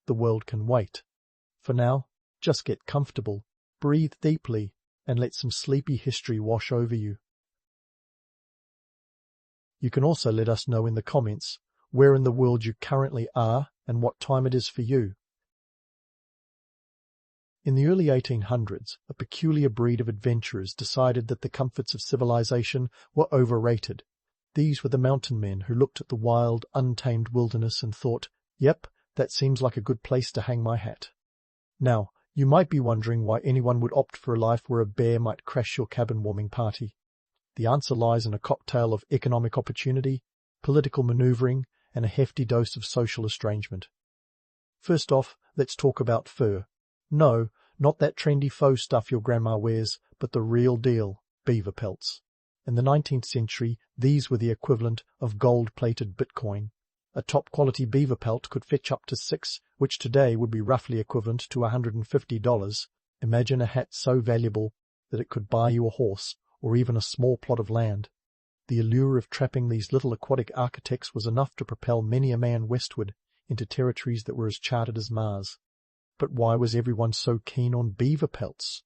the world can wait. For now, just get comfortable, breathe deeply, and let some sleepy history wash over you. You can also let us know in the comments where in the world you currently are and what time it is for you. In the early 1800s, a peculiar breed of adventurers decided that the comforts of civilization were overrated. These were the mountain men who looked at the wild, untamed wilderness and thought, "Yep, that seems like a good place to hang my hat." Now, you might be wondering why anyone would opt for a life where a bear might crash your cabin warming party. The answer lies in a cocktail of economic opportunity, political maneuvering, and a hefty dose of social estrangement. First off, let's talk about fur. No, not that trendy faux stuff your grandma wears, but the real deal, beaver pelts. In the 19th century, these were the equivalent of gold-plated Bitcoin. A top-quality beaver pelt could fetch up to $6, which today would be roughly equivalent to $150. Imagine a hat so valuable that it could buy you a horse or even a small plot of land. The allure of trapping these little aquatic architects was enough to propel many a man westward into territories that were as charted as Mars. But why was everyone so keen on beaver pelts?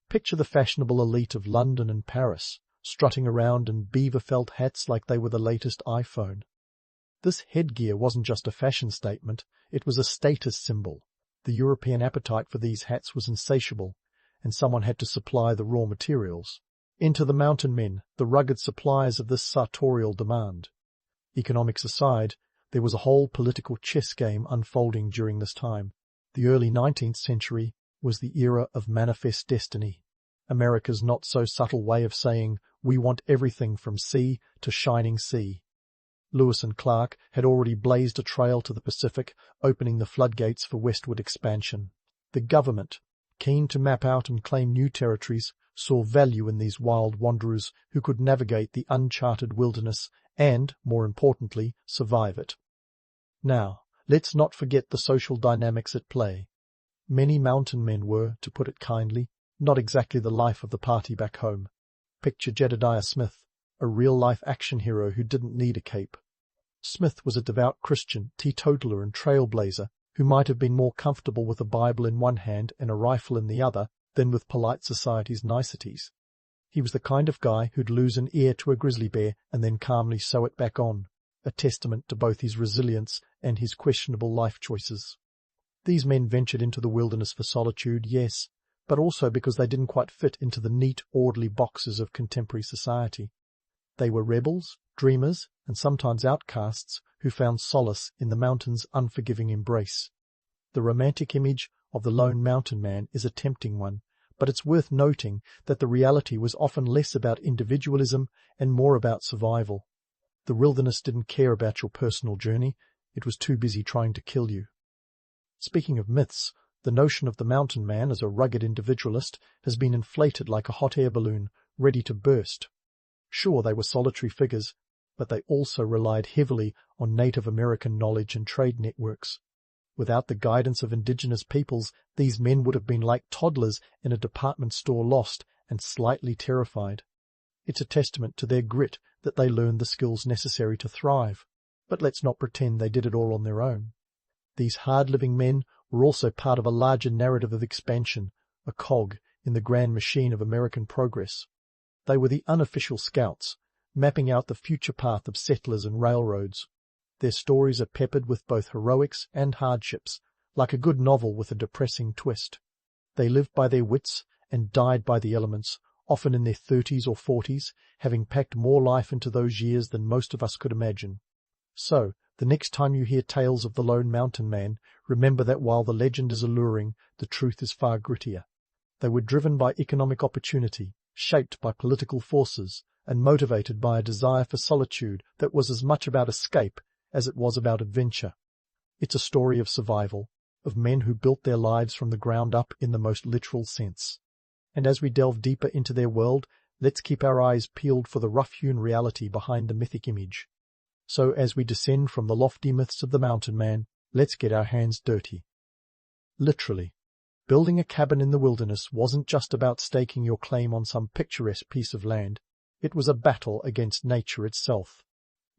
Picture the fashionable elite of London and Paris, strutting around in beaver felt hats like they were the latest iPhone. This headgear wasn't just a fashion statement, it was a status symbol. The European appetite for these hats was insatiable, and someone had to supply the raw materials. Enter the mountain men, the rugged suppliers of this sartorial demand. Economics aside, there was a whole political chess game unfolding during this time. The early 19th century was the era of manifest destiny, America's not-so-subtle way of saying, we want everything from sea to shining sea. Lewis and Clark had already blazed a trail to the Pacific, opening the floodgates for westward expansion. The government, keen to map out and claim new territories, saw value in these wild wanderers who could navigate the uncharted wilderness and, more importantly, survive it. Now, let's not forget the social dynamics at play. Many mountain men were, to put it kindly, not exactly the life of the party back home. Picture Jedediah Smith, a real-life action hero who didn't need a cape. Smith was a devout Christian, teetotaler and trailblazer who might have been more comfortable with a Bible in one hand and a rifle in the other than with polite society's niceties. He was the kind of guy who'd lose an ear to a grizzly bear and then calmly sew it back on, a testament to both his resilience and his questionable life choices. These men ventured into the wilderness for solitude, yes, but also because they didn't quite fit into the neat, orderly boxes of contemporary society. They were rebels, dreamers, and sometimes outcasts who found solace in the mountain's unforgiving embrace. The romantic image of the lone mountain man is a tempting one, but it's worth noting that the reality was often less about individualism and more about survival. The wilderness didn't care about your personal journey, it was too busy trying to kill you. Speaking of myths, the notion of the mountain man as a rugged individualist has been inflated like a hot air balloon, ready to burst. Sure, they were solitary figures, but they also relied heavily on Native American knowledge and trade networks. Without the guidance of indigenous peoples, these men would have been like toddlers in a department store, lost and slightly terrified. It's a testament to their grit that they learned the skills necessary to thrive, but let's not pretend they did it all on their own. These hard-living men were also part of a larger narrative of expansion, a cog in the grand machine of American progress. They were the unofficial scouts, mapping out the future path of settlers and railroads. Their stories are peppered with both heroics and hardships, like a good novel with a depressing twist. They lived by their wits and died by the elements, often in their 30s or 40s, having packed more life into those years than most of us could imagine. So, the next time you hear tales of the lone mountain man, remember that while the legend is alluring, the truth is far grittier. They were driven by economic opportunity, shaped by political forces, and motivated by a desire for solitude that was as much about escape as it was about adventure. It's a story of survival, of men who built their lives from the ground up in the most literal sense. And as we delve deeper into their world, let's keep our eyes peeled for the rough-hewn reality behind the mythic image. So as we descend from the lofty myths of the mountain man, let's get our hands dirty. Literally, building a cabin in the wilderness wasn't just about staking your claim on some picturesque piece of land. It was a battle against nature itself.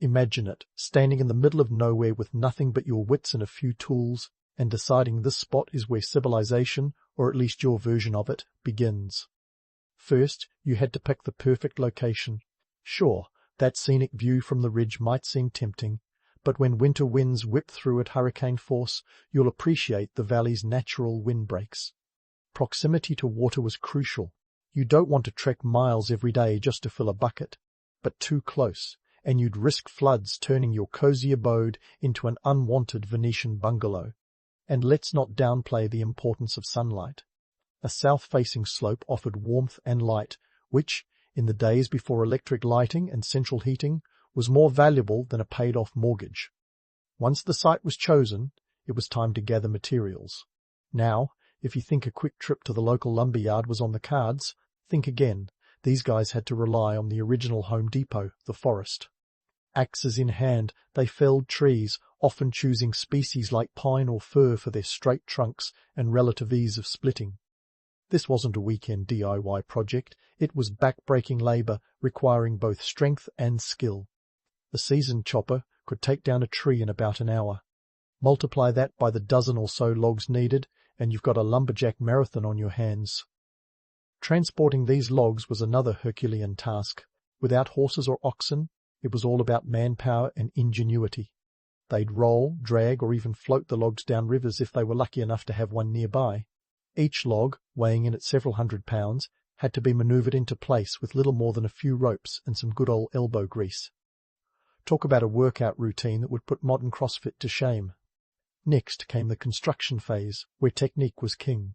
Imagine it, standing in the middle of nowhere with nothing but your wits and a few tools, and deciding this spot is where civilization, or at least your version of it, begins. First, you had to pick the perfect location. Sure, that scenic view from the ridge might seem tempting, but when winter winds whip through at hurricane force, you'll appreciate the valley's natural windbreaks. Proximity to water was crucial. You don't want to trek miles every day just to fill a bucket, but too close, and you'd risk floods turning your cozy abode into an unwanted Venetian bungalow. And let's not downplay the importance of sunlight. A south-facing slope offered warmth and light, which, in the days before electric lighting and central heating, was more valuable than a paid-off mortgage. Once the site was chosen, it was time to gather materials. Now, if you think a quick trip to the local lumberyard was on the cards, think again. These guys had to rely on the original Home Depot, the forest. Axes in hand, they felled trees, often choosing species like pine or fir for their straight trunks and relative ease of splitting. This wasn't a weekend DIY project, it was back-breaking labor requiring both strength and skill. The seasoned chopper could take down a tree in about an hour. Multiply that by the dozen or so logs needed, and you've got a lumberjack marathon on your hands. Transporting these logs was another Herculean task. Without horses or oxen, it was all about manpower and ingenuity. They'd roll, drag, or even float the logs down rivers if they were lucky enough to have one nearby. Each log, weighing in at several hundred pounds, had to be maneuvered into place with little more than a few ropes and some good old elbow grease. Talk about a workout routine that would put modern CrossFit to shame. Next came the construction phase, where technique was king.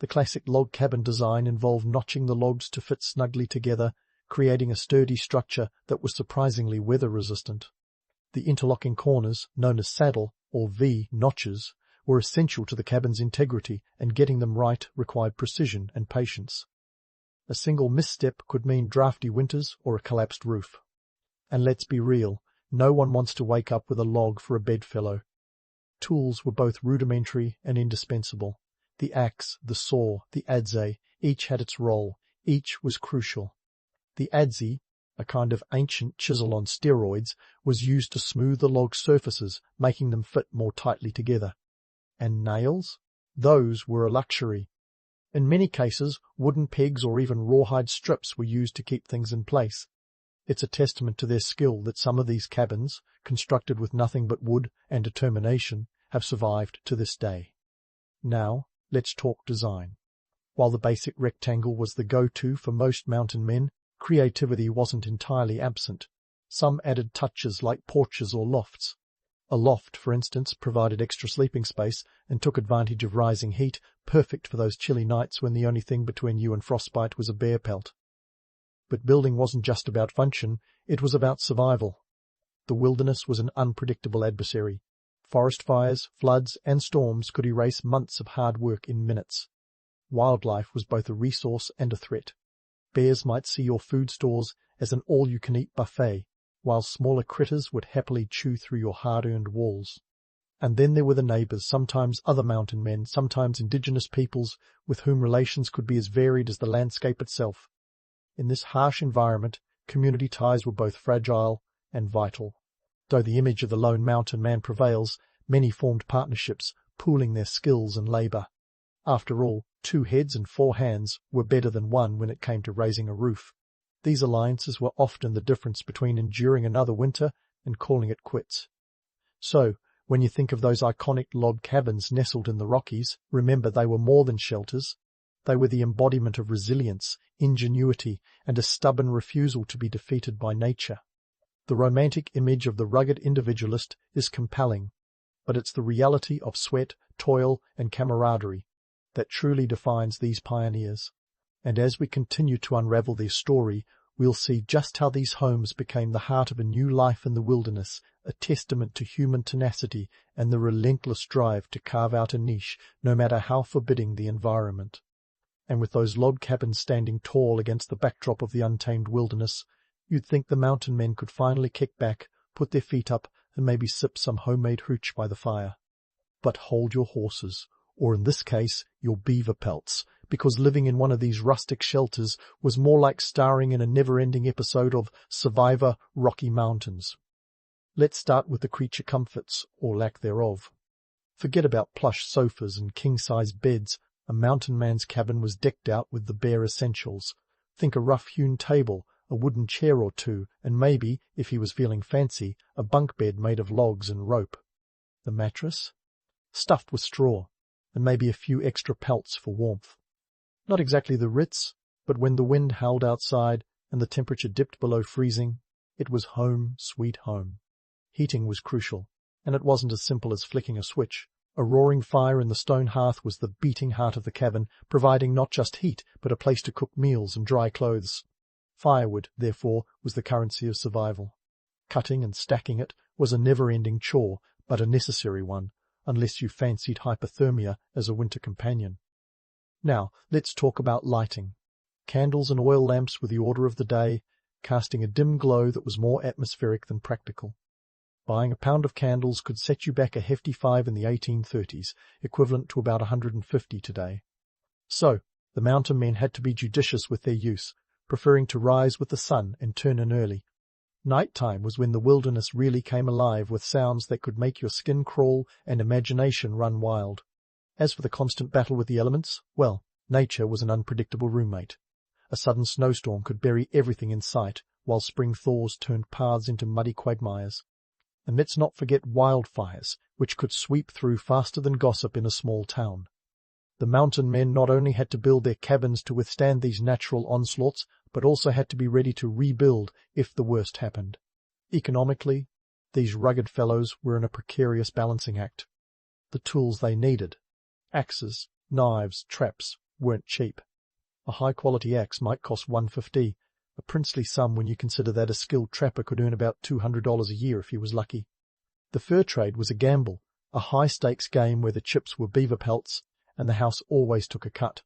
The classic log cabin design involved notching the logs to fit snugly together, creating a sturdy structure that was surprisingly weather-resistant. The interlocking corners, known as saddle, or V, notches, were essential to the cabin's integrity, and getting them right required precision and patience. A single misstep could mean drafty winters or a collapsed roof. And let's be real, no one wants to wake up with a log for a bedfellow. Tools were both rudimentary and indispensable. The axe, the saw, the adze, each had its role, each was crucial. The adze, a kind of ancient chisel on steroids, was used to smooth the log surfaces, making them fit more tightly together. And nails? Those were a luxury. In many cases, wooden pegs or even rawhide strips were used to keep things in place. It's a testament to their skill that some of these cabins, constructed with nothing but wood and determination, have survived to this day. Now, let's talk design. While the basic rectangle was the go-to for most mountain men, creativity wasn't entirely absent. Some added touches like porches or lofts. A loft, for instance, provided extra sleeping space and took advantage of rising heat, perfect for those chilly nights when the only thing between you and frostbite was a bear pelt. But building wasn't just about function, it was about survival. The wilderness was an unpredictable adversary. Forest fires, floods, and storms could erase months of hard work in minutes. Wildlife was both a resource and a threat. Bears might see your food stores as an all-you-can-eat buffet, while smaller critters would happily chew through your hard-earned walls. And then there were the neighbors, sometimes other mountain men, sometimes indigenous peoples, with whom relations could be as varied as the landscape itself. In this harsh environment, community ties were both fragile and vital. Though the image of the lone mountain man prevails, many formed partnerships, pooling their skills and labor. After all, 2 heads and 4 hands were better than one when it came to raising a roof. These alliances were often the difference between enduring another winter and calling it quits. So, when you think of those iconic log cabins nestled in the Rockies, remember they were more than shelters. They were the embodiment of resilience, ingenuity, and a stubborn refusal to be defeated by nature. The romantic image of the rugged individualist is compelling, but it's the reality of sweat, toil, and camaraderie that truly defines these pioneers. And as we continue to unravel their story, we'll see just how these homes became the heart of a new life in the wilderness, a testament to human tenacity and the relentless drive to carve out a niche, no matter how forbidding the environment. And with those log cabins standing tall against the backdrop of the untamed wilderness, you'd think the mountain men could finally kick back, put their feet up, and maybe sip some homemade hooch by the fire. But hold your horses, or in this case, your beaver pelts, because living in one of these rustic shelters was more like starring in a never-ending episode of Survivor Rocky Mountains. Let's start with the creature comforts, or lack thereof. Forget about plush sofas and king-size beds. A mountain man's cabin was decked out with the bare essentials. Think a rough-hewn table, a wooden chair or two, and maybe, if he was feeling fancy, a bunk bed made of logs and rope. The mattress? Stuffed with straw, and maybe a few extra pelts for warmth. Not exactly the Ritz, but when the wind howled outside and the temperature dipped below freezing, it was home, sweet home. Heating was crucial, and it wasn't as simple as flicking a switch. A roaring fire in the stone hearth was the beating heart of the cabin, providing not just heat, but a place to cook meals and dry clothes. Firewood, therefore, was the currency of survival. Cutting and stacking it was a never-ending chore, but a necessary one, unless you fancied hypothermia as a winter companion. Now, let's talk about lighting. Candles and oil lamps were the order of the day, casting a dim glow that was more atmospheric than practical. Buying a pound of candles could set you back a hefty $5 in the 1830s, equivalent to about $150 today. So, the mountain men had to be judicious with their use, preferring to rise with the sun and turn in early. Night-time was when the wilderness really came alive with sounds that could make your skin crawl and imagination run wild. As for the constant battle with the elements, well, nature was an unpredictable roommate. A sudden snowstorm could bury everything in sight, while spring thaws turned paths into muddy quagmires. And let's not forget wildfires, which could sweep through faster than gossip in a small town. The mountain men not only had to build their cabins to withstand these natural onslaughts, but also had to be ready to rebuild if the worst happened. Economically, these rugged fellows were in a precarious balancing act. The tools they needed, axes, knives, traps, weren't cheap. A high-quality axe might cost $150, a princely sum when you consider that a skilled trapper could earn about $200 a year if he was lucky. The fur trade was a gamble, a high-stakes game where the chips were beaver pelts, and the house always took a cut.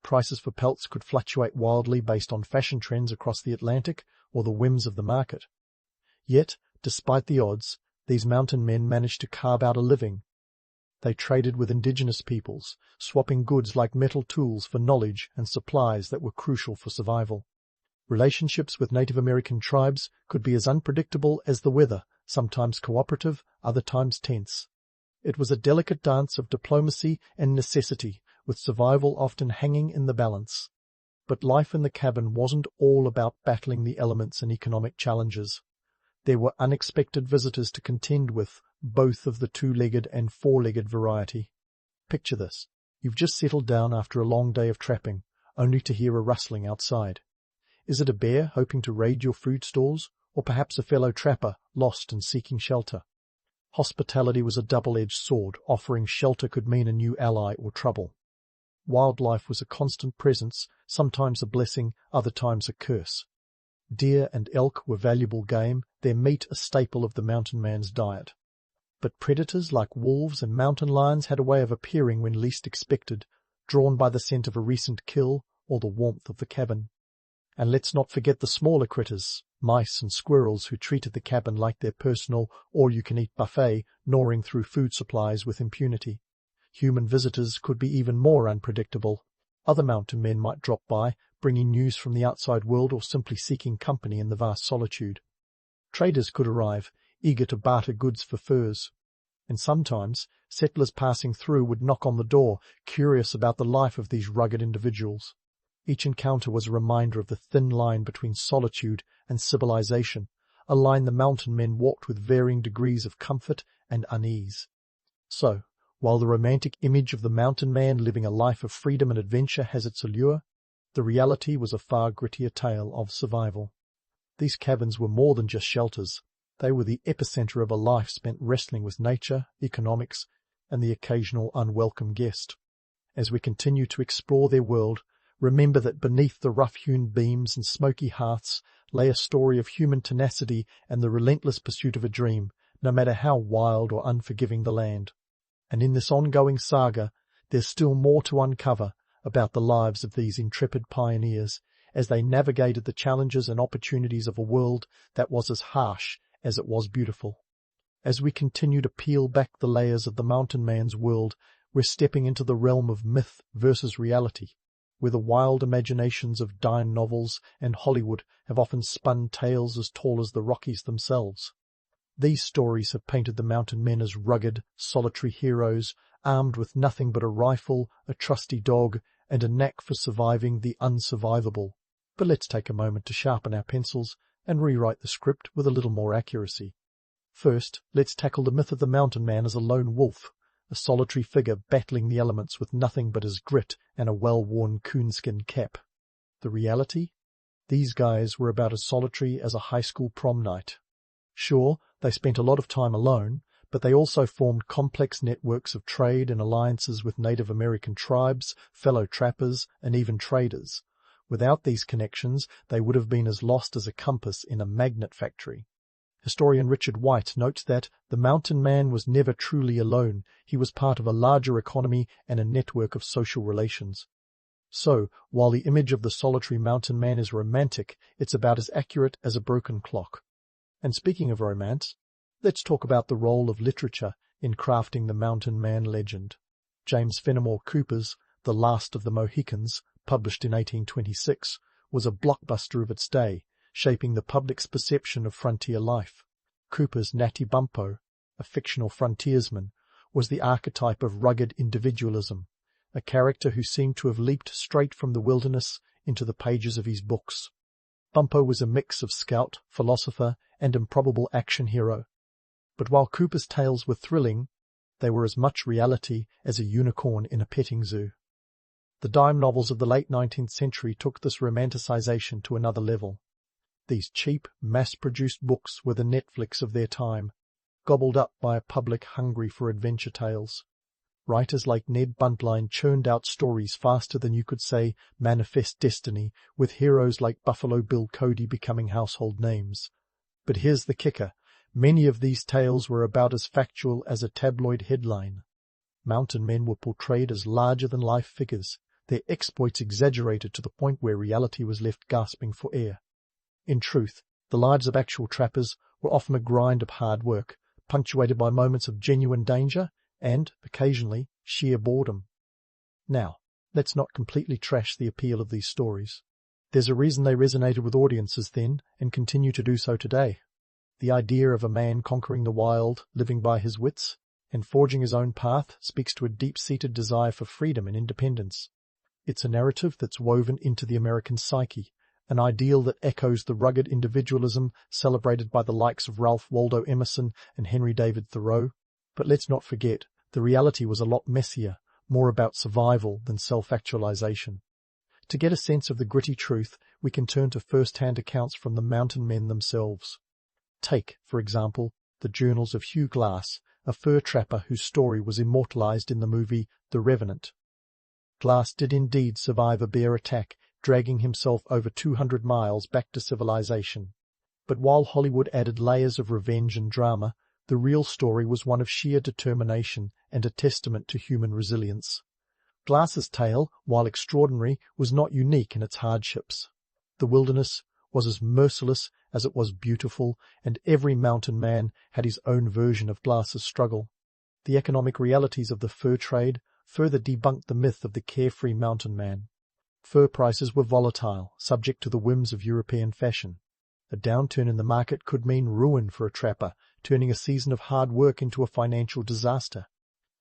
Prices for pelts could fluctuate wildly based on fashion trends across the Atlantic or the whims of the market. Yet, despite the odds, these mountain men managed to carve out a living. They traded with indigenous peoples, swapping goods like metal tools for knowledge and supplies that were crucial for survival. Relationships with Native American tribes could be as unpredictable as the weather, sometimes cooperative, other times tense. It was a delicate dance of diplomacy and necessity, with survival often hanging in the balance. But life in the cabin wasn't all about battling the elements and economic challenges. There were unexpected visitors to contend with, both of the two-legged and four-legged variety. Picture this. You've just settled down after a long day of trapping, only to hear a rustling outside. Is it a bear hoping to raid your food stores, or perhaps a fellow trapper lost and seeking shelter? Hospitality was a double-edged sword. Offering shelter could mean a new ally or trouble. Wildlife was a constant presence, sometimes a blessing, other times a curse. Deer and elk were valuable game, their meat a staple of the mountain man's diet. But predators like wolves and mountain lions had a way of appearing when least expected, drawn by the scent of a recent kill or the warmth of the cabin. And let's not forget the smaller critters, mice and squirrels who treated the cabin like their personal all-you-can-eat buffet, gnawing through food supplies with impunity. Human visitors could be even more unpredictable. Other mountain men might drop by, bringing news from the outside world or simply seeking company in the vast solitude. Traders could arrive, eager to barter goods for furs. And sometimes, settlers passing through would knock on the door, curious about the life of these rugged individuals. Each encounter was a reminder of the thin line between solitude and civilization, a line the mountain men walked with varying degrees of comfort and unease. So, while the romantic image of the mountain man living a life of freedom and adventure has its allure, the reality was a far grittier tale of survival. These cabins were more than just shelters. They were the epicenter of a life spent wrestling with nature, economics, and the occasional unwelcome guest. As we continue to explore their world, remember that beneath the rough-hewn beams and smoky hearths lay a story of human tenacity and the relentless pursuit of a dream, no matter how wild or unforgiving the land. And in this ongoing saga, there's still more to uncover about the lives of these intrepid pioneers as they navigated the challenges and opportunities of a world that was as harsh as it was beautiful. As we continue to peel back the layers of the mountain man's world, we're stepping into the realm of myth versus reality, where the wild imaginations of dime novels and Hollywood have often spun tales as tall as the Rockies themselves. These stories have painted the mountain men as rugged, solitary heroes, armed with nothing but a rifle, a trusty dog, and a knack for surviving the unsurvivable. But let's take a moment to sharpen our pencils and rewrite the script with a little more accuracy. First, let's tackle the myth of the mountain man as a lone wolf, a solitary figure battling the elements with nothing but his grit and a well-worn coonskin cap. The reality? These guys were about as solitary as a high school prom night. Sure, they spent a lot of time alone, but they also formed complex networks of trade and alliances with Native American tribes, fellow trappers, and even traders. Without these connections, they would have been as lost as a compass in a magnet factory. Historian Richard White notes that the mountain man was never truly alone. He was part of a larger economy and a network of social relations. So, while the image of the solitary mountain man is romantic, it's about as accurate as a broken clock. And speaking of romance, let's talk about the role of literature in crafting the mountain man legend. James Fenimore Cooper's The Last of the Mohicans, published in 1826, was a blockbuster of its day, shaping the public's perception of frontier life. Cooper's Natty Bumppo, a fictional frontiersman, was the archetype of rugged individualism, a character who seemed to have leaped straight from the wilderness into the pages of his books. Bumppo was a mix of scout, philosopher, and improbable action hero. But while Cooper's tales were thrilling, they were as much reality as a unicorn in a petting zoo. The dime novels of the late 19th century took this romanticization to another level. These cheap, mass-produced books were the Netflix of their time, gobbled up by a public hungry for adventure tales. Writers like Ned Buntline churned out stories faster than you could say Manifest Destiny, with heroes like Buffalo Bill Cody becoming household names. But here's the kicker. Many of these tales were about as factual as a tabloid headline. Mountain men were portrayed as larger-than-life figures, their exploits exaggerated to the point where reality was left gasping for air. In truth, the lives of actual trappers were often a grind of hard work, punctuated by moments of genuine danger and, occasionally, sheer boredom. Now, let's not completely trash the appeal of these stories. There's a reason they resonated with audiences then and continue to do so today. The idea of a man conquering the wild, living by his wits, and forging his own path speaks to a deep-seated desire for freedom and independence. It's a narrative that's woven into the American psyche, an ideal that echoes the rugged individualism celebrated by the likes of Ralph Waldo Emerson and Henry David Thoreau. But let's not forget, the reality was a lot messier, more about survival than self-actualization. To get a sense of the gritty truth, we can turn to first-hand accounts from the mountain men themselves. Take, for example, the journals of Hugh Glass, a fur trapper whose story was immortalized in the movie The Revenant. Glass did indeed survive a bear attack, dragging himself over 200 miles back to civilization. But while Hollywood added layers of revenge and drama, the real story was one of sheer determination and a testament to human resilience. Glass's tale, while extraordinary, was not unique in its hardships. The wilderness was as merciless as it was beautiful, and every mountain man had his own version of Glass's struggle. The economic realities of the fur trade further debunked the myth of the carefree mountain man. Fur prices were volatile, subject to the whims of European fashion. A downturn in the market could mean ruin for a trapper, turning a season of hard work into a financial disaster.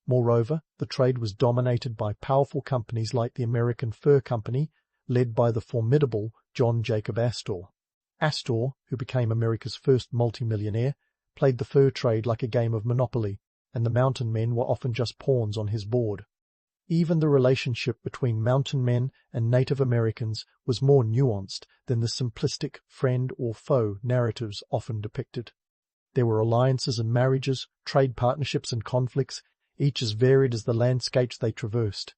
Moreover, the trade was dominated by powerful companies like the American Fur Company, led by the formidable John Jacob Astor. Astor, who became America's first multimillionaire, played the fur trade like a game of Monopoly, and the mountain men were often just pawns on his board. Even the relationship between mountain men and Native Americans was more nuanced than the simplistic friend or foe narratives often depicted. There were alliances and marriages, trade partnerships and conflicts, each as varied as the landscapes they traversed.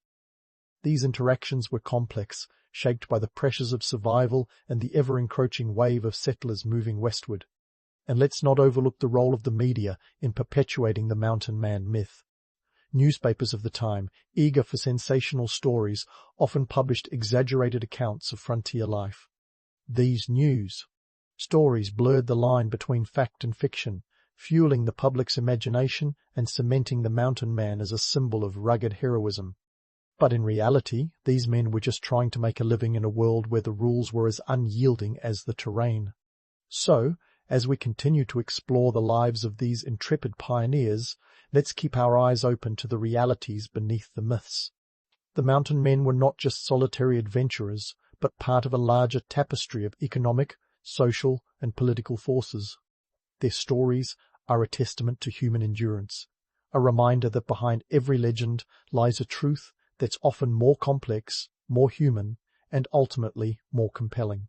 These interactions were complex, shaped by the pressures of survival and the ever-encroaching wave of settlers moving westward. And let's not overlook the role of the media in perpetuating the mountain man myth. Newspapers of the time, eager for sensational stories, often published exaggerated accounts of frontier life. These news stories blurred the line between fact and fiction, fueling the public's imagination and cementing the mountain man as a symbol of rugged heroism. But in reality, these men were just trying to make a living in a world where the rules were as unyielding as the terrain. So, As we continue to explore the lives of these intrepid pioneers, let's keep our eyes open to the realities beneath the myths. The mountain men were not just solitary adventurers, but part of a larger tapestry of economic, social, and political forces. Their stories are a testament to human endurance, a reminder that behind every legend lies a truth that's often more complex, more human, and ultimately more compelling.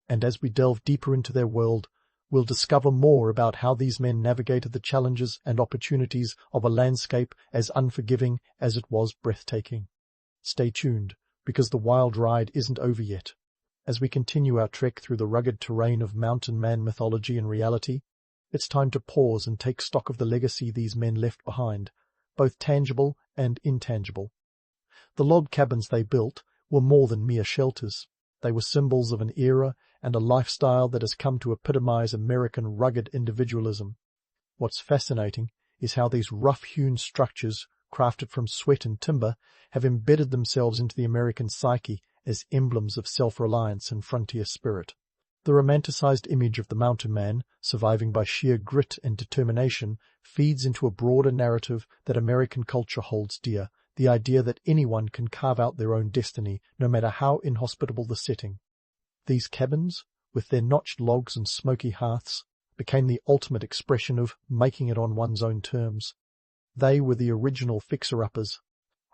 And as we delve deeper into their world, we'll discover more about how these men navigated the challenges and opportunities of a landscape as unforgiving as it was breathtaking. Stay tuned, because the wild ride isn't over yet. As we continue our trek through the rugged terrain of mountain man mythology and reality, it's time to pause and take stock of the legacy these men left behind, both tangible and intangible. The log cabins they built were more than mere shelters. They were symbols of an era and a lifestyle that has come to epitomize American rugged individualism. What's fascinating is how these rough-hewn structures, crafted from sweat and timber, have embedded themselves into the American psyche as emblems of self-reliance and frontier spirit. The romanticized image of the mountain man, surviving by sheer grit and determination, feeds into a broader narrative that American culture holds dear, the idea that anyone can carve out their own destiny, no matter how inhospitable the setting. These cabins, with their notched logs and smoky hearths, became the ultimate expression of making it on one's own terms. They were the original fixer-uppers,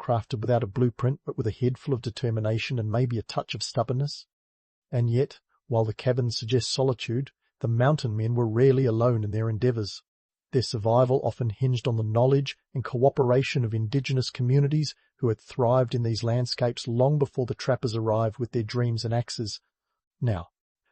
crafted without a blueprint but with a head full of determination and maybe a touch of stubbornness. And yet, while the cabins suggest solitude, the mountain men were rarely alone in their endeavors. Their survival often hinged on the knowledge and cooperation of indigenous communities who had thrived in these landscapes long before the trappers arrived with their dreams and axes. Now,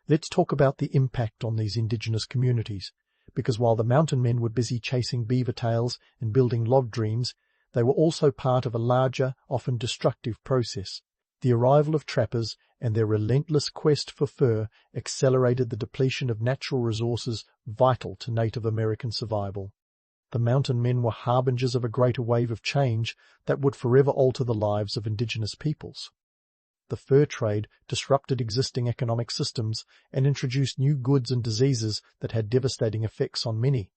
let's talk about the impact on these indigenous communities, because while the mountain men were busy chasing beaver tails and building log dreams, they were also part of a larger, often destructive process. The arrival of trappers and their relentless quest for fur accelerated the depletion of natural resources vital to Native American survival. The mountain men were harbingers of a greater wave of change that would forever alter the lives of indigenous peoples. The fur trade disrupted existing economic systems and introduced new goods and diseases that had devastating effects on many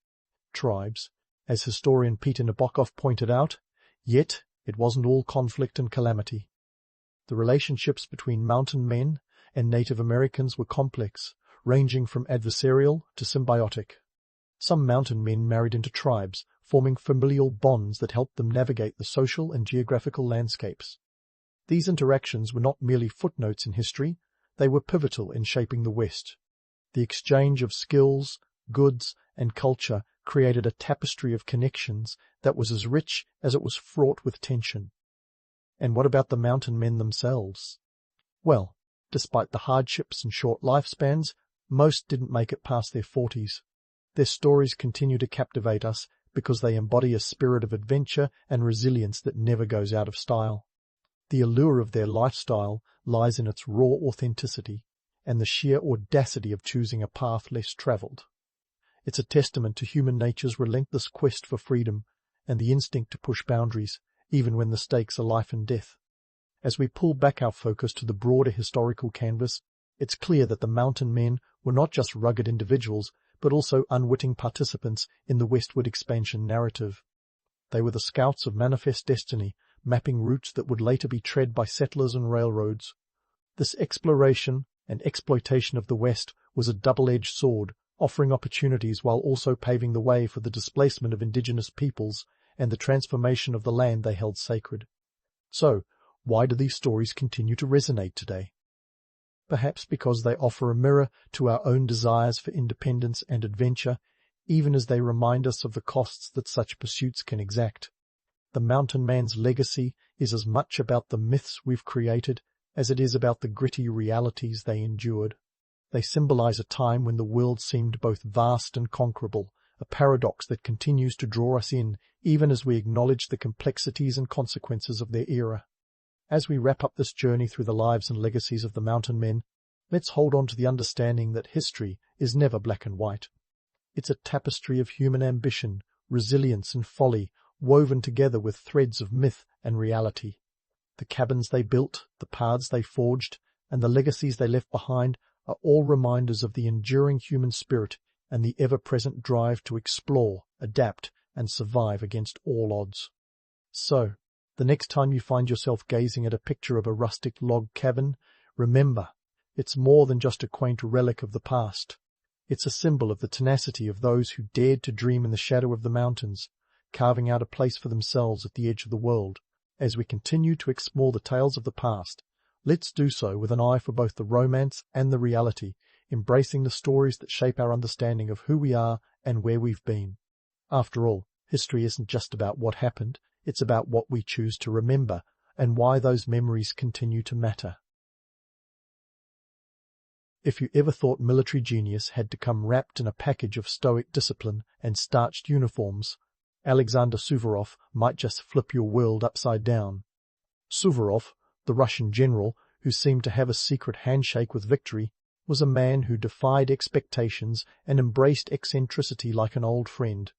tribes. As historian Peter Nabokov pointed out, yet it wasn't all conflict and calamity. The relationships between mountain men and Native Americans were complex, ranging from adversarial to symbiotic. Some mountain men married into tribes, forming familial bonds that helped them navigate the social and geographical landscapes. These interactions were not merely footnotes in history, they were pivotal in shaping the West. The exchange of skills, goods, and culture created a tapestry of connections that was as rich as it was fraught with tension. And what about the mountain men themselves? Well, despite the hardships and short lifespans, most didn't make it past their 40s. Their stories continue to captivate us because they embody a spirit of adventure and resilience that never goes out of style. The allure of their lifestyle lies in its raw authenticity and the sheer audacity of choosing a path less traveled. It's a testament to human nature's relentless quest for freedom and the instinct to push boundaries, even when the stakes are life and death. As we pull back our focus to the broader historical canvas, it's clear that the mountain men were not just rugged individuals, but also unwitting participants in the westward expansion narrative. They were the scouts of manifest destiny, mapping routes that would later be tread by settlers and railroads. This exploration and exploitation of the West was a double-edged sword, offering opportunities while also paving the way for the displacement of indigenous peoples and the transformation of the land they held sacred. So, why do these stories continue to resonate today? Perhaps because they offer a mirror to our own desires for independence and adventure, even as they remind us of the costs that such pursuits can exact. The mountain man's legacy is as much about the myths we've created as it is about the gritty realities they endured. They symbolize a time when the world seemed both vast and conquerable, a paradox that continues to draw us in even as we acknowledge the complexities and consequences of their era. As we wrap up this journey through the lives and legacies of the mountain men, let's hold on to the understanding that history is never black and white. It's a tapestry of human ambition, resilience and folly, woven together with threads of myth and reality. The cabins they built, the paths they forged, and the legacies they left behind are all reminders of the enduring human spirit and the ever-present drive to explore, adapt, and survive against all odds. So, the next time you find yourself gazing at a picture of a rustic log cabin, remember, it's more than just a quaint relic of the past. It's a symbol of the tenacity of those who dared to dream in the shadow of the mountains, carving out a place for themselves at the edge of the world. As we continue to explore the tales of the past, let's do so with an eye for both the romance and the reality, embracing the stories that shape our understanding of who we are and where we've been. After all, history isn't just about what happened, it's about what we choose to remember and why those memories continue to matter. If you ever thought military genius had to come wrapped in a package of stoic discipline and starched uniforms, Alexander Suvorov might just flip your world upside down. Suvorov, the Russian general who seemed to have a secret handshake with victory, was a man who defied expectations and embraced eccentricity like an old friend.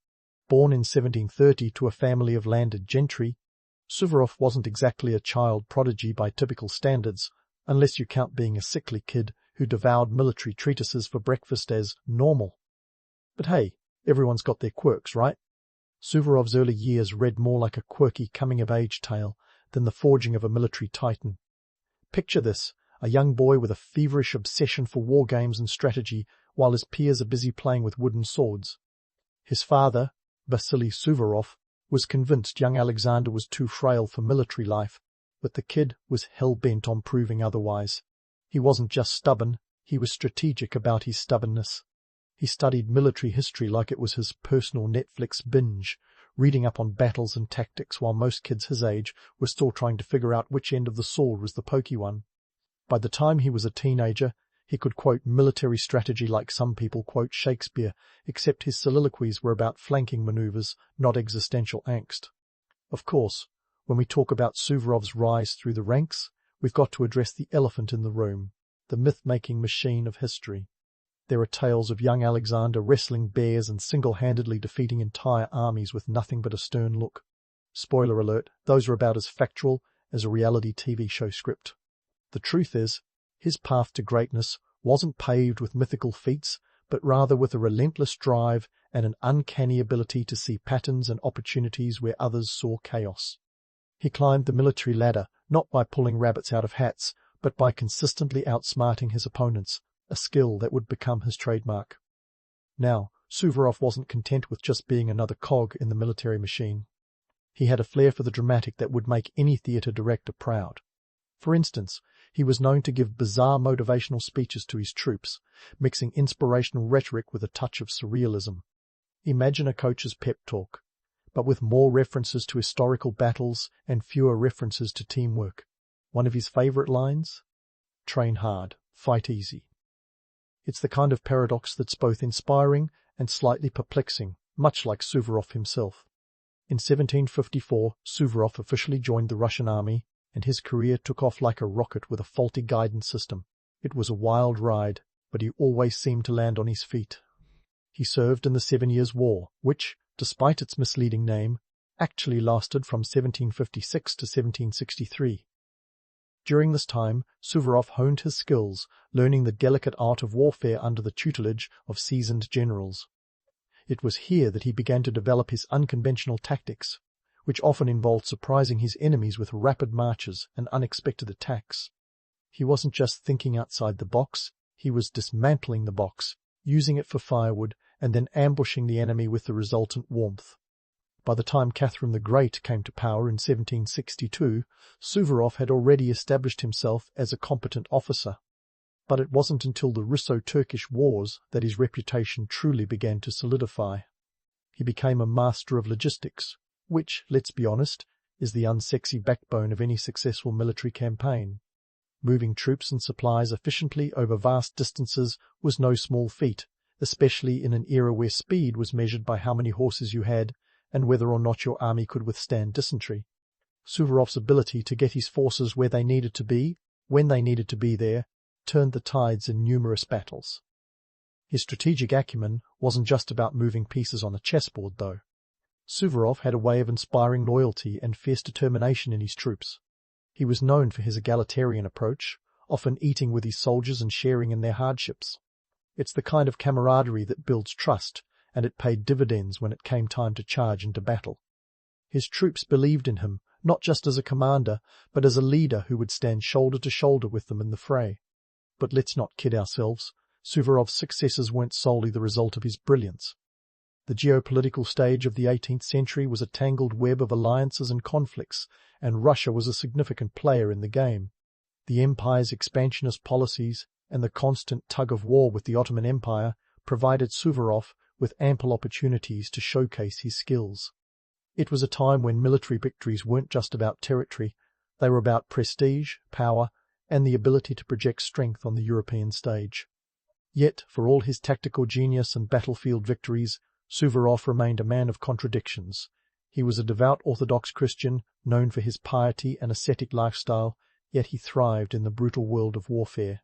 Born in 1730 to a family of landed gentry, Suvorov wasn't exactly a child prodigy by typical standards, unless you count being a sickly kid who devoured military treatises for breakfast as normal. But hey, everyone's got their quirks, right? Suvorov's early years read more like a quirky coming-of-age tale than the forging of a military titan. Picture this, a young boy with a feverish obsession for war games and strategy while his peers are busy playing with wooden swords. His father, Vasily Suvorov, was convinced young Alexander was too frail for military life, but the kid was hell-bent on proving otherwise. He wasn't just stubborn, he was strategic about his stubbornness. He studied military history like it was his personal Netflix binge, reading up on battles and tactics while most kids his age were still trying to figure out which end of the sword was the pokey one. By the time he was a teenager, he could quote military strategy like some people quote Shakespeare, except his soliloquies were about flanking maneuvers, not existential angst. Of course, when we talk about Suvorov's rise through the ranks, we've got to address the elephant in the room, the myth-making machine of history. There are tales of young Alexander wrestling bears and single-handedly defeating entire armies with nothing but a stern look. Spoiler alert, those are about as factual as a reality TV show script. The truth is, his path to greatness wasn't paved with mythical feats, but rather with a relentless drive and an uncanny ability to see patterns and opportunities where others saw chaos. He climbed the military ladder not by pulling rabbits out of hats, but by consistently outsmarting his opponents, a skill that would become his trademark. Now, Suvorov wasn't content with just being another cog in the military machine. He had a flair for the dramatic that would make any theatre director proud. For instance, he was known to give bizarre motivational speeches to his troops, mixing inspirational rhetoric with a touch of surrealism. Imagine a coach's pep talk, but with more references to historical battles and fewer references to teamwork. One of his favorite lines? Train hard, fight easy. It's the kind of paradox that's both inspiring and slightly perplexing, much like Suvorov himself. In 1754, Suvorov officially joined the Russian army, and his career took off like a rocket with a faulty guidance system. It was a wild ride, but he always seemed to land on his feet. He served in the 7 Years' War, which, despite its misleading name, actually lasted from 1756 to 1763. During this time, Suvorov honed his skills, learning the delicate art of warfare under the tutelage of seasoned generals. It was here that he began to develop his unconventional tactics, which often involved surprising his enemies with rapid marches and unexpected attacks. He wasn't just thinking outside the box, he was dismantling the box, using it for firewood, and then ambushing the enemy with the resultant warmth. By the time Catherine the Great came to power in 1762, Suvorov had already established himself as a competent officer. But it wasn't until the Russo-Turkish Wars that his reputation truly began to solidify. He became a master of logistics, which, let's be honest, is the unsexy backbone of any successful military campaign. Moving troops and supplies efficiently over vast distances was no small feat, especially in an era where speed was measured by how many horses you had and whether or not your army could withstand dysentery. Suvorov's ability to get his forces where they needed to be, when they needed to be there, turned the tides in numerous battles. His strategic acumen wasn't just about moving pieces on a chessboard, though. Suvorov had a way of inspiring loyalty and fierce determination in his troops. He was known for his egalitarian approach, often eating with his soldiers and sharing in their hardships. It's the kind of camaraderie that builds trust, and it paid dividends when it came time to charge into battle. His troops believed in him, not just as a commander, but as a leader who would stand shoulder to shoulder with them in the fray. But let's not kid ourselves. Suvorov's successes weren't solely the result of his brilliance. The geopolitical stage of the 18th century was a tangled web of alliances and conflicts, and Russia was a significant player in the game. The empire's expansionist policies and the constant tug-of-war with the Ottoman Empire provided Suvorov with ample opportunities to showcase his skills. It was a time when military victories weren't just about territory, they were about prestige, power, and the ability to project strength on the European stage. Yet, for all his tactical genius and battlefield victories, Suvorov remained a man of contradictions. He was a devout Orthodox Christian, known for his piety and ascetic lifestyle, yet he thrived in the brutal world of warfare.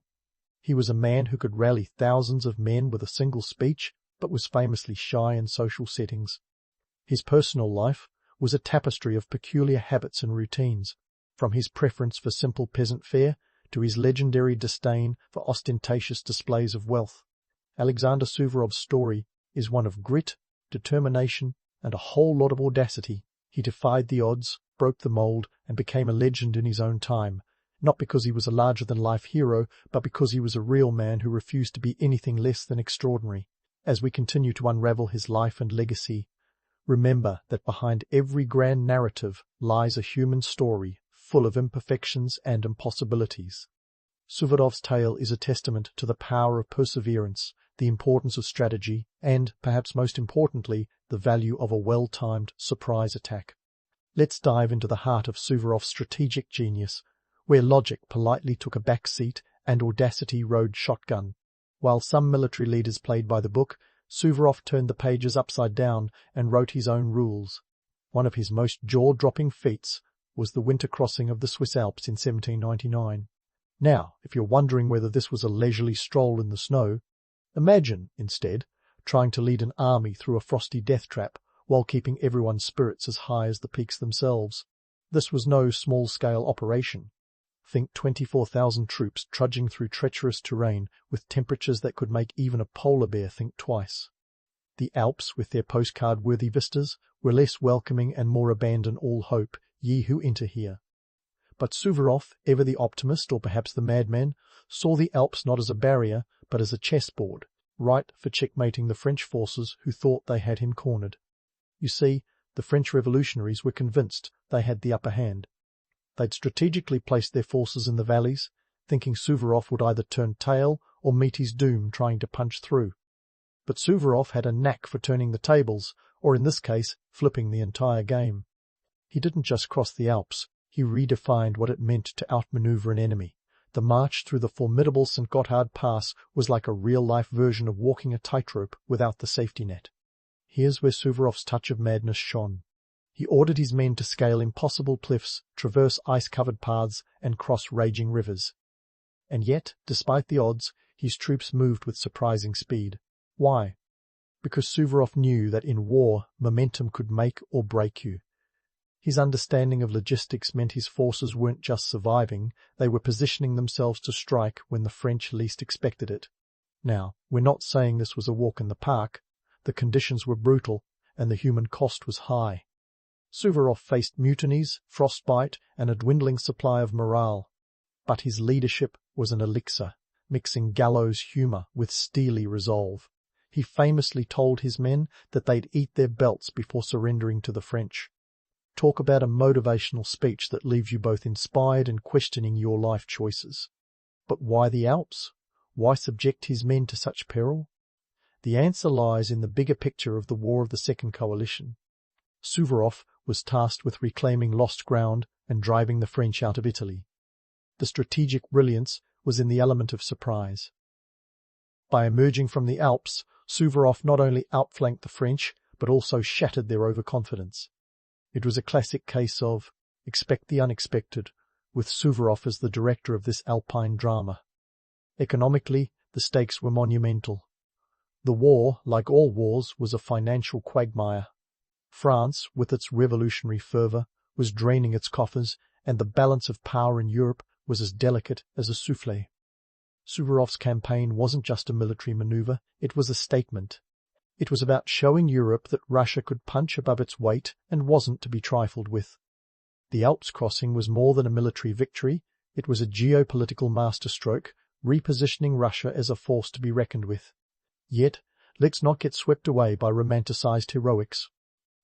He was a man who could rally thousands of men with a single speech, but was famously shy in social settings. His personal life was a tapestry of peculiar habits and routines, from his preference for simple peasant fare to his legendary disdain for ostentatious displays of wealth. Alexander Suvorov's story is one of grit, determination, and a whole lot of audacity. He defied the odds, broke the mold, and became a legend in his own time, not because he was a larger-than-life hero, but because he was a real man who refused to be anything less than extraordinary. As we continue to unravel his life and legacy, remember that behind every grand narrative lies a human story full of imperfections and impossibilities. Suvorov's tale is a testament to the power of perseverance, the importance of strategy, and, perhaps most importantly, the value of a well-timed surprise attack. Let's dive into the heart of Suvorov's strategic genius, where logic politely took a back seat and audacity rode shotgun. While some military leaders played by the book, Suvorov turned the pages upside down and wrote his own rules. One of his most jaw-dropping feats was the winter crossing of the Swiss Alps in 1799. Now, if you're wondering whether this was a leisurely stroll in the snow, imagine, instead, trying to lead an army through a frosty death trap while keeping everyone's spirits as high as the peaks themselves. This was no small-scale operation. Think 24,000 troops trudging through treacherous terrain with temperatures that could make even a polar bear think twice. The Alps, with their postcard-worthy vistas, were less welcoming and more abandon all hope, ye who enter here. But Suvorov, ever the optimist or perhaps the madman, saw the Alps not as a barrier, but as a chessboard, ripe for checkmating the French forces who thought they had him cornered. You see, the French revolutionaries were convinced they had the upper hand. They'd strategically placed their forces in the valleys, thinking Suvorov would either turn tail or meet his doom trying to punch through. But Suvorov had a knack for turning the tables, or in this case, flipping the entire game. He didn't just cross the Alps, he redefined what it meant to outmaneuver an enemy. The march through the formidable St. Gotthard Pass was like a real-life version of walking a tightrope without the safety net. Here's where Suvorov's touch of madness shone. He ordered his men to scale impossible cliffs, traverse ice-covered paths, and cross raging rivers. And yet, despite the odds, his troops moved with surprising speed. Why? Because Suvorov knew that in war, momentum could make or break you. His understanding of logistics meant his forces weren't just surviving, they were positioning themselves to strike when the French least expected it. Now, we're not saying this was a walk in the park. The conditions were brutal, and the human cost was high. Suvorov faced mutinies, frostbite, and a dwindling supply of morale. But his leadership was an elixir, mixing gallows humour with steely resolve. He famously told his men that they'd eat their belts before surrendering to the French. Talk about a motivational speech that leaves you both inspired and questioning your life choices. But why the Alps? Why subject his men to such peril? The answer lies in the bigger picture of the War of the Second Coalition. Suvorov was tasked with reclaiming lost ground and driving the French out of Italy. The strategic brilliance was in the element of surprise. By emerging from the Alps, Suvorov not only outflanked the French, but also shattered their overconfidence. It was a classic case of expect the unexpected, with Suvorov as the director of this alpine drama. Economically, the stakes were monumental. The war, like all wars, was a financial quagmire. France, with its revolutionary fervour, was draining its coffers, and the balance of power in Europe was as delicate as a soufflé. Suvorov's campaign wasn't just a military maneuver, it was a statement. It was about showing Europe that Russia could punch above its weight and wasn't to be trifled with. The Alps crossing was more than a military victory, it was a geopolitical masterstroke, repositioning Russia as a force to be reckoned with. Yet, let's not get swept away by romanticized heroics.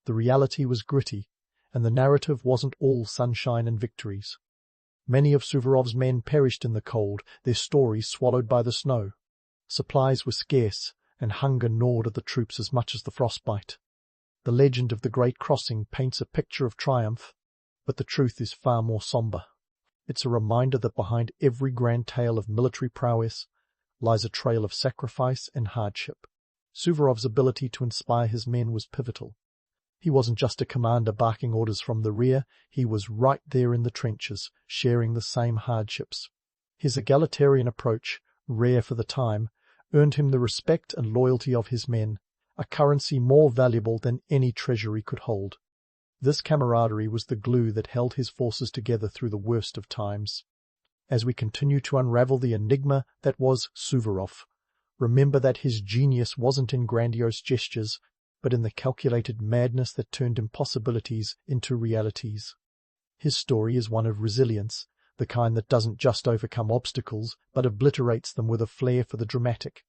The reality was gritty, and the narrative wasn't all sunshine and victories. Many of Suvorov's men perished in the cold, their stories swallowed by the snow. Supplies were scarce, and hunger gnawed at the troops as much as the frostbite. The legend of the Great Crossing paints a picture of triumph, but the truth is far more somber. It's a reminder that behind every grand tale of military prowess lies a trail of sacrifice and hardship. Suvorov's ability to inspire his men was pivotal. He wasn't just a commander barking orders from the rear, he was right there in the trenches, sharing the same hardships. His egalitarian approach, rare for the time, earned him the respect and loyalty of his men, a currency more valuable than any treasury could hold. This camaraderie was the glue that held his forces together through the worst of times. As we continue to unravel the enigma that was Suvorov, remember that his genius wasn't in grandiose gestures, but in the calculated madness that turned impossibilities into realities. His story is one of resilience, the kind that doesn't just overcome obstacles, but obliterates them with a flair for the dramatic.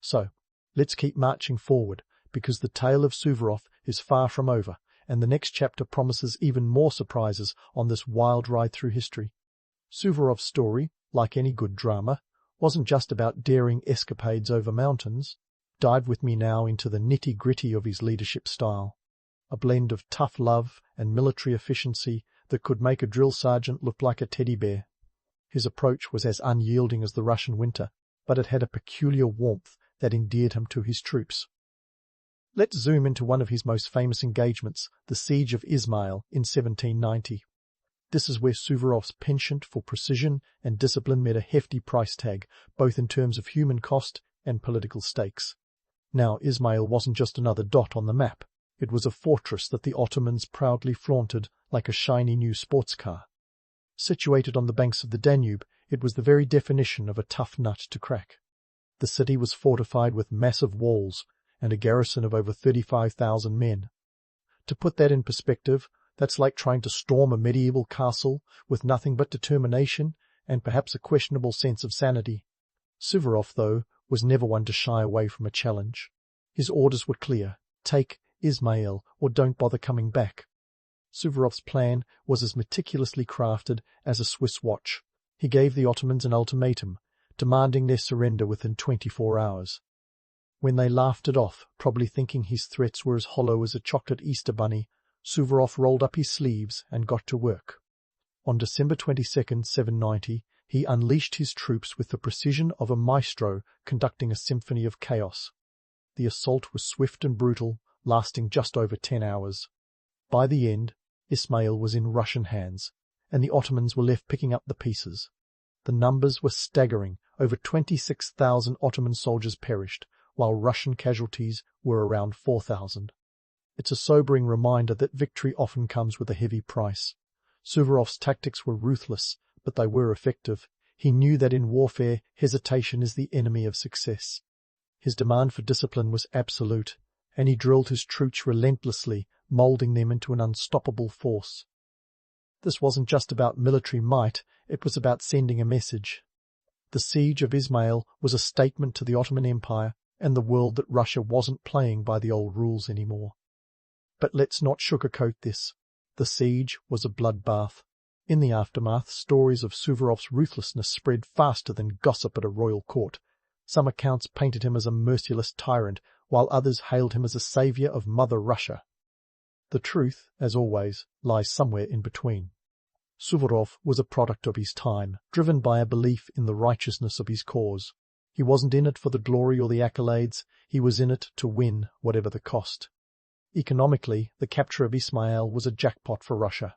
So, let's keep marching forward, because the tale of Suvorov is far from over, and the next chapter promises even more surprises on this wild ride through history. Suvorov's story, like any good drama, wasn't just about daring escapades over mountains. Dive with me now into the nitty-gritty of his leadership style, a blend of tough love and military efficiency that could make a drill sergeant look like a teddy bear. His approach was as unyielding as the Russian winter, but it had a peculiar warmth that endeared him to his troops. Let's zoom into one of his most famous engagements, the Siege of Izmail in 1790. This is where Suvorov's penchant for precision and discipline met a hefty price tag, both in terms of human cost and political stakes. Now, Izmail wasn't just another dot on the map. It was a fortress that the Ottomans proudly flaunted like a shiny new sports car. Situated on the banks of the Danube, it was the very definition of a tough nut to crack. The city was fortified with massive walls and a garrison of over 35,000 men. To put that in perspective, that's like trying to storm a medieval castle with nothing but determination and perhaps a questionable sense of sanity. Suvorov, though, was never one to shy away from a challenge. His orders were clear: take Izmail or don't bother coming back. Suvorov's plan was as meticulously crafted as a Swiss watch. He gave the Ottomans an ultimatum, demanding their surrender within 24 hours. When they laughed it off, probably thinking his threats were as hollow as a chocolate Easter bunny, Suvorov rolled up his sleeves and got to work. On December 22, 790, he unleashed his troops with the precision of a maestro conducting a symphony of chaos. The assault was swift and brutal, lasting just over 10 hours. By the end, Izmail was in Russian hands, and the Ottomans were left picking up the pieces. The numbers were staggering. Over 26,000 Ottoman soldiers perished, while Russian casualties were around 4,000. It's a sobering reminder that victory often comes with a heavy price. Suvorov's tactics were ruthless, but they were effective. He knew that in warfare, hesitation is the enemy of success. His demand for discipline was absolute, and he drilled his troops relentlessly, molding them into an unstoppable force. This wasn't just about military might, it was about sending a message. The siege of Izmail was a statement to the Ottoman Empire and the world that Russia wasn't playing by the old rules anymore. But let's not sugarcoat this. The siege was a bloodbath. In the aftermath, stories of Suvorov's ruthlessness spread faster than gossip at a royal court. Some accounts painted him as a merciless tyrant, while others hailed him as a saviour of Mother Russia. The truth, as always, lies somewhere in between. Suvorov was a product of his time, driven by a belief in the righteousness of his cause. He wasn't in it for the glory or the accolades, he was in it to win, whatever the cost. Economically, the capture of Izmail was a jackpot for Russia.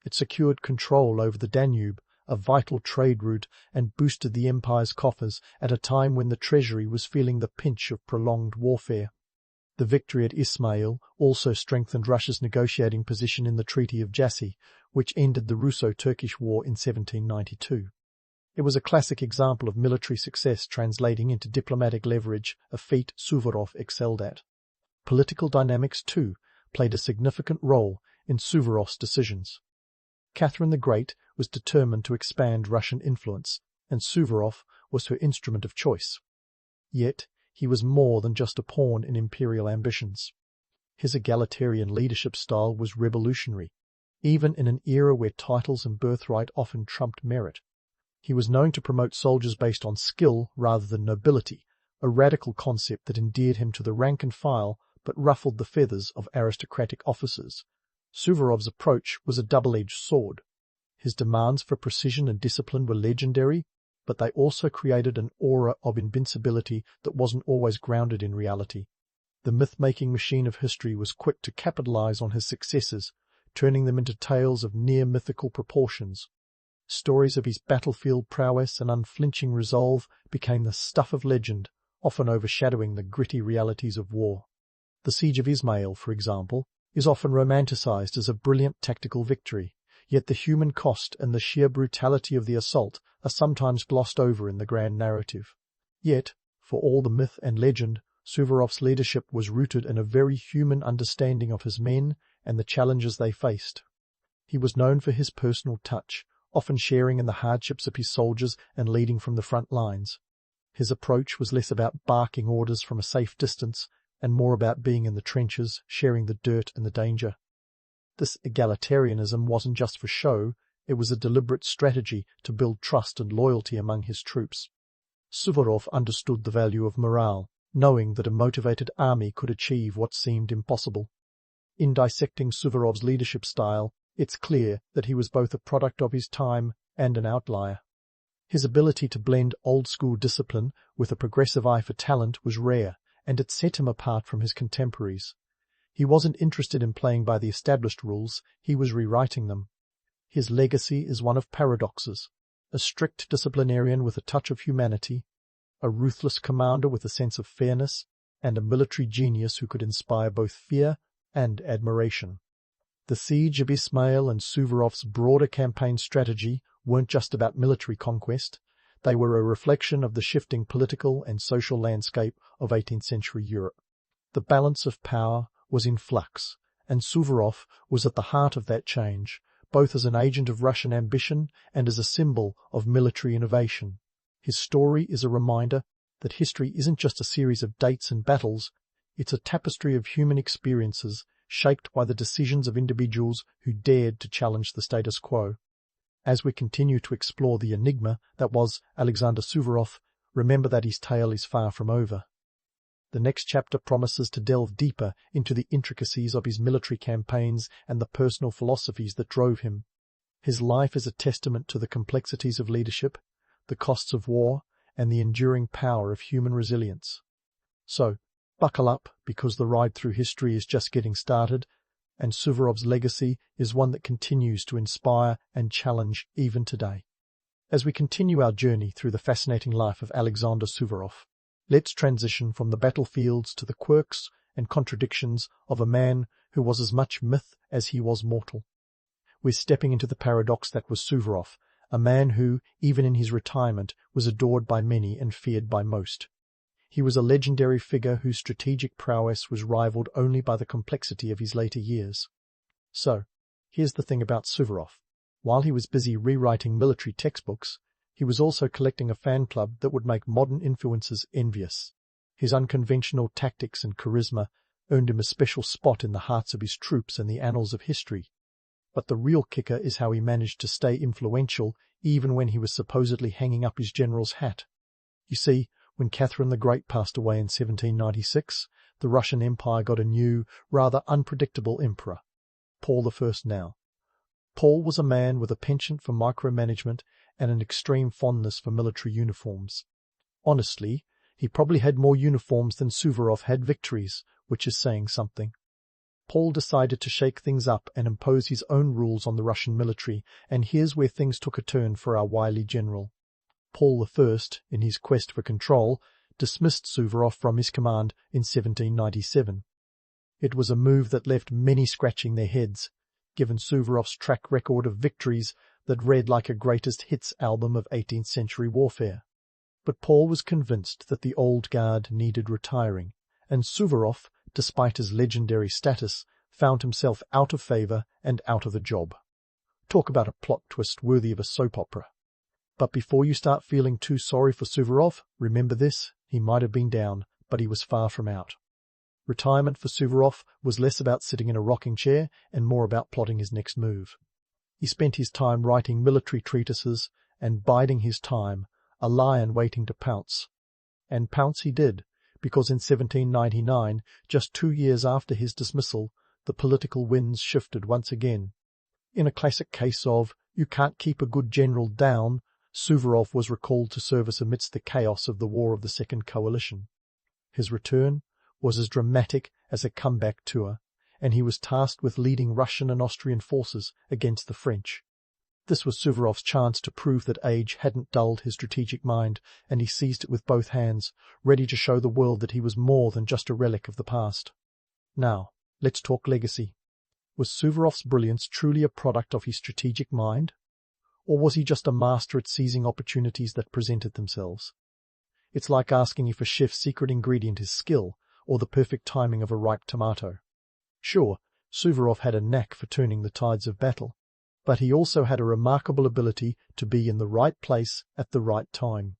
It secured control over the Danube, a vital trade route, and boosted the empire's coffers at a time when the treasury was feeling the pinch of prolonged warfare. The victory at Izmail also strengthened Russia's negotiating position in the Treaty of Jassy, which ended the Russo-Turkish War in 1792. It was a classic example of military success translating into diplomatic leverage, a feat Suvorov excelled at. Political dynamics, too, played a significant role in Suvorov's decisions. Catherine the Great was determined to expand Russian influence, and Suvorov was her instrument of choice. Yet, he was more than just a pawn in imperial ambitions. His egalitarian leadership style was revolutionary, even in an era where titles and birthright often trumped merit. He was known to promote soldiers based on skill rather than nobility, a radical concept that endeared him to the rank and file but ruffled the feathers of aristocratic officers. Suvorov's approach was a double-edged sword. His demands for precision and discipline were legendary, but they also created an aura of invincibility that wasn't always grounded in reality. The myth-making machine of history was quick to capitalize on his successes, turning them into tales of near-mythical proportions. Stories of his battlefield prowess and unflinching resolve became the stuff of legend, often overshadowing the gritty realities of war. The Siege of Ismail, for example, is often romanticized as a brilliant tactical victory, yet the human cost and the sheer brutality of the assault are sometimes glossed over in the grand narrative. Yet, for all the myth and legend, Suvorov's leadership was rooted in a very human understanding of his men and the challenges they faced. He was known for his personal touch, often sharing in the hardships of his soldiers and leading from the front lines. His approach was less about barking orders from a safe distance and more about being in the trenches, sharing the dirt and the danger. This egalitarianism wasn't just for show, it was a deliberate strategy to build trust and loyalty among his troops. Suvorov understood the value of morale, knowing that a motivated army could achieve what seemed impossible. In dissecting Suvorov's leadership style, it's clear that he was both a product of his time and an outlier. His ability to blend old-school discipline with a progressive eye for talent was rare, and it set him apart from his contemporaries. He wasn't interested in playing by the established rules, he was rewriting them. His legacy is one of paradoxes: a strict disciplinarian with a touch of humanity, a ruthless commander with a sense of fairness, and a military genius who could inspire both fear and admiration. The Siege of Ismail and Suvorov's broader campaign strategy weren't just about military conquest, they were a reflection of the shifting political and social landscape of 18th century Europe. The balance of power was in flux, and Suvorov was at the heart of that change, both as an agent of Russian ambition and as a symbol of military innovation. His story is a reminder that history isn't just a series of dates and battles, it's a tapestry of human experiences shaped by the decisions of individuals who dared to challenge the status quo. As we continue to explore the enigma that was Alexander Suvorov, remember that his tale is far from over. The next chapter promises to delve deeper into the intricacies of his military campaigns and the personal philosophies that drove him. His life is a testament to the complexities of leadership, the costs of war, and the enduring power of human resilience. So, buckle up, because the ride through history is just getting started, and Suvorov's legacy is one that continues to inspire and challenge even today. As we continue our journey through the fascinating life of Alexander Suvorov, let's transition from the battlefields to the quirks and contradictions of a man who was as much myth as he was mortal. We're stepping into the paradox that was Suvorov, a man who, even in his retirement, was adored by many and feared by most. He was a legendary figure whose strategic prowess was rivaled only by the complexity of his later years. So, here's the thing about Suvorov. While he was busy rewriting military textbooks, he was also collecting a fan club that would make modern influencers envious. His unconventional tactics and charisma earned him a special spot in the hearts of his troops and the annals of history. But the real kicker is how he managed to stay influential even when he was supposedly hanging up his general's hat. You see, when Catherine the Great passed away in 1796, the Russian Empire got a new, rather unpredictable emperor, Paul I now. Paul was a man with a penchant for micromanagement and an extreme fondness for military uniforms. Honestly, he probably had more uniforms than Suvorov had victories, which is saying something. Paul decided to shake things up and impose his own rules on the Russian military, and here's where things took a turn for our wily general. Paul I, in his quest for control, dismissed Suvorov from his command in 1797. It was a move that left many scratching their heads. Given Suvorov's track record of victories, that read like a greatest hits album of 18th century warfare. But Paul was convinced that the old guard needed retiring, and Suvorov, despite his legendary status, found himself out of favour and out of the job. Talk about a plot twist worthy of a soap opera. But before you start feeling too sorry for Suvorov, remember this: he might have been down, but he was far from out. Retirement for Suvorov was less about sitting in a rocking chair and more about plotting his next move. He spent his time writing military treatises and biding his time, a lion waiting to pounce. And pounce he did, because in 1799, just 2 years after his dismissal, the political winds shifted once again. In a classic case of "you can't keep a good general down," Suvorov was recalled to service amidst the chaos of the War of the Second Coalition. His return was as dramatic as a comeback tour, and he was tasked with leading Russian and Austrian forces against the French. This was Suvorov's chance to prove that age hadn't dulled his strategic mind, and he seized it with both hands, ready to show the world that he was more than just a relic of the past. Now, let's talk legacy. Was Suvorov's brilliance truly a product of his strategic mind? Or was he just a master at seizing opportunities that presented themselves? It's like asking if a chef's secret ingredient is skill or the perfect timing of a ripe tomato. Sure, Suvorov had a knack for turning the tides of battle, but he also had a remarkable ability to be in the right place at the right time.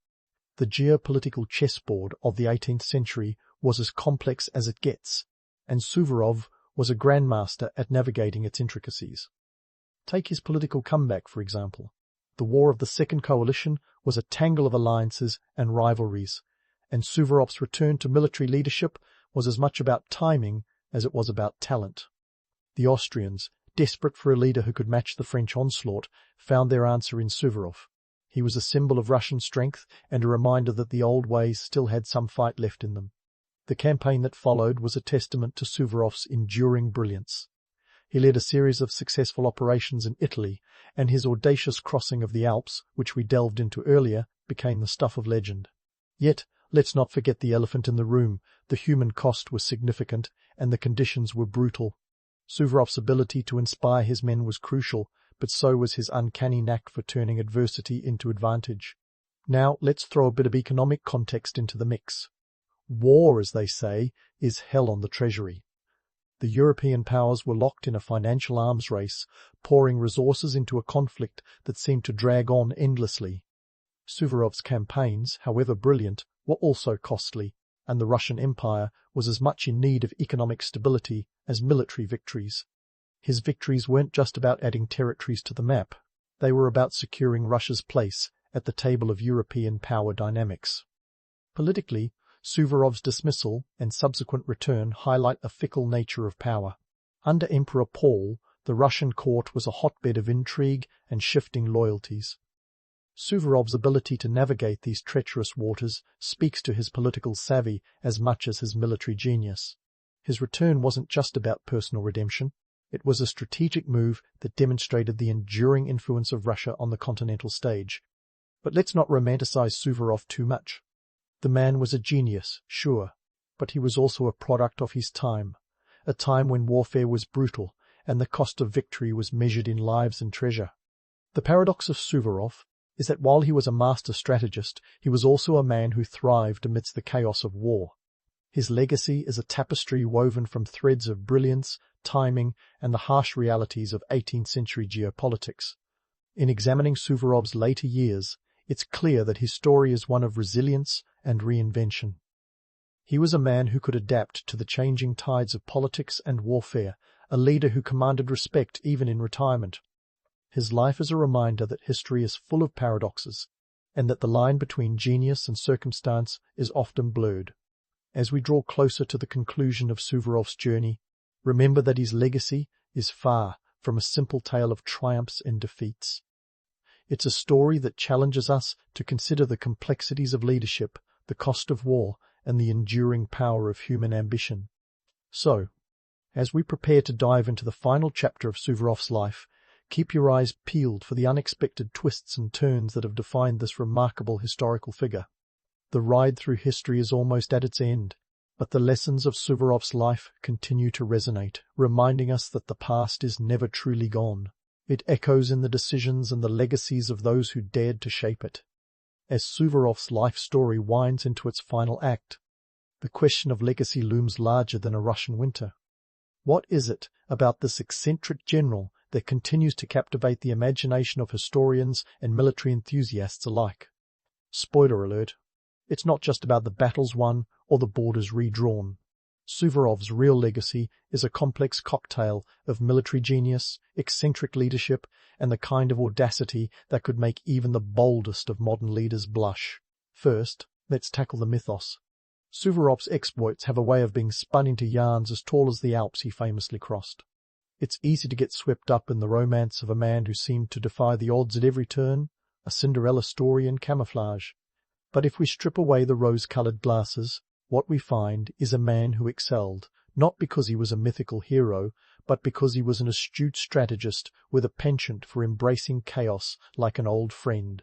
The geopolitical chessboard of the 18th century was as complex as it gets, and Suvorov was a grandmaster at navigating its intricacies. Take his political comeback, for example. The War of the Second Coalition was a tangle of alliances and rivalries, and Suvorov's return to military leadership was as much about timing as it was about talent. The Austrians, desperate for a leader who could match the French onslaught, found their answer in Suvorov. He was a symbol of Russian strength and a reminder that the old ways still had some fight left in them. The campaign that followed was a testament to Suvorov's enduring brilliance. He led a series of successful operations in Italy, and his audacious crossing of the Alps, which we delved into earlier, became the stuff of legend. Yet, let's not forget the elephant in the room. The human cost was significant, and the conditions were brutal. Suvorov's ability to inspire his men was crucial, but so was his uncanny knack for turning adversity into advantage. Now, let's throw a bit of economic context into the mix. War, as they say, is hell on the treasury. The European powers were locked in a financial arms race, pouring resources into a conflict that seemed to drag on endlessly. Suvorov's campaigns, however brilliant, were also costly, and the Russian Empire was as much in need of economic stability as military victories. His victories weren't just about adding territories to the map. They were about securing Russia's place at the table of European power dynamics. Politically, Suvorov's dismissal and subsequent return highlight a fickle nature of power. Under Emperor Paul, the Russian court was a hotbed of intrigue and shifting loyalties. Suvorov's ability to navigate these treacherous waters speaks to his political savvy as much as his military genius. His return wasn't just about personal redemption. It was a strategic move that demonstrated the enduring influence of Russia on the continental stage. But let's not romanticize Suvorov too much. The man was a genius, sure, but he was also a product of his time, a time when warfare was brutal and the cost of victory was measured in lives and treasure. The paradox of Suvorov is that while he was a master strategist, he was also a man who thrived amidst the chaos of war. His legacy is a tapestry woven from threads of brilliance, timing, and the harsh realities of 18th century geopolitics. In examining Suvorov's later years, it's clear that his story is one of resilience and reinvention. He was a man who could adapt to the changing tides of politics and warfare, a leader who commanded respect even in retirement. His life is a reminder that history is full of paradoxes, and that the line between genius and circumstance is often blurred. As we draw closer to the conclusion of Suvorov's journey, remember that his legacy is far from a simple tale of triumphs and defeats. It's a story that challenges us to consider the complexities of leadership, the cost of war, and the enduring power of human ambition. So, as we prepare to dive into the final chapter of Suvorov's life, keep your eyes peeled for the unexpected twists and turns that have defined this remarkable historical figure. The ride through history is almost at its end, but the lessons of Suvorov's life continue to resonate, reminding us that the past is never truly gone. It echoes in the decisions and the legacies of those who dared to shape it. As Suvorov's life story winds into its final act, the question of legacy looms larger than a Russian winter. What is it about this eccentric general that continues to captivate the imagination of historians and military enthusiasts alike? Spoiler alert, it's not just about the battles won or the borders redrawn. Suvorov's real legacy is a complex cocktail of military genius, eccentric leadership, and the kind of audacity that could make even the boldest of modern leaders blush. First, let's tackle the mythos. Suvorov's exploits have a way of being spun into yarns as tall as the Alps he famously crossed. It's easy to get swept up in the romance of a man who seemed to defy the odds at every turn, a Cinderella story in camouflage. But if we strip away the rose-colored glasses, what we find is a man who excelled, not because he was a mythical hero, but because he was an astute strategist with a penchant for embracing chaos like an old friend.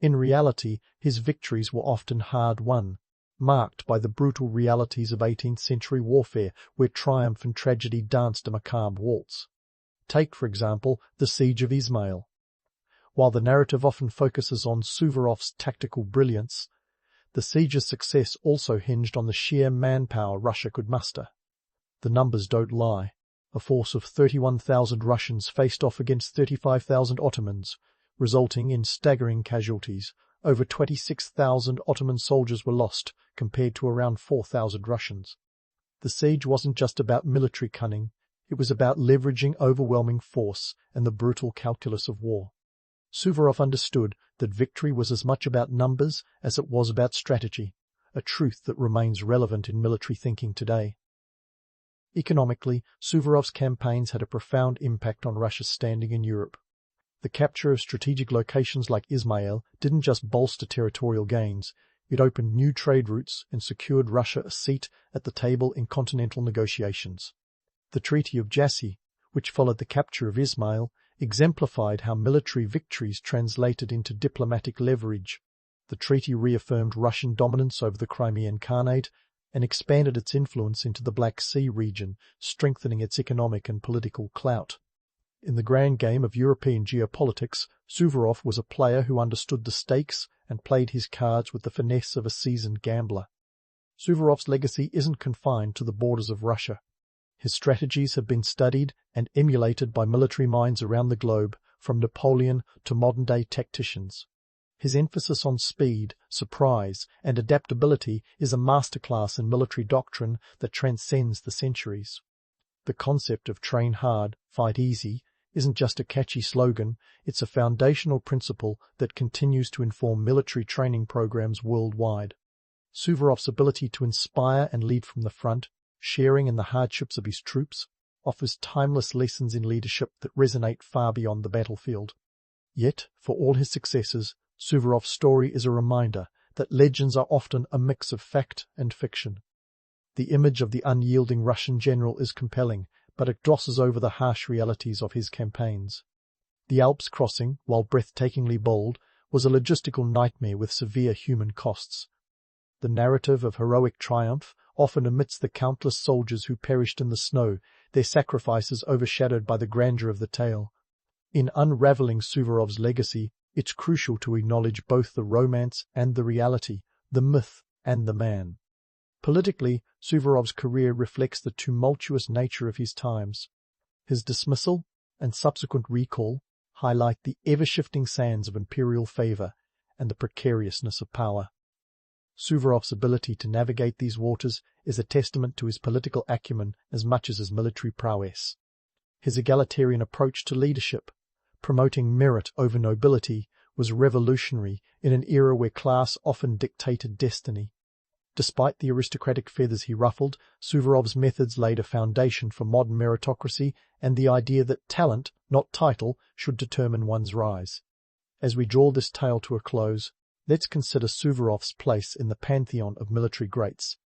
In reality, his victories were often hard-won, marked by the brutal realities of 18th-century warfare where triumph and tragedy danced a macabre waltz. Take, for example, the Siege of Izmail. While the narrative often focuses on Suvorov's tactical brilliance, the siege's success also hinged on the sheer manpower Russia could muster. The numbers don't lie. A force of 31,000 Russians faced off against 35,000 Ottomans, resulting in staggering casualties. Over 26,000 Ottoman soldiers were lost, compared to around 4,000 Russians. The siege wasn't just about military cunning, it was about leveraging overwhelming force and the brutal calculus of war. Suvorov understood that victory was as much about numbers as it was about strategy, a truth that remains relevant in military thinking today. Economically, Suvorov's campaigns had a profound impact on Russia's standing in Europe. The capture of strategic locations like Izmail didn't just bolster territorial gains, it opened new trade routes and secured Russia a seat at the table in continental negotiations. The Treaty of Jassy, which followed the capture of Izmail, exemplified how military victories translated into diplomatic leverage. The treaty reaffirmed Russian dominance over the Crimean Khanate and expanded its influence into the Black Sea region, strengthening its economic and political clout. In the grand game of European geopolitics, Suvorov was a player who understood the stakes and played his cards with the finesse of a seasoned gambler. Suvorov's legacy isn't confined to the borders of Russia. His strategies have been studied and emulated by military minds around the globe, from Napoleon to modern-day tacticians. His emphasis on speed, surprise, and adaptability is a masterclass in military doctrine that transcends the centuries. The concept of train hard, fight easy isn't just a catchy slogan, it's a foundational principle that continues to inform military training programs worldwide. Suvorov's ability to inspire and lead from the front, sharing in the hardships of his troops, offers timeless lessons in leadership that resonate far beyond the battlefield. Yet, for all his successes, Suvorov's story is a reminder that legends are often a mix of fact and fiction. The image of the unyielding Russian general is compelling, but it glosses over the harsh realities of his campaigns. The Alps crossing, while breathtakingly bold, was a logistical nightmare with severe human costs. The narrative of heroic triumph often omits the countless soldiers who perished in the snow, their sacrifices overshadowed by the grandeur of the tale. In unraveling Suvorov's legacy, it's crucial to acknowledge both the romance and the reality, the myth and the man. Politically, Suvorov's career reflects the tumultuous nature of his times. His dismissal and subsequent recall highlight the ever-shifting sands of imperial favor and the precariousness of power. Suvorov's ability to navigate these waters is a testament to his political acumen as much as his military prowess. His egalitarian approach to leadership, promoting merit over nobility, was revolutionary in an era where class often dictated destiny. Despite the aristocratic feathers he ruffled, Suvorov's methods laid a foundation for modern meritocracy and the idea that talent, not title, should determine one's rise. As we draw this tale to a close, let's consider Suvorov's place in the pantheon of military greats.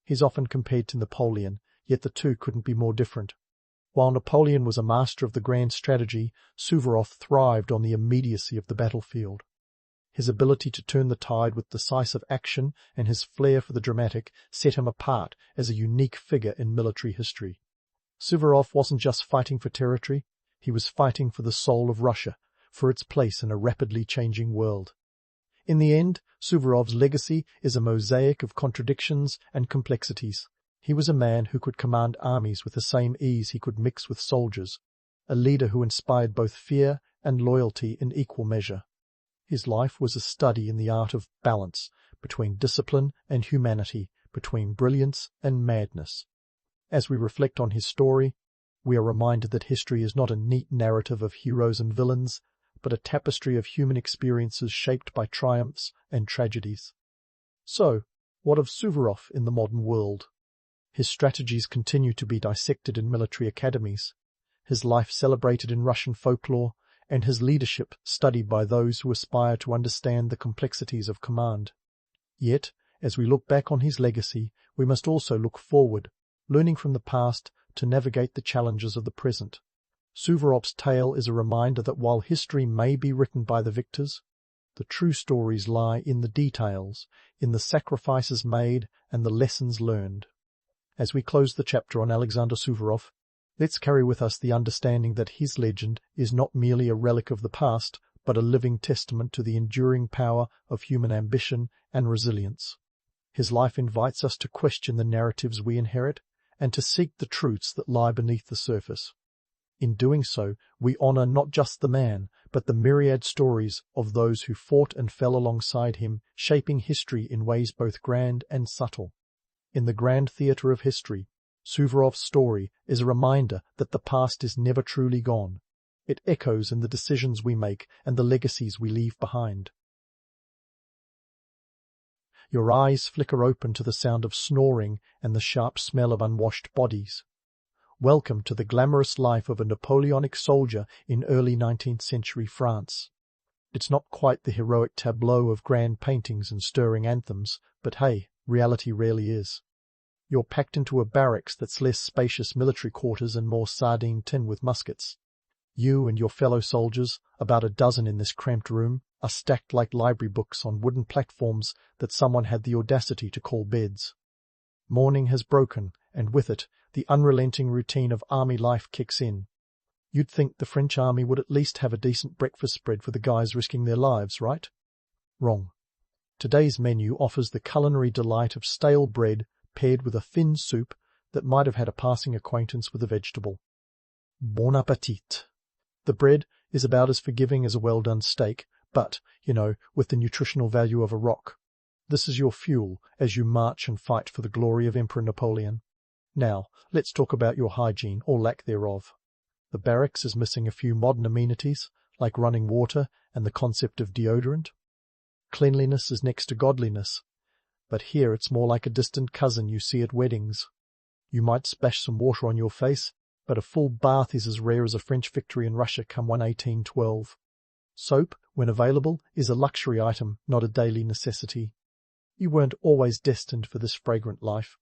He's often compared to Napoleon, yet the two couldn't be more different. While Napoleon was a master of the grand strategy, Suvorov thrived on the immediacy of the battlefield. His ability to turn the tide with decisive action and his flair for the dramatic set him apart as a unique figure in military history. Suvorov wasn't just fighting for territory, He was fighting for the soul of Russia, for its place in a rapidly changing world. In the end, Suvorov's legacy is a mosaic of contradictions and complexities. He was a man who could command armies with the same ease he could mix with soldiers, a leader who inspired both fear and loyalty in equal measure. His life was a study in the art of balance between discipline and humanity, between brilliance and madness. As we reflect on his story, we are reminded that history is not a neat narrative of heroes and villains, but a tapestry of human experiences shaped by triumphs and tragedies. So, what of Suvorov in the modern world? His strategies continue to be dissected in military academies, his life celebrated in Russian folklore, and his leadership studied by those who aspire to understand the complexities of command. Yet, as we look back on his legacy, we must also look forward, learning from the past to navigate the challenges of the present. Suvorov's tale is a reminder that while history may be written by the victors, the true stories lie in the details, in the sacrifices made and the lessons learned. As we close the chapter on Alexander Suvorov, let's carry with us the understanding that his legend is not merely a relic of the past, but a living testament to the enduring power of human ambition and resilience. His life invites us to question the narratives we inherit and to seek the truths that lie beneath the surface. In doing so, we honor not just the man, but the myriad stories of those who fought and fell alongside him, shaping history in ways both grand and subtle. In the grand theater of history, Suvorov's story is a reminder that the past is never truly gone. It echoes in the decisions we make and the legacies we leave behind. Your eyes flicker open to the sound of snoring and the sharp smell of unwashed bodies. Welcome to the glamorous life of a Napoleonic soldier in early 19th century France. It's not quite the heroic tableau of grand paintings and stirring anthems, but hey, reality rarely is. You're packed into a barracks that's less spacious military quarters and more sardine tin with muskets. You and your fellow soldiers, about a dozen in this cramped room, are stacked like library books on wooden platforms that someone had the audacity to call beds. Morning has broken, and with it, the unrelenting routine of army life kicks in. You'd think the French army would at least have a decent breakfast spread for the guys risking their lives, right? Wrong. Today's menu offers the culinary delight of stale bread paired with a thin soup that might have had a passing acquaintance with a vegetable. Bon appétit. The bread is about as forgiving as a well-done steak, but, with the nutritional value of a rock. This is your fuel as you march and fight for the glory of Emperor Napoleon. Now, let's talk about your hygiene, or lack thereof. The barracks is missing a few modern amenities, like running water and the concept of deodorant. Cleanliness is next to godliness, but here it's more like a distant cousin you see at weddings. You might splash some water on your face, but a full bath is as rare as a French victory in Russia come 1812. Soap, when available, is a luxury item, not a daily necessity. You weren't always destined for this fragrant life.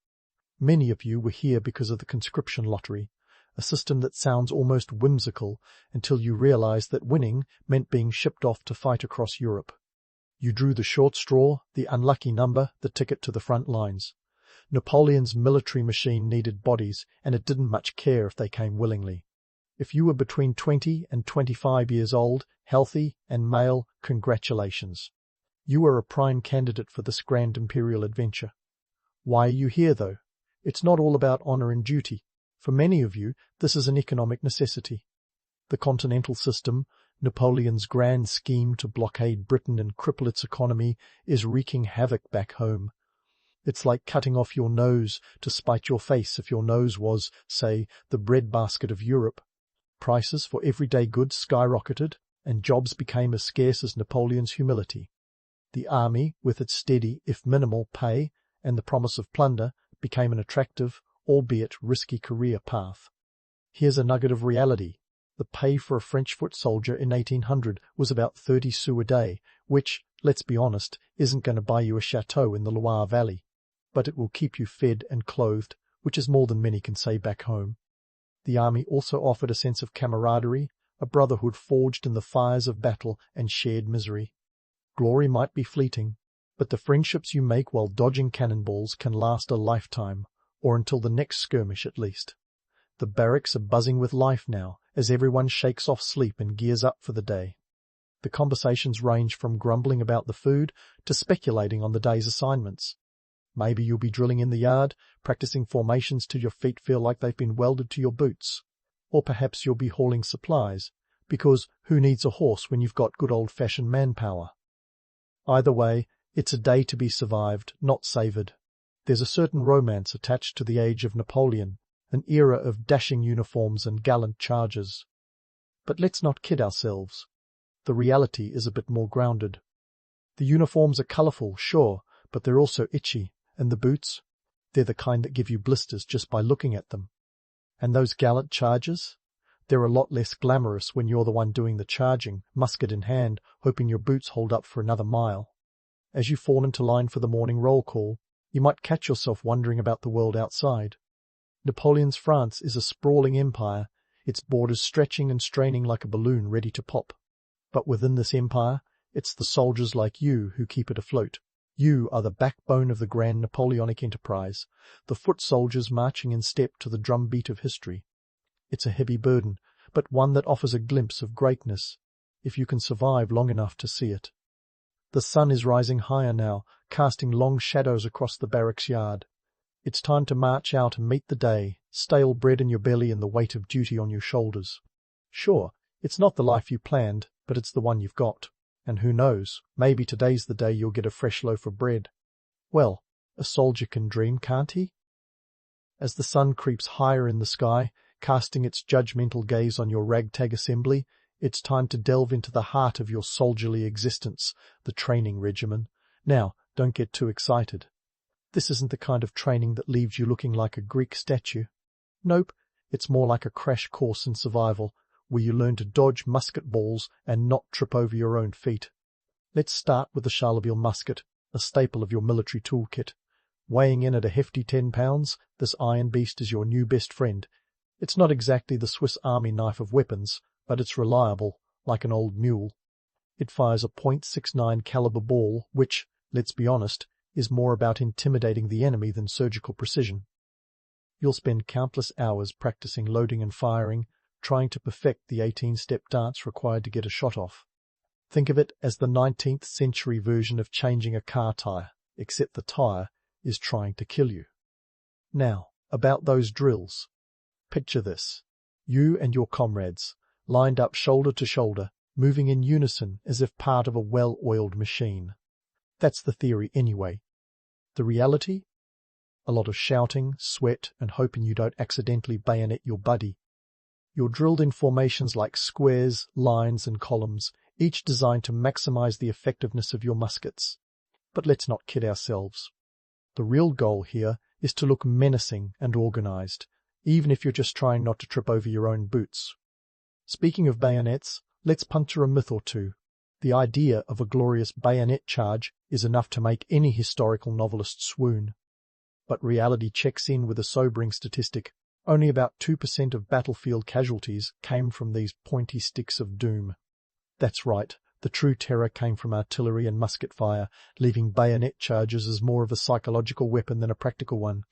Many of you were here because of the conscription lottery, a system that sounds almost whimsical until you realize that winning meant being shipped off to fight across Europe. You drew the short straw, the unlucky number, the ticket to the front lines. Napoleon's military machine needed bodies, and it didn't much care if they came willingly. If you were between 20 and 25 years old, healthy and male, congratulations. You are a prime candidate for this grand imperial adventure. Why are you here, though? It's not all about honor and duty. For many of you, this is an economic necessity. The continental system, Napoleon's grand scheme to blockade Britain and cripple its economy, is wreaking havoc back home. It's like cutting off your nose to spite your face if your nose was, say, the breadbasket of Europe. Prices for everyday goods skyrocketed, and jobs became as scarce as Napoleon's humility. The army, with its steady, if minimal, pay and the promise of plunder, became an attractive, albeit risky career path. Here's a nugget of reality. The pay for a French foot soldier in 1800 was about 30 sous a day, which, let's be honest, isn't going to buy you a chateau in the Loire Valley. But it will keep you fed and clothed, which is more than many can say back home. The army also offered a sense of camaraderie, a brotherhood forged in the fires of battle and shared misery. Glory might be fleeting, but the friendships you make while dodging cannonballs can last a lifetime, or until the next skirmish at least. The barracks are buzzing with life now, as everyone shakes off sleep and gears up for the day. The conversations range from grumbling about the food to speculating on the day's assignments. Maybe you'll be drilling in the yard, practicing formations till your feet feel like they've been welded to your boots. Or perhaps you'll be hauling supplies, because who needs a horse when you've got good old-fashioned manpower? Either way, it's a day to be survived, not savoured. There's a certain romance attached to the age of Napoleon, an era of dashing uniforms and gallant charges. But let's not kid ourselves. The reality is a bit more grounded. The uniforms are colourful, sure, but they're also itchy, and the boots? They're the kind that give you blisters just by looking at them. And those gallant charges? They're a lot less glamorous when you're the one doing the charging, musket in hand, hoping your boots hold up for another mile. As you fall into line for the morning roll call, you might catch yourself wondering about the world outside. Napoleon's France is a sprawling empire, its borders stretching and straining like a balloon ready to pop. But within this empire, it's the soldiers like you who keep it afloat. You are the backbone of the grand Napoleonic enterprise, the foot soldiers marching in step to the drumbeat of history. It's a heavy burden, but one that offers a glimpse of greatness, if you can survive long enough to see it. The sun is rising higher now, casting long shadows across the barracks yard. It's time to march out and meet the day, stale bread in your belly and the weight of duty on your shoulders. Sure, it's not the life you planned, but it's the one you've got. And who knows, maybe today's the day you'll get a fresh loaf of bread. Well, a soldier can dream, can't he? As the sun creeps higher in the sky, casting its judgmental gaze on your ragtag assembly, it's time to delve into the heart of your soldierly existence, the training regimen. Now, don't get too excited. This isn't the kind of training that leaves you looking like a Greek statue. Nope, it's more like a crash course in survival, where you learn to dodge musket balls and not trip over your own feet. Let's start with the Charleville musket, a staple of your military toolkit. Weighing in at a hefty 10 pounds, this iron beast is your new best friend. It's not exactly the Swiss Army knife of weapons, but it's reliable, like an old mule. It fires a .69 caliber ball, which, let's be honest, is more about intimidating the enemy than surgical precision. You'll spend countless hours practicing loading and firing, trying to perfect the 18-step dance required to get a shot off. Think of it as the 19th century version of changing a car tire, except the tire is trying to kill you. Now, about those drills. Picture this. You and your comrades, lined up shoulder to shoulder, moving in unison as if part of a well-oiled machine. That's the theory anyway. The reality? A lot of shouting, sweat, and hoping you don't accidentally bayonet your buddy. You're drilled in formations like squares, lines, and columns, each designed to maximize the effectiveness of your muskets. But let's not kid ourselves. The real goal here is to look menacing and organized, even if you're just trying not to trip over your own boots. Speaking of bayonets, let's puncture a myth or two. The idea of a glorious bayonet charge is enough to make any historical novelist swoon. But reality checks in with a sobering statistic. Only about 2% of battlefield casualties came from these pointy sticks of doom. That's right, the true terror came from artillery and musket fire, leaving bayonet charges as more of a psychological weapon than a practical one.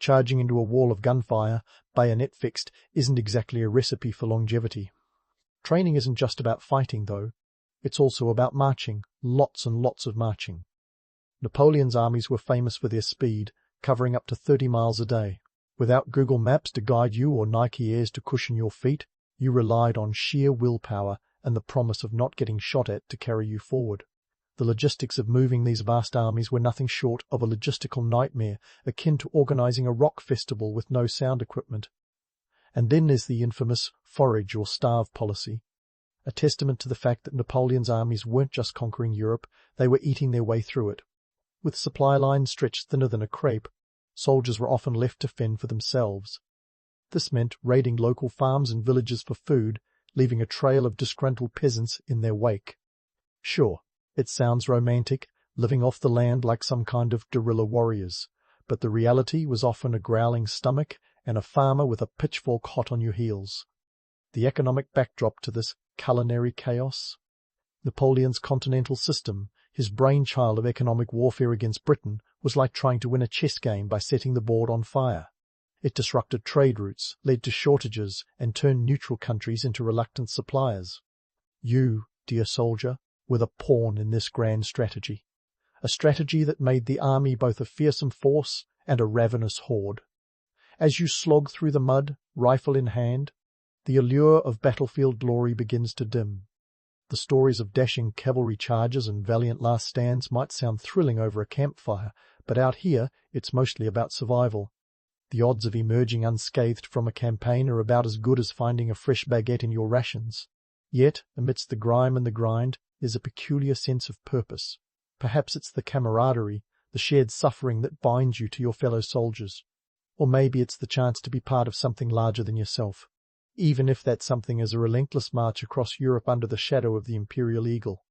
Charging into a wall of gunfire, bayonet fixed, isn't exactly a recipe for longevity. Training isn't just about fighting, though. It's also about marching, lots and lots of marching. Napoleon's armies were famous for their speed, covering up to 30 miles a day. Without Google Maps to guide you or Nike Airs to cushion your feet, you relied on sheer willpower and the promise of not getting shot at to carry you forward. The logistics of moving these vast armies were nothing short of a logistical nightmare, akin to organizing a rock festival with no sound equipment. And then there's the infamous forage or starve policy, a testament to the fact that Napoleon's armies weren't just conquering Europe, they were eating their way through it. With supply lines stretched thinner than a crepe, soldiers were often left to fend for themselves. This meant raiding local farms and villages for food, leaving a trail of disgruntled peasants in their wake. Sure, it sounds romantic, living off the land like some kind of guerrilla warriors, but the reality was often a growling stomach and a farmer with a pitchfork hot on your heels. The economic backdrop to this culinary chaos? Napoleon's continental system, his brainchild of economic warfare against Britain, was like trying to win a chess game by setting the board on fire. It disrupted trade routes, led to shortages, and turned neutral countries into reluctant suppliers. You, dear soldier, were the pawn in this grand strategy. A strategy that made the army both a fearsome force and a ravenous horde. As you slog through the mud, rifle in hand, the allure of battlefield glory begins to dim. The stories of dashing cavalry charges and valiant last stands might sound thrilling over a campfire, but out here it's mostly about survival. The odds of emerging unscathed from a campaign are about as good as finding a fresh baguette in your rations. Yet, amidst the grime and the grind, is a peculiar sense of purpose. Perhaps it's the camaraderie, the shared suffering that binds you to your fellow soldiers. Or maybe it's the chance to be part of something larger than yourself, even if that something is a relentless march across Europe under the shadow of the imperial eagle.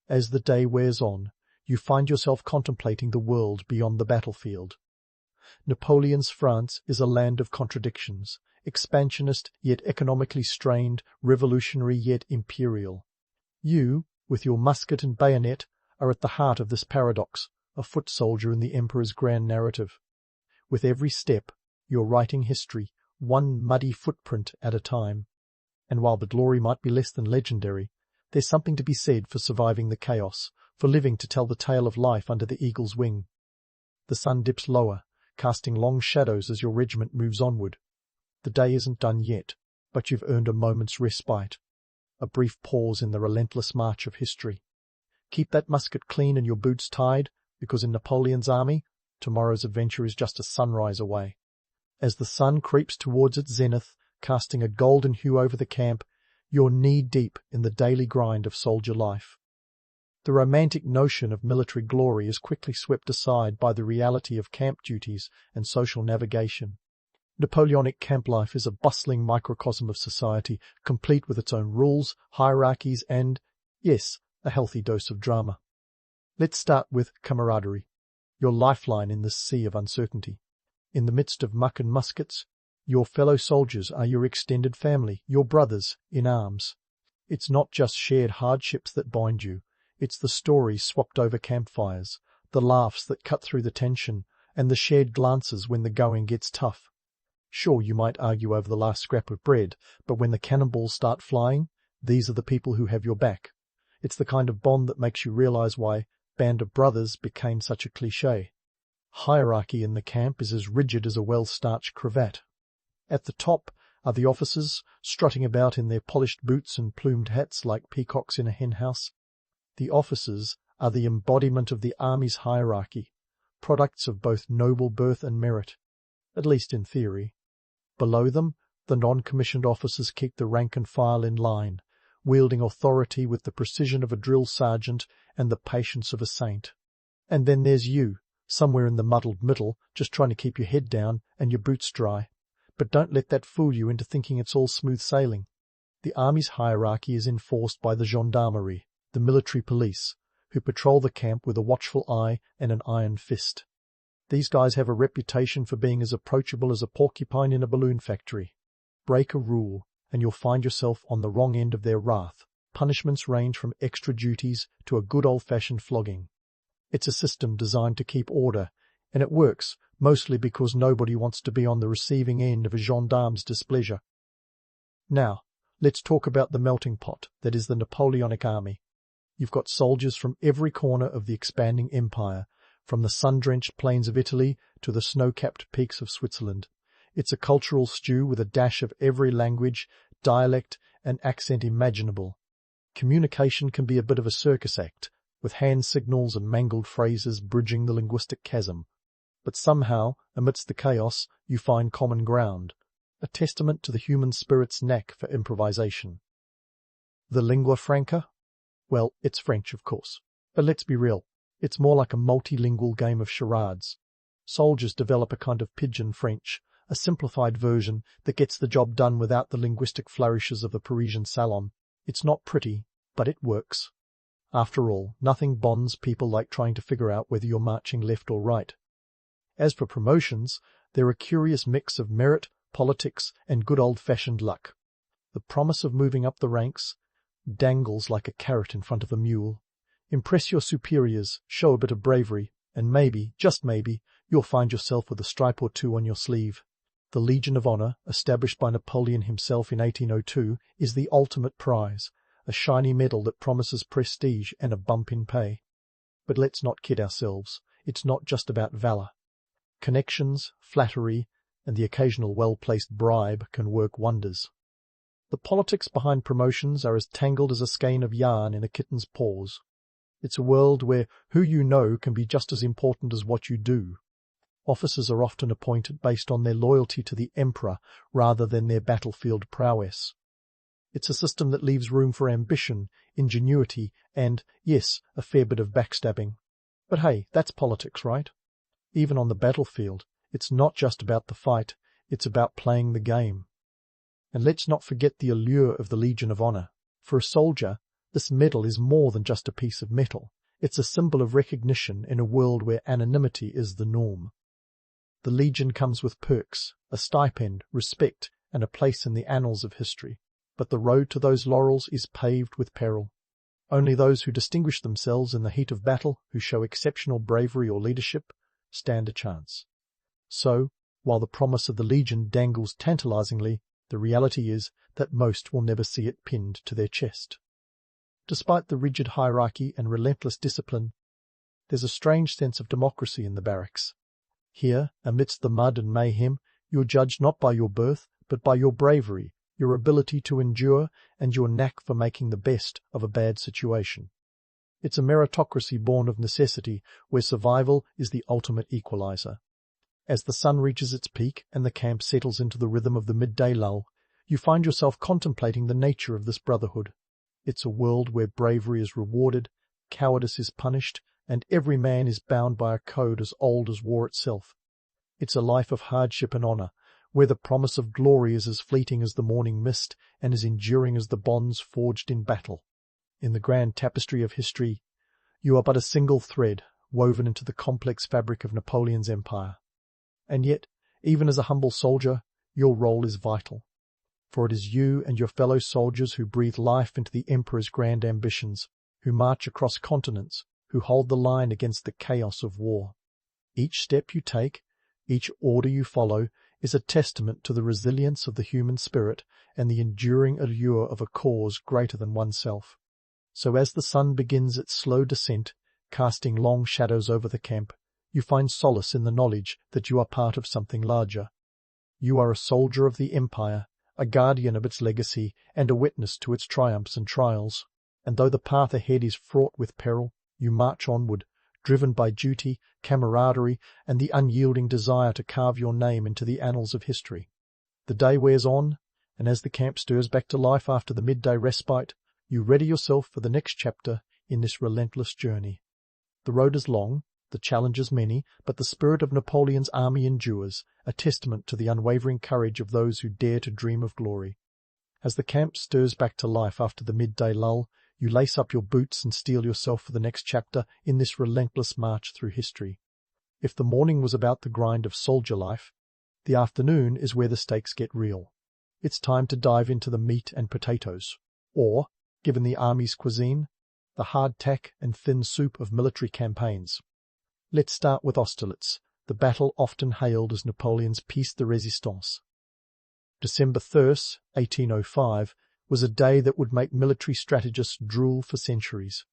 As the day wears on, you find yourself contemplating the world beyond the battlefield. Napoleon's France is a land of contradictions, expansionist yet economically strained, revolutionary yet imperial. You, with your musket and bayonet, are at the heart of this paradox, a foot soldier in the emperor's grand narrative. With every step, you're writing history, one muddy footprint at a time. And while the glory might be less than legendary, there's something to be said for surviving the chaos, for living to tell the tale of life under the eagle's wing. The sun dips lower, casting long shadows as your regiment moves onward. The day isn't done yet, but you've earned a moment's respite, a brief pause in the relentless march of history. Keep that musket clean and your boots tied, because in Napoleon's army, tomorrow's adventure is just a sunrise away. As the sun creeps towards its zenith, casting a golden hue over the camp, you're knee-deep in the daily grind of soldier life. The romantic notion of military glory is quickly swept aside by the reality of camp duties and social navigation. Napoleonic camp life is a bustling microcosm of society, complete with its own rules, hierarchies, and, yes, a healthy dose of drama. Let's start with camaraderie, your lifeline in this sea of uncertainty. In the midst of muck and muskets, your fellow soldiers are your extended family, your brothers in arms. It's not just shared hardships that bind you. It's the stories swapped over campfires, the laughs that cut through the tension, and the shared glances when the going gets tough. Sure, you might argue over the last scrap of bread, but when the cannonballs start flying, these are the people who have your back. It's the kind of bond that makes you realize why Band of Brothers became such a cliché. Hierarchy in the camp is as rigid as a well-starched cravat. At the top are the officers, strutting about in their polished boots and plumed hats like peacocks in a henhouse. The officers are the embodiment of the army's hierarchy, products of both noble birth and merit, at least in theory. Below them, the non-commissioned officers keep the rank and file in line, wielding authority with the precision of a drill sergeant and the patience of a saint. And then there's you, somewhere in the muddled middle, just trying to keep your head down and your boots dry. But don't let that fool you into thinking it's all smooth sailing. The army's hierarchy is enforced by the gendarmerie, the military police, who patrol the camp with a watchful eye and an iron fist. These guys have a reputation for being as approachable as a porcupine in a balloon factory. Break a rule, and you'll find yourself on the wrong end of their wrath. Punishments range from extra duties to a good old-fashioned flogging. It's a system designed to keep order, and it works, mostly because nobody wants to be on the receiving end of a gendarme's displeasure. Now, let's talk about the melting pot that is the Napoleonic army. You've got soldiers from every corner of the expanding empire, from the sun-drenched plains of Italy to the snow-capped peaks of Switzerland. It's a cultural stew with a dash of every language, dialect, and accent imaginable. Communication can be a bit of a circus act, with hand signals and mangled phrases bridging the linguistic chasm. But somehow, amidst the chaos, you find common ground, a testament to the human spirit's knack for improvisation. The lingua franca? Well, it's French, of course. But let's be real, it's more like a multilingual game of charades. Soldiers develop a kind of pidgin French, a simplified version that gets the job done without the linguistic flourishes of the Parisian salon. It's not pretty, but it works. After all, nothing bonds people like trying to figure out whether you're marching left or right. As for promotions, they're a curious mix of merit, politics, and good old-fashioned luck. The promise of moving up the ranks dangles like a carrot in front of a mule. Impress your superiors, show a bit of bravery, and maybe, just maybe, you'll find yourself with a stripe or two on your sleeve. The Legion of Honor, established by Napoleon himself in 1802, is the ultimate prize, a shiny medal that promises prestige and a bump in pay. But let's not kid ourselves, it's not just about valor. Connections, flattery, and the occasional well-placed bribe can work wonders. The politics behind promotions are as tangled as a skein of yarn in a kitten's paws. It's a world where who you know can be just as important as what you do. Officers are often appointed based on their loyalty to the emperor rather than their battlefield prowess. It's a system that leaves room for ambition, ingenuity, and, yes, a fair bit of backstabbing. But hey, that's politics, right? Even on the battlefield, it's not just about the fight, it's about playing the game. And let's not forget the allure of the Legion of Honor. For a soldier, this medal is more than just a piece of metal. It's a symbol of recognition in a world where anonymity is the norm. The Legion comes with perks, a stipend, respect, and a place in the annals of history. But the road to those laurels is paved with peril. Only those who distinguish themselves in the heat of battle, who show exceptional bravery or leadership, stand a chance. So, while the promise of the Legion dangles tantalizingly, the reality is that most will never see it pinned to their chest. Despite the rigid hierarchy and relentless discipline, there's a strange sense of democracy in the barracks. Here, amidst the mud and mayhem, you're judged not by your birth, but by your bravery, your ability to endure, and your knack for making the best of a bad situation. It's a meritocracy born of necessity, where survival is the ultimate equalizer. As the sun reaches its peak and the camp settles into the rhythm of the midday lull, you find yourself contemplating the nature of this brotherhood. It's a world where bravery is rewarded, cowardice is punished, and every man is bound by a code as old as war itself. It's a life of hardship and honor, where the promise of glory is as fleeting as the morning mist and as enduring as the bonds forged in battle. In the grand tapestry of history, you are but a single thread woven into the complex fabric of Napoleon's empire. And yet, even as a humble soldier, your role is vital. For it is you and your fellow soldiers who breathe life into the emperor's grand ambitions, who march across continents, who hold the line against the chaos of war. Each step you take, each order you follow, is a testament to the resilience of the human spirit and the enduring allure of a cause greater than oneself. So as the sun begins its slow descent, casting long shadows over the camp, you find solace in the knowledge that you are part of something larger. You are a soldier of the empire, a guardian of its legacy, and a witness to its triumphs and trials. And though the path ahead is fraught with peril, you march onward, driven by duty, camaraderie, and the unyielding desire to carve your name into the annals of history. The day wears on, and as the camp stirs back to life after the midday respite, you ready yourself for the next chapter in this relentless journey. The road is long, the challenges many, but the spirit of Napoleon's army endures, a testament to the unwavering courage of those who dare to dream of glory. As the camp stirs back to life after the midday lull, you lace up your boots and steel yourself for the next chapter in this relentless march through history. If the morning was about the grind of soldier life, the afternoon is where the stakes get real. It's time to dive into the meat and potatoes, or, given the army's cuisine, the hardtack and thin soup of military campaigns. Let's start with Austerlitz, the battle often hailed as Napoleon's piece de résistance. December 3rd, 1805, was a day that would make military strategists drool for centuries.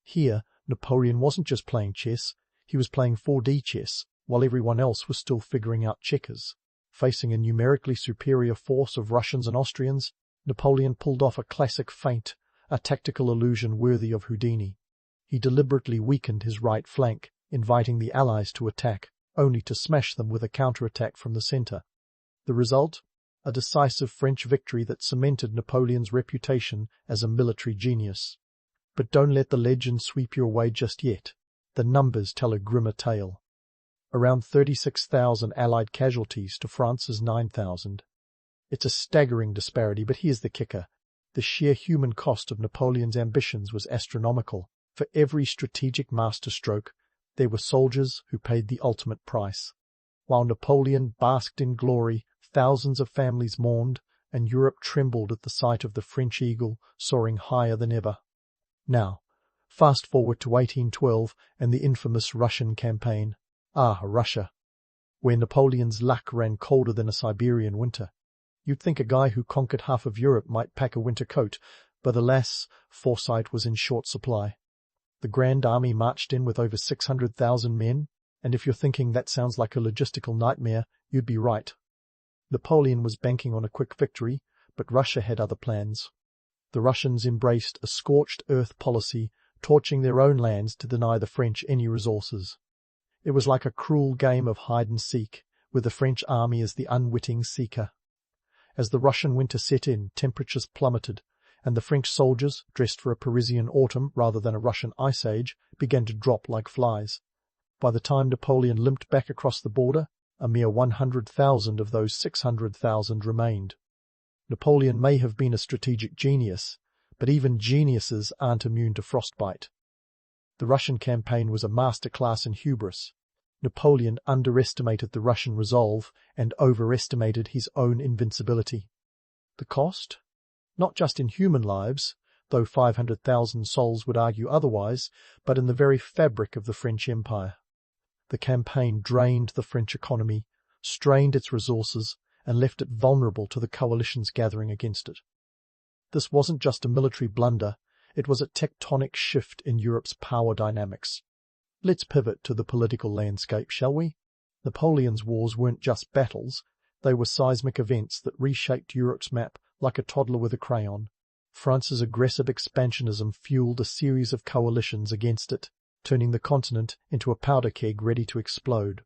Here, Napoleon wasn't just playing chess, he was playing 4D chess, while everyone else was still figuring out checkers. Facing a numerically superior force of Russians and Austrians, Napoleon pulled off a classic feint, a tactical illusion worthy of Houdini. He deliberately weakened his right flank, inviting the Allies to attack, only to smash them with a counterattack from the centre. The result? A decisive French victory that cemented Napoleon's reputation as a military genius. But don't let the legend sweep you away just yet. The numbers tell a grimmer tale. Around 36,000 Allied casualties to France's 9,000. It's a staggering disparity, but here's the kicker. The sheer human cost of Napoleon's ambitions was astronomical. For every strategic masterstroke, there were soldiers who paid the ultimate price. While Napoleon basked in glory, thousands of families mourned, and Europe trembled at the sight of the French eagle soaring higher than ever. Now, fast forward to 1812 and the infamous Russian campaign. Ah, Russia! where Napoleon's luck ran colder than a Siberian winter. You'd think a guy who conquered half of Europe might pack a winter coat, but alas, foresight was in short supply. The Grand Army marched in with over 600,000 men, and if you're thinking that sounds like a logistical nightmare, you'd be right. Napoleon was banking on a quick victory, but Russia had other plans. The Russians embraced a scorched earth policy, torching their own lands to deny the French any resources. It was like a cruel game of hide and seek, with the French army as the unwitting seeker. As the Russian winter set in, temperatures plummeted, and the French soldiers, dressed for a Parisian autumn rather than a Russian ice age, began to drop like flies. By the time Napoleon limped back across the border, a mere 100,000 of those 600,000 remained. Napoleon may have been a strategic genius, but even geniuses aren't immune to frostbite. The Russian campaign was a masterclass in hubris. Napoleon underestimated the Russian resolve and overestimated his own invincibility. The cost? Not just in human lives, though 500,000 souls would argue otherwise, but in the very fabric of the French Empire. The campaign drained the French economy, strained its resources, and left it vulnerable to the coalitions gathering against it. This wasn't just a military blunder, it was a tectonic shift in Europe's power dynamics. Let's pivot to the political landscape, shall we? Napoleon's wars weren't just battles, they were seismic events that reshaped Europe's map like a toddler with a crayon. France's aggressive expansionism fueled a series of coalitions against it, turning the continent into a powder keg ready to explode.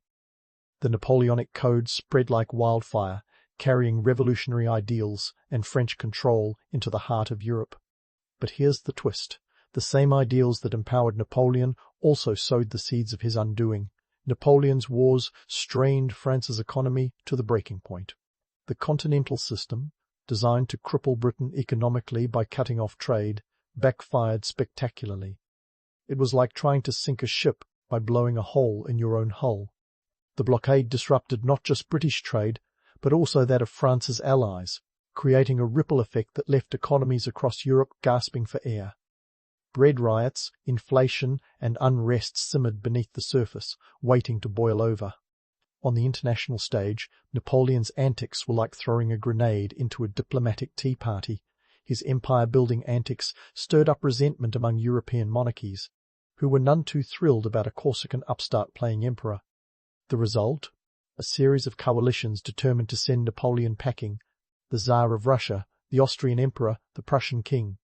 The Napoleonic Code spread like wildfire, carrying revolutionary ideals and French control into the heart of Europe. But here's the twist. The same ideals that empowered Napoleon also sowed the seeds of his undoing. Napoleon's wars strained France's economy to the breaking point. The continental system, designed to cripple Britain economically by cutting off trade, backfired spectacularly. It was like trying to sink a ship by blowing a hole in your own hull. The blockade disrupted not just British trade, but also that of France's allies, creating a ripple effect that left economies across Europe gasping for air. Bread riots, inflation, and unrest simmered beneath the surface, waiting to boil over. On the international stage, Napoleon's antics were like throwing a grenade into a diplomatic tea party. His empire-building antics stirred up resentment among European monarchies, who were none too thrilled about a Corsican upstart playing emperor. The result? A series of coalitions determined to send Napoleon packing. The Tsar of Russia, the Austrian Emperor, the Prussian King.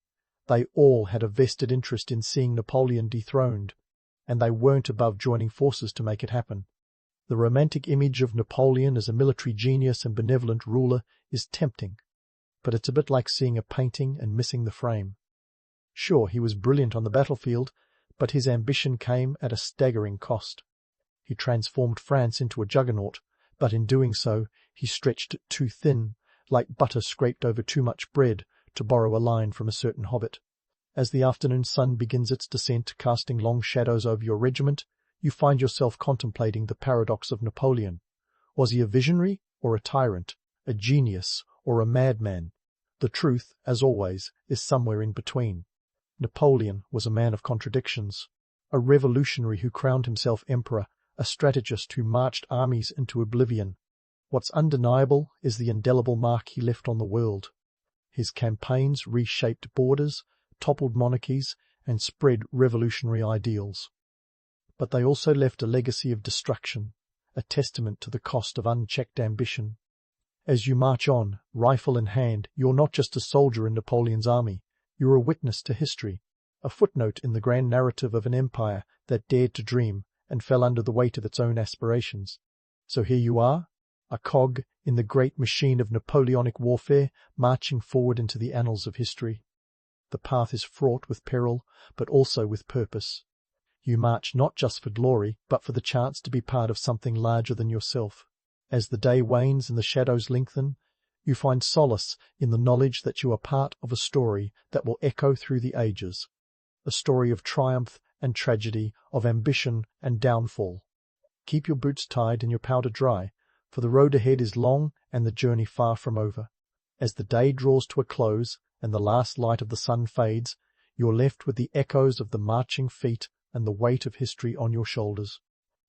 They all had a vested interest in seeing Napoleon dethroned, and they weren't above joining forces to make it happen. The romantic image of Napoleon as a military genius and benevolent ruler is tempting, but it's a bit like seeing a painting and missing the frame. Sure, he was brilliant on the battlefield, but his ambition came at a staggering cost. He transformed France into a juggernaut, but in doing so, he stretched it too thin, like butter scraped over too much bread, to borrow a line from a certain hobbit. As the afternoon sun begins its descent, casting long shadows over your regiment, you find yourself contemplating the paradox of Napoleon. Was he a visionary or a tyrant, a genius or a madman? The truth, as always, is somewhere in between. Napoleon was a man of contradictions, a revolutionary who crowned himself emperor, a strategist who marched armies into oblivion. What's undeniable is the indelible mark he left on the world. His campaigns reshaped borders, toppled monarchies, and spread revolutionary ideals. But they also left a legacy of destruction, a testament to the cost of unchecked ambition. As you march on, rifle in hand, you're not just a soldier in Napoleon's army, you're a witness to history, a footnote in the grand narrative of an empire that dared to dream and fell under the weight of its own aspirations. So here you are, a cog in the great machine of Napoleonic warfare, marching forward into the annals of history. The path is fraught with peril, but also with purpose. You march not just for glory, but for the chance to be part of something larger than yourself. As the day wanes and the shadows lengthen, you find solace in the knowledge that you are part of a story that will echo through the ages, a story of triumph and tragedy, of ambition and downfall. Keep your boots tied and your powder dry, for the road ahead is long and the journey far from over. As the day draws to a close and the last light of the sun fades, you're left with the echoes of the marching feet and the weight of history on your shoulders.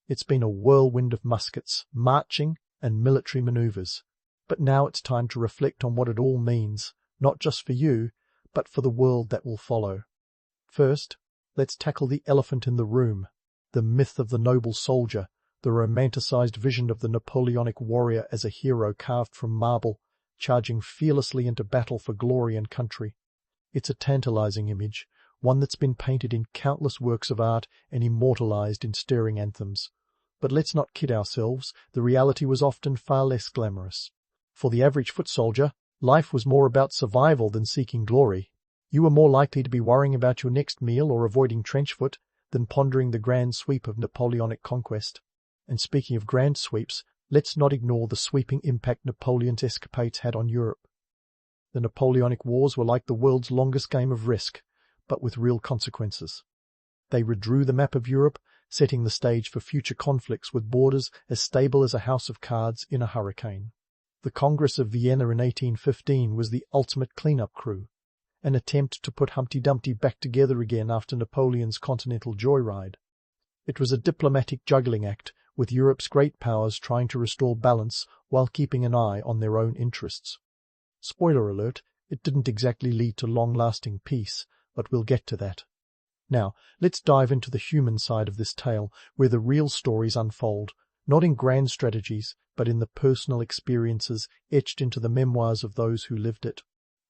It's been a whirlwind of muskets, marching, and military maneuvers. But now it's time to reflect on what it all means, not just for you, but for the world that will follow. First, let's tackle the elephant in the room, the myth of the noble soldier, the romanticized vision of the Napoleonic warrior as a hero carved from marble, charging fearlessly into battle for glory and country. It's a tantalizing image, one that's been painted in countless works of art and immortalized in stirring anthems. But let's not kid ourselves, the reality was often far less glamorous. For the average foot soldier, life was more about survival than seeking glory. You were more likely to be worrying about your next meal or avoiding trench foot than pondering the grand sweep of Napoleonic conquest. And speaking of grand sweeps, let's not ignore the sweeping impact Napoleon's escapades had on Europe. The Napoleonic Wars were like the world's longest game of Risk, but with real consequences. They redrew the map of Europe, setting the stage for future conflicts with borders as stable as a house of cards in a hurricane. The Congress of Vienna in 1815 was the ultimate clean-up crew, an attempt to put Humpty Dumpty back together again after Napoleon's continental joyride. It was a diplomatic juggling act, with Europe's great powers trying to restore balance while keeping an eye on their own interests. Spoiler alert, it didn't exactly lead to long-lasting peace, but we'll get to that. Now, let's dive into the human side of this tale, where the real stories unfold, not in grand strategies, but in the personal experiences etched into the memoirs of those who lived it.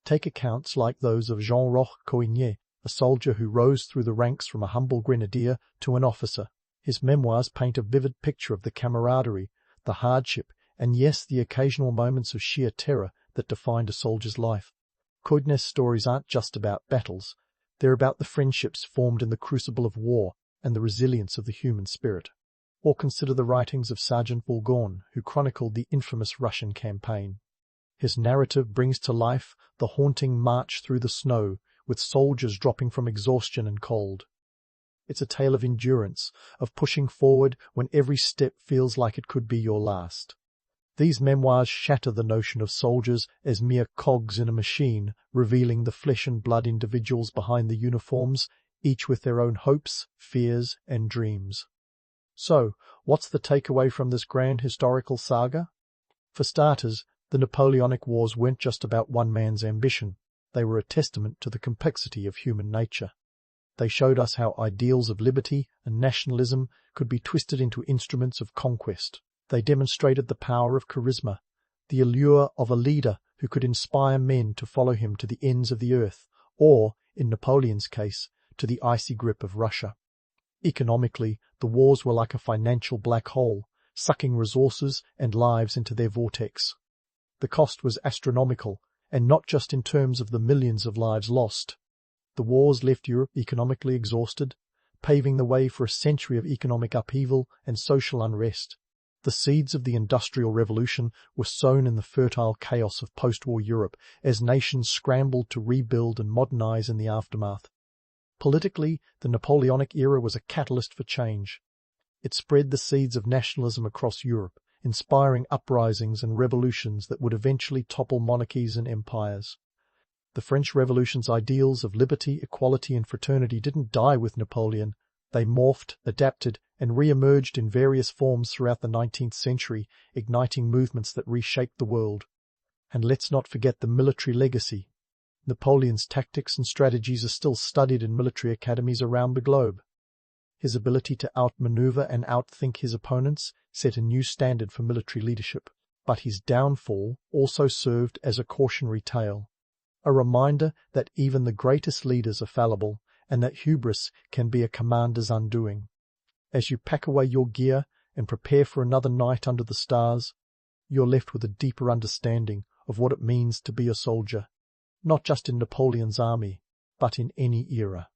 Take accounts like those of Jean-Roch Coignet, a soldier who rose through the ranks from a humble grenadier to an officer. His memoirs paint a vivid picture of the camaraderie, the hardship, and yes, the occasional moments of sheer terror that defined a soldier's life. Coignet's stories aren't just about battles. They're about the friendships formed in the crucible of war and the resilience of the human spirit. Or consider the writings of Sergeant Bourgogne, who chronicled the infamous Russian campaign. His narrative brings to life the haunting march through the snow, with soldiers dropping from exhaustion and cold. It's a tale of endurance, of pushing forward when every step feels like it could be your last. These memoirs shatter the notion of soldiers as mere cogs in a machine, revealing the flesh and blood individuals behind the uniforms, each with their own hopes, fears, and dreams. So, what's the takeaway from this grand historical saga? For starters, the Napoleonic Wars weren't just about one man's ambition. They were a testament to the complexity of human nature. They showed us how ideals of liberty and nationalism could be twisted into instruments of conquest. They demonstrated the power of charisma, the allure of a leader who could inspire men to follow him to the ends of the earth, or, in Napoleon's case, to the icy grip of Russia. Economically, the wars were like a financial black hole, sucking resources and lives into their vortex. The cost was astronomical, and not just in terms of the millions of lives lost. The wars left Europe economically exhausted, paving the way for a century of economic upheaval and social unrest. The seeds of the Industrial Revolution were sown in the fertile chaos of post-war Europe as nations scrambled to rebuild and modernize in the aftermath. Politically, the Napoleonic era was a catalyst for change. It spread the seeds of nationalism across Europe, inspiring uprisings and revolutions that would eventually topple monarchies and empires. The French Revolution's ideals of liberty, equality, and fraternity didn't die with Napoleon. They morphed, adapted, and re-emerged in various forms throughout the 19th century, igniting movements that reshaped the world. And let's not forget the military legacy. Napoleon's tactics and strategies are still studied in military academies around the globe. His ability to outmaneuver and outthink his opponents set a new standard for military leadership. But his downfall also served as a cautionary tale, a reminder that even the greatest leaders are fallible, and that hubris can be a commander's undoing. As you pack away your gear and prepare for another night under the stars, you're left with a deeper understanding of what it means to be a soldier, not just in Napoleon's army, but in any era.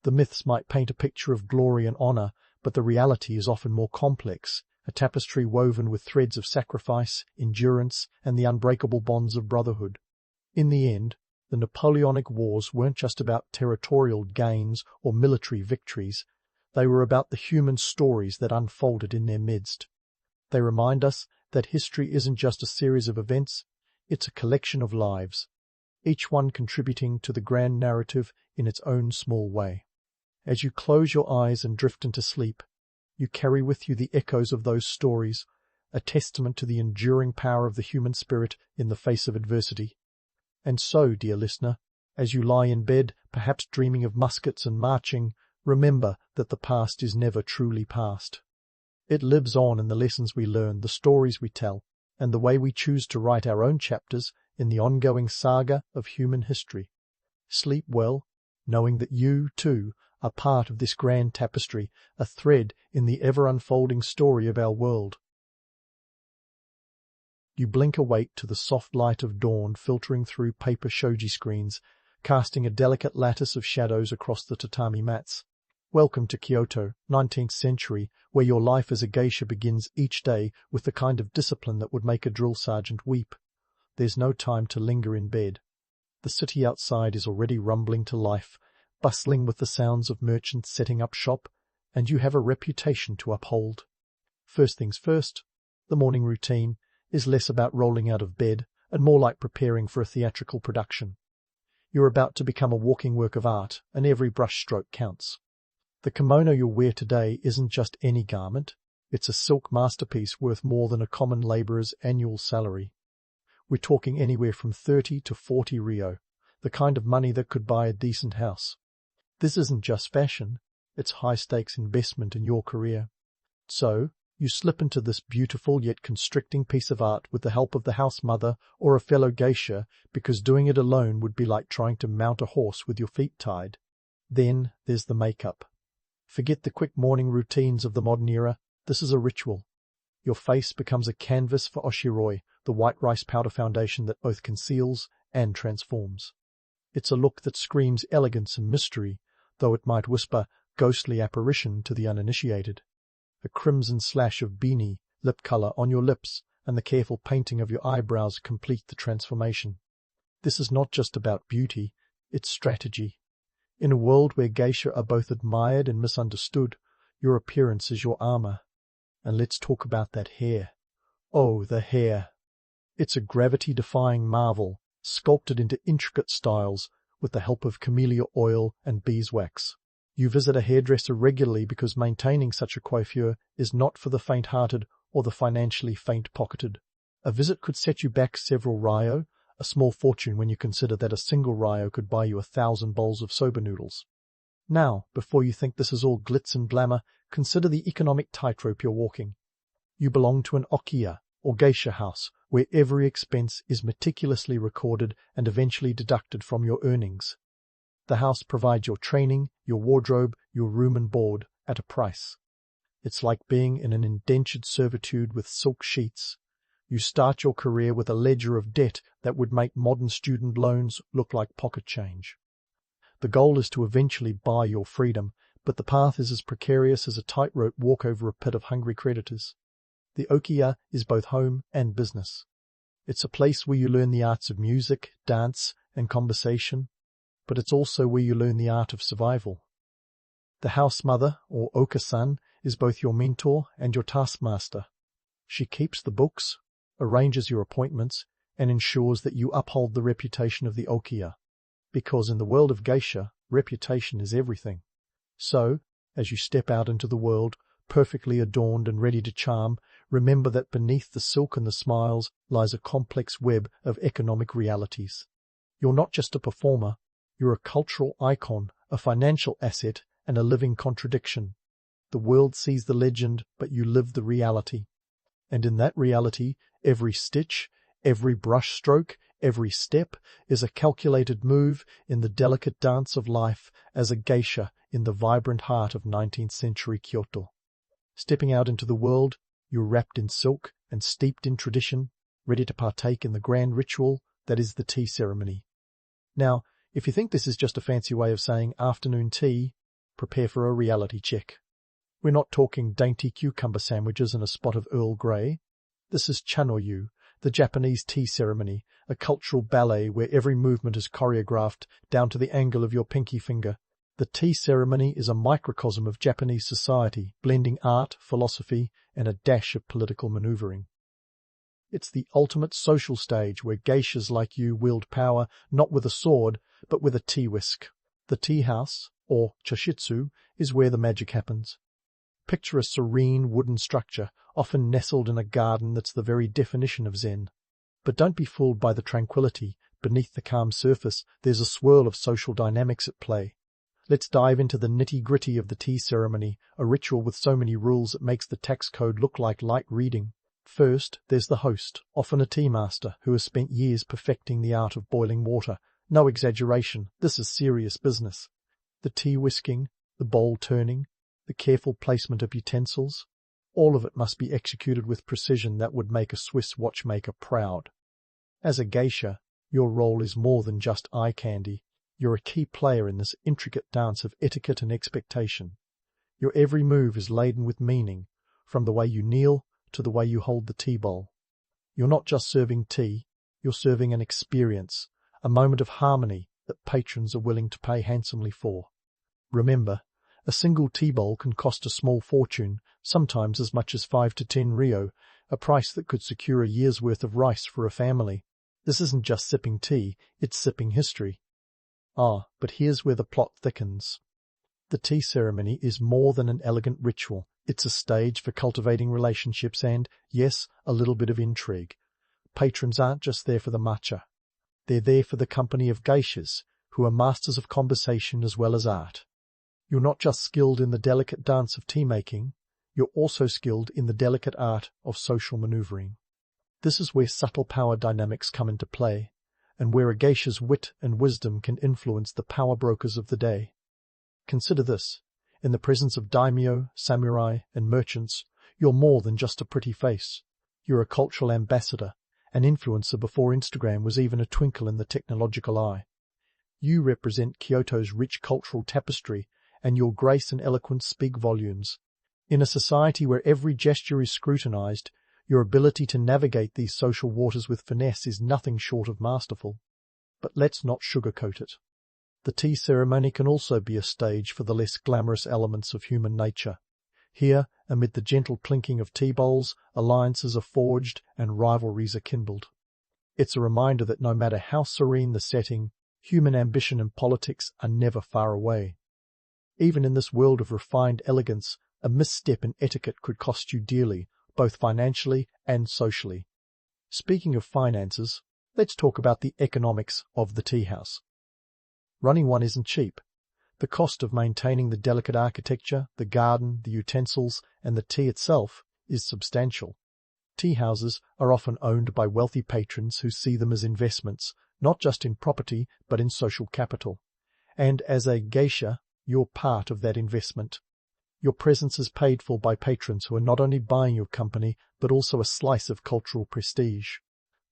The myths might paint a picture of glory and honor, but the reality is often more complex, a tapestry woven with threads of sacrifice, endurance, and the unbreakable bonds of brotherhood. In the end, the Napoleonic Wars weren't just about territorial gains or military victories. They were about the human stories that unfolded in their midst. They remind us that history isn't just a series of events, it's a collection of lives, each one contributing to the grand narrative in its own small way. As you close your eyes and drift into sleep, You carry with you the echoes of those stories, a testament to the enduring power of the human spirit in the face of adversity. And so, dear listener, as you lie in bed, perhaps dreaming of muskets and marching, remember that the past is never truly past. It lives on in the lessons we learn, the stories we tell, and the way we choose to write our own chapters in the ongoing saga of human history. Sleep well, knowing that you, too, are part of this grand tapestry, a thread in the ever-unfolding story of our world. You blink awake to the soft light of dawn filtering through paper shoji screens, casting a delicate lattice of shadows across the tatami mats. Welcome to Kyoto, 19th century, where your life as a geisha begins each day with the kind of discipline that would make a drill sergeant weep. There's no time to linger in bed. The city outside is already rumbling to life, bustling with the sounds of merchants setting up shop, and you have a reputation to uphold. First things first, the morning routine is less about rolling out of bed and more like preparing for a theatrical production. You're about to become a walking work of art, and every brushstroke counts. The kimono you'll wear today isn't just any garment, it's a silk masterpiece worth more than a common labourer's annual salary. We're talking anywhere from 30 to 40 Rio, the kind of money that could buy a decent house. This isn't just fashion, it's high-stakes investment in your career. So, you slip into this beautiful yet constricting piece of art with the help of the house mother or a fellow geisha, because doing it alone would be like trying to mount a horse with your feet tied. Then there's the makeup. Forget the quick morning routines of the modern era, this is a ritual. Your face becomes a canvas for oshiroi, the white rice powder foundation that both conceals and transforms. It's a look that screams elegance and mystery, though it might whisper ghostly apparition to the uninitiated. A crimson slash of beanie, lip color on your lips, and the careful painting of your eyebrows complete the transformation. This is not just about beauty, it's strategy. In a world where geisha are both admired and misunderstood, your appearance is your armor. And let's talk about that hair. Oh, the hair. It's a gravity-defying marvel, sculpted into intricate styles with the help of camellia oil and beeswax. You visit a hairdresser regularly because maintaining such a coiffure is not for the faint-hearted or the financially faint-pocketed. A visit could set you back several ryo, a small fortune when you consider that a single ryo could buy you 1,000 bowls of soba noodles. Now, before you think this is all glitz and glamour, consider the economic tightrope you're walking. You belong to an okiya, or geisha house, where every expense is meticulously recorded and eventually deducted from your earnings. The house provides your training, your wardrobe, your room and board, at a price. It's like being in an indentured servitude with silk sheets. You start your career with a ledger of debt that would make modern student loans look like pocket change. The goal is to eventually buy your freedom, but the path is as precarious as a tightrope walk over a pit of hungry creditors. The okiya is both home and business. It's a place where you learn the arts of music, dance, and conversation, but it's also where you learn the art of survival. The house mother, or oka-san, is both your mentor and your taskmaster. She keeps the books, arranges your appointments, and ensures that you uphold the reputation of the okiya. Because in the world of geisha, reputation is everything. So, as you step out into the world, perfectly adorned and ready to charm, remember that beneath the silk and the smiles lies a complex web of economic realities. You're not just a performer, you're a cultural icon, a financial asset, and a living contradiction. The world sees the legend, but you live the reality. And in that reality, every stitch, every brush stroke, every step is a calculated move in the delicate dance of life as a geisha in the vibrant heart of 19th century Kyoto. Stepping out into the world, you're wrapped in silk and steeped in tradition, ready to partake in the grand ritual that is the tea ceremony. Now, if you think this is just a fancy way of saying afternoon tea, prepare for a reality check. We're not talking dainty cucumber sandwiches and a spot of Earl Grey. This is chanoyu, the Japanese tea ceremony, a cultural ballet where every movement is choreographed down to the angle of your pinky finger. The tea ceremony is a microcosm of Japanese society, blending art, philosophy, and a dash of political maneuvering. It's the ultimate social stage where geishas like you wield power not with a sword, but with a tea whisk. The tea house, or choshitsu, is where the magic happens. Picture a serene wooden structure, often nestled in a garden that's the very definition of Zen. But don't be fooled by the tranquility. Beneath the calm surface, there's a swirl of social dynamics at play. Let's dive into the nitty-gritty of the tea ceremony, a ritual with so many rules it makes the tax code look like light reading. First, there's the host, often a tea master who has spent years perfecting the art of boiling water. No exaggeration, this is serious business. The tea whisking, the bowl turning, the careful placement of utensils, all of it must be executed with precision that would make a Swiss watchmaker proud. As a geisha, your role is more than just eye candy. You're a key player in this intricate dance of etiquette and expectation. Your every move is laden with meaning, from the way you kneel to the way you hold the tea bowl. You're not just serving tea, you're serving an experience, a moment of harmony that patrons are willing to pay handsomely for. Remember, a single tea bowl can cost a small fortune, sometimes as much as 5 to 10 Rio, a price that could secure a year's worth of rice for a family. This isn't just sipping tea, it's sipping history. But here's where the plot thickens. The tea ceremony is more than an elegant ritual. It's a stage for cultivating relationships and, yes, a little bit of intrigue. Patrons aren't just there for the matcha. They're there for the company of geishas, who are masters of conversation as well as art. You're not just skilled in the delicate dance of tea-making, you're also skilled in the delicate art of social maneuvering. This is where subtle power dynamics come into play, and where a geisha's wit and wisdom can influence the power brokers of the day. Consider this. In the presence of daimyo, samurai, and merchants, you're more than just a pretty face. You're a cultural ambassador, an influencer before Instagram was even a twinkle in the technological eye. You represent Kyoto's rich cultural tapestry, and your grace and eloquence speak volumes. In a society where every gesture is scrutinized, your ability to navigate these social waters with finesse is nothing short of masterful. But let's not sugarcoat it. The tea ceremony can also be a stage for the less glamorous elements of human nature. Here, amid the gentle clinking of tea bowls, alliances are forged and rivalries are kindled. It's a reminder that no matter how serene the setting, human ambition and politics are never far away. Even in this world of refined elegance, a misstep in etiquette could cost you dearly, both financially and socially. Speaking of finances, let's talk about the economics of the tea house. Running one isn't cheap. The cost of maintaining the delicate architecture, the garden, the utensils, and the tea itself is substantial. Tea houses are often owned by wealthy patrons who see them as investments, not just in property, but in social capital. And as a geisha, you're part of that investment. Your presence is paid for by patrons who are not only buying your company, but also a slice of cultural prestige.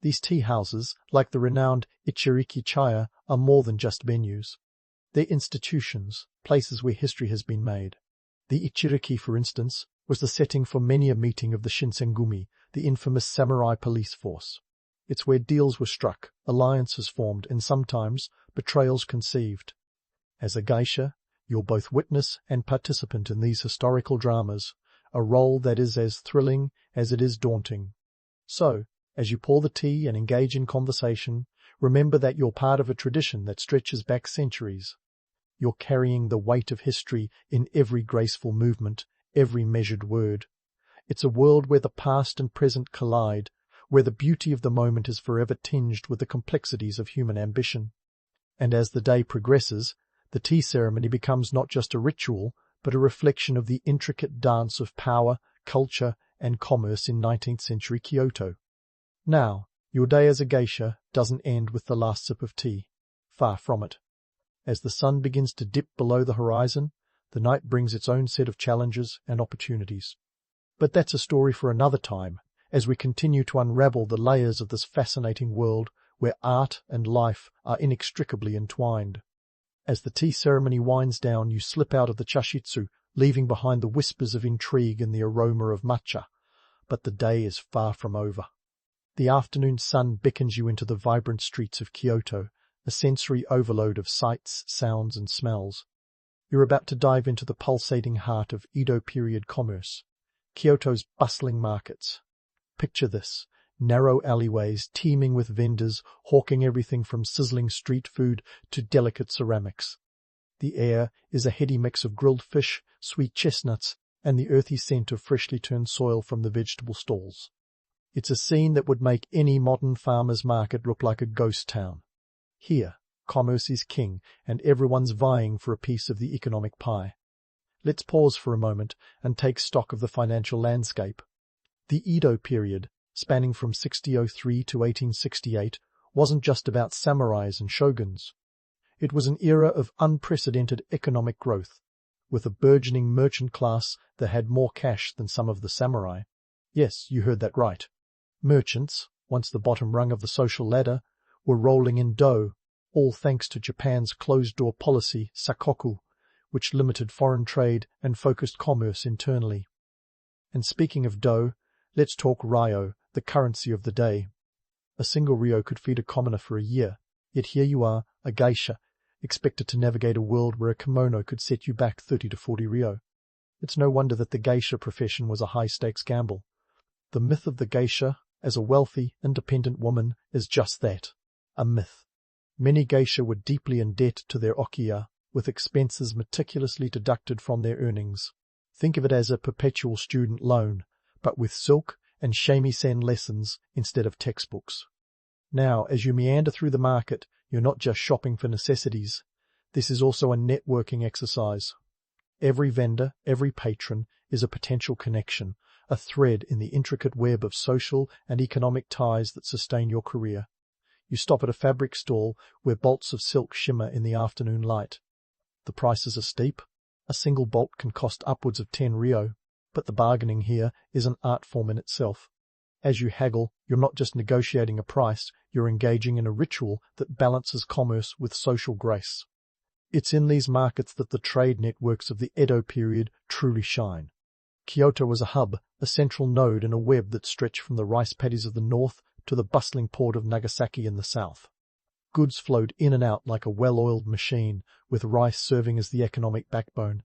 These tea houses, like the renowned Ichiriki Chaya, are more than just venues. They're institutions, places where history has been made. The Ichiriki, for instance, was the setting for many a meeting of the Shinsengumi, the infamous samurai police force. It's where deals were struck, alliances formed, and sometimes betrayals conceived. As a geisha, you're both witness and participant in these historical dramas, a role that is as thrilling as it is daunting. So, as you pour the tea and engage in conversation, remember that you're part of a tradition that stretches back centuries. You're carrying the weight of history in every graceful movement, every measured word. It's a world where the past and present collide, where the beauty of the moment is forever tinged with the complexities of human ambition. And as the day progresses, the tea ceremony becomes not just a ritual, but a reflection of the intricate dance of power, culture, and commerce in 19th century Kyoto. Now, your day as a geisha doesn't end with the last sip of tea. Far from it. As the sun begins to dip below the horizon, the night brings its own set of challenges and opportunities. But that's a story for another time, as we continue to unravel the layers of this fascinating world where art and life are inextricably entwined. As the tea ceremony winds down, you slip out of the chashitsu, leaving behind the whispers of intrigue and the aroma of matcha. But the day is far from over. The afternoon sun beckons you into the vibrant streets of Kyoto, a sensory overload of sights, sounds, and smells. You're about to dive into the pulsating heart of Edo period commerce, Kyoto's bustling markets. Picture this. Narrow alleyways teeming with vendors hawking everything from sizzling street food to delicate ceramics. The air is a heady mix of grilled fish, sweet chestnuts, and the earthy scent of freshly turned soil from the vegetable stalls. It's a scene that would make any modern farmer's market look like a ghost town. Here, commerce is king, and everyone's vying for a piece of the economic pie. Let's pause for a moment and take stock of the financial landscape. The Edo period, spanning from 1603 to 1868, wasn't just about samurais and shoguns. It was an era of unprecedented economic growth, with a burgeoning merchant class that had more cash than some of the samurai. Yes, you heard that right. Merchants, once the bottom rung of the social ladder, were rolling in dough, all thanks to Japan's closed-door policy, sakoku, which limited foreign trade and focused commerce internally. And speaking of dough, let's talk ryo, the currency of the day. A single ryo could feed a commoner for a year, yet here you are, a geisha, expected to navigate a world where a kimono could set you back 30 to 40 ryo. It's no wonder that the geisha profession was a high-stakes gamble. The myth of the geisha as a wealthy, independent woman is just that, a myth. Many geisha were deeply in debt to their okiya, with expenses meticulously deducted from their earnings. Think of it as a perpetual student loan, but with silk and shamisen lessons instead of textbooks. Now, as you meander through the market, you're not just shopping for necessities. This is also a networking exercise. Every vendor, every patron is a potential connection, a thread in the intricate web of social and economic ties that sustain your career. You stop at a fabric stall where bolts of silk shimmer in the afternoon light. The prices are steep. A single bolt can cost upwards of 10 ryo, but the bargaining here is an art form in itself. As you haggle, you're not just negotiating a price, you're engaging in a ritual that balances commerce with social grace. It's in these markets that the trade networks of the Edo period truly shine. Kyoto was a hub, a central node in a web that stretched from the rice paddies of the north to the bustling port of Nagasaki in the south. Goods flowed in and out like a well-oiled machine, with rice serving as the economic backbone.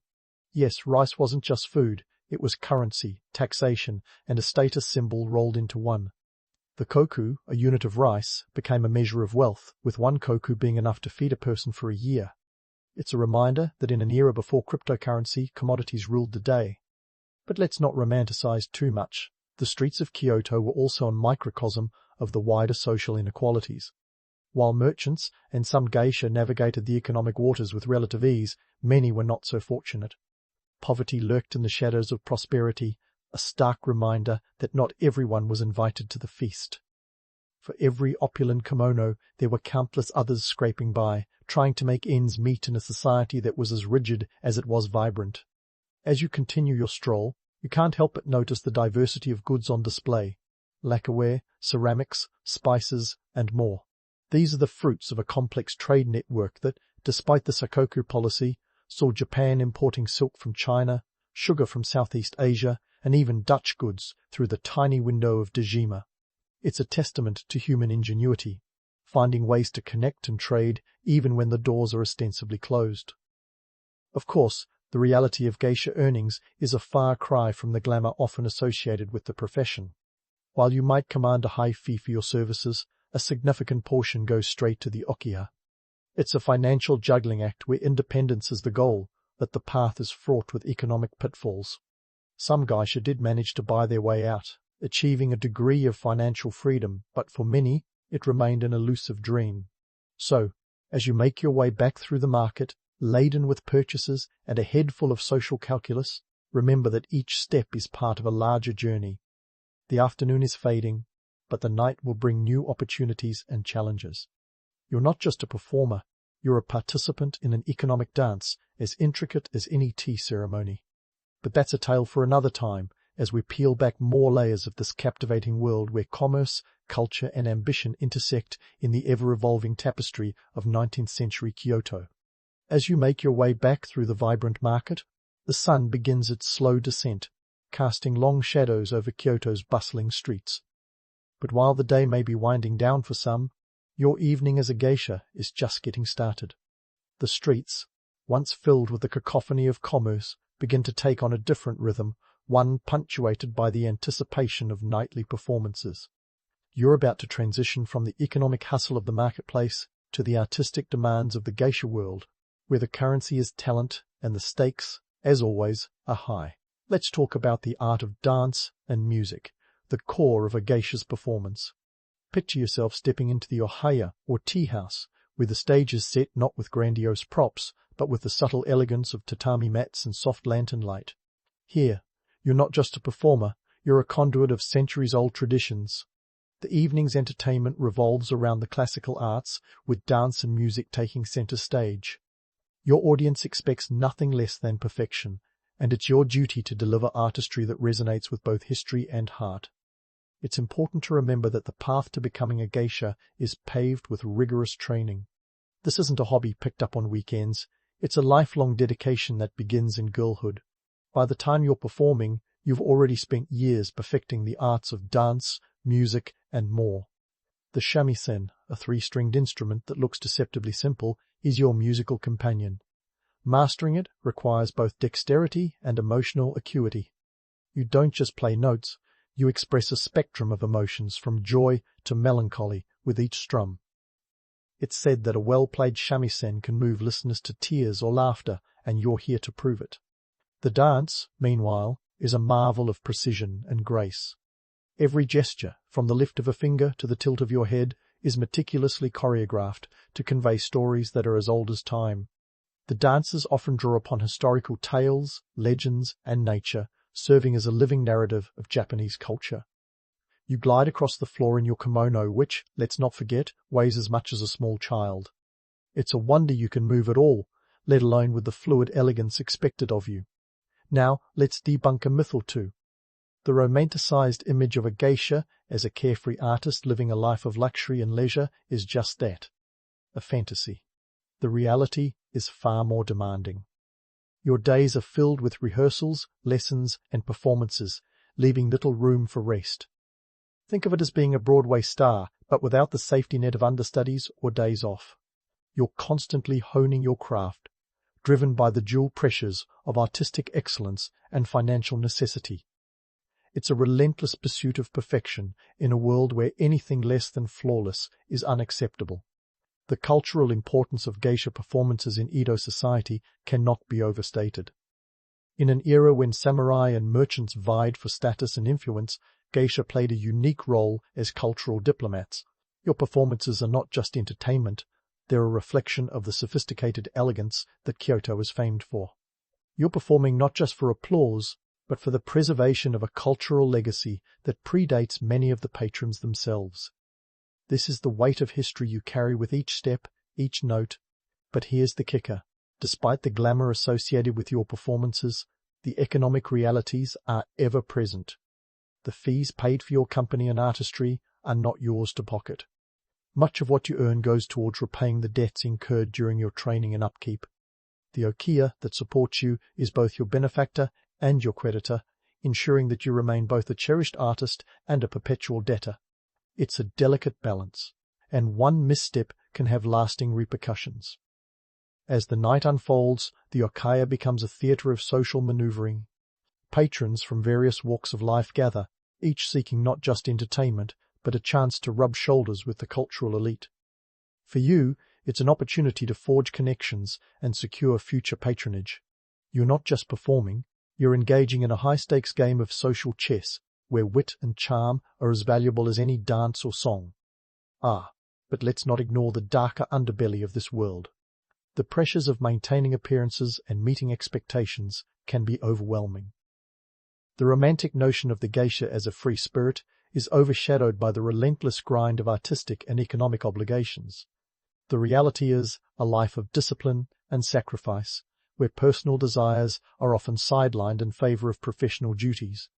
Yes, rice wasn't just food, it was currency, taxation, and a status symbol rolled into one. The koku, a unit of rice, became a measure of wealth, with one koku being enough to feed a person for a year. It's a reminder that in an era before cryptocurrency, commodities ruled the day. But let's not romanticize too much. The streets of Kyoto were also a microcosm of the wider social inequalities. While merchants and some geisha navigated the economic waters with relative ease, many were not so fortunate. Poverty lurked in the shadows of prosperity, a stark reminder that not everyone was invited to the feast. For every opulent kimono, there were countless others scraping by, trying to make ends meet in a society that was as rigid as it was vibrant. As you continue your stroll, you can't help but notice the diversity of goods on display: lacquerware, ceramics, spices, and more. These are the fruits of a complex trade network that, despite the sakoku policy, saw Japan importing silk from China, sugar from Southeast Asia, and even Dutch goods through the tiny window of Dejima. It's a testament to human ingenuity, finding ways to connect and trade even when the doors are ostensibly closed. Of course, the reality of geisha earnings is a far cry from the glamour often associated with the profession. While you might command a high fee for your services, a significant portion goes straight to the okiya. It's a financial juggling act where independence is the goal, but the path is fraught with economic pitfalls. Some geisha did manage to buy their way out, achieving a degree of financial freedom, but for many, it remained an elusive dream. So, as you make your way back through the market, laden with purchases and a head full of social calculus, remember that each step is part of a larger journey. The afternoon is fading, but the night will bring new opportunities and challenges. You're not just a performer, you're a participant in an economic dance as intricate as any tea ceremony. But that's a tale for another time, as we peel back more layers of this captivating world where commerce, culture, and ambition intersect in the ever-evolving tapestry of 19th century Kyoto. As you make your way back through the vibrant market, the sun begins its slow descent, casting long shadows over Kyoto's bustling streets. But while the day may be winding down for some, your evening as a geisha is just getting started. The streets, once filled with the cacophony of commerce, begin to take on a different rhythm, one punctuated by the anticipation of nightly performances. You're about to transition from the economic hustle of the marketplace to the artistic demands of the geisha world, where the currency is talent and the stakes, as always, are high. let's talk about the art of dance and music, the core of a geisha's performance. Picture yourself stepping into the ohaya or tea house, where the stage is set not with grandiose props, but with the subtle elegance of tatami mats and soft lantern light. Here, you're not just a performer, you're a conduit of centuries-old traditions. The evening's entertainment revolves around the classical arts, with dance and music taking center stage. Your audience expects nothing less than perfection, and it's your duty to deliver artistry that resonates with both history and heart. It's important to remember that the path to becoming a geisha is paved with rigorous training. This isn't a hobby picked up on weekends, it's a lifelong dedication that begins in girlhood. By the time you're performing, you've already spent years perfecting the arts of dance, music, and more. The shamisen, a three-stringed instrument that looks deceptively simple, is your musical companion. Mastering it requires both dexterity and emotional acuity. You don't just play notes, you express a spectrum of emotions from joy to melancholy with each strum. It's said that a well-played shamisen can move listeners to tears or laughter, and you're here to prove it. The dance, meanwhile, is a marvel of precision and grace. Every gesture, from the lift of a finger to the tilt of your head, is meticulously choreographed to convey stories that are as old as time. The dancers often draw upon historical tales, legends, and nature, serving as a living narrative of Japanese culture. You glide across the floor in your kimono, which, let's not forget, weighs as much as a small child. It's a wonder you can move at all, let alone with the fluid elegance expected of you. Now, let's debunk a myth or two. The romanticized image of a geisha as a carefree artist living a life of luxury and leisure is just that, a fantasy. The reality is far more demanding. Your days are filled with rehearsals, lessons, and performances, leaving little room for rest. Think of it as being a Broadway star, but without the safety net of understudies or days off. You're constantly honing your craft, driven by the dual pressures of artistic excellence and financial necessity. It's a relentless pursuit of perfection in a world where anything less than flawless is unacceptable. The cultural importance of geisha performances in Edo society cannot be overstated. In an era when samurai and merchants vied for status and influence, geisha played a unique role as cultural diplomats. Your performances are not just entertainment, they're a reflection of the sophisticated elegance that Kyoto is famed for. You're performing not just for applause, but for the preservation of a cultural legacy that predates many of the patrons themselves. This is the weight of history you carry with each step, each note. But here's the kicker. Despite the glamour associated with your performances, the economic realities are ever present. The fees paid for your company and artistry are not yours to pocket. Much of what you earn goes towards repaying the debts incurred during your training and upkeep. The okiya that supports you is both your benefactor and your creditor, ensuring that you remain both a cherished artist and a perpetual debtor. It's a delicate balance, and one misstep can have lasting repercussions. As the night unfolds, the okiya becomes a theatre of social maneuvering. Patrons from various walks of life gather, each seeking not just entertainment, but a chance to rub shoulders with the cultural elite. For you, it's an opportunity to forge connections and secure future patronage. You're not just performing, you're engaging in a high-stakes game of social chess, where wit and charm are as valuable as any dance or song. But let's not ignore the darker underbelly of this world. The pressures of maintaining appearances and meeting expectations can be overwhelming. The romantic notion of the geisha as a free spirit is overshadowed by the relentless grind of artistic and economic obligations. The reality is a life of discipline and sacrifice, where personal desires are often sidelined in favor of professional duties.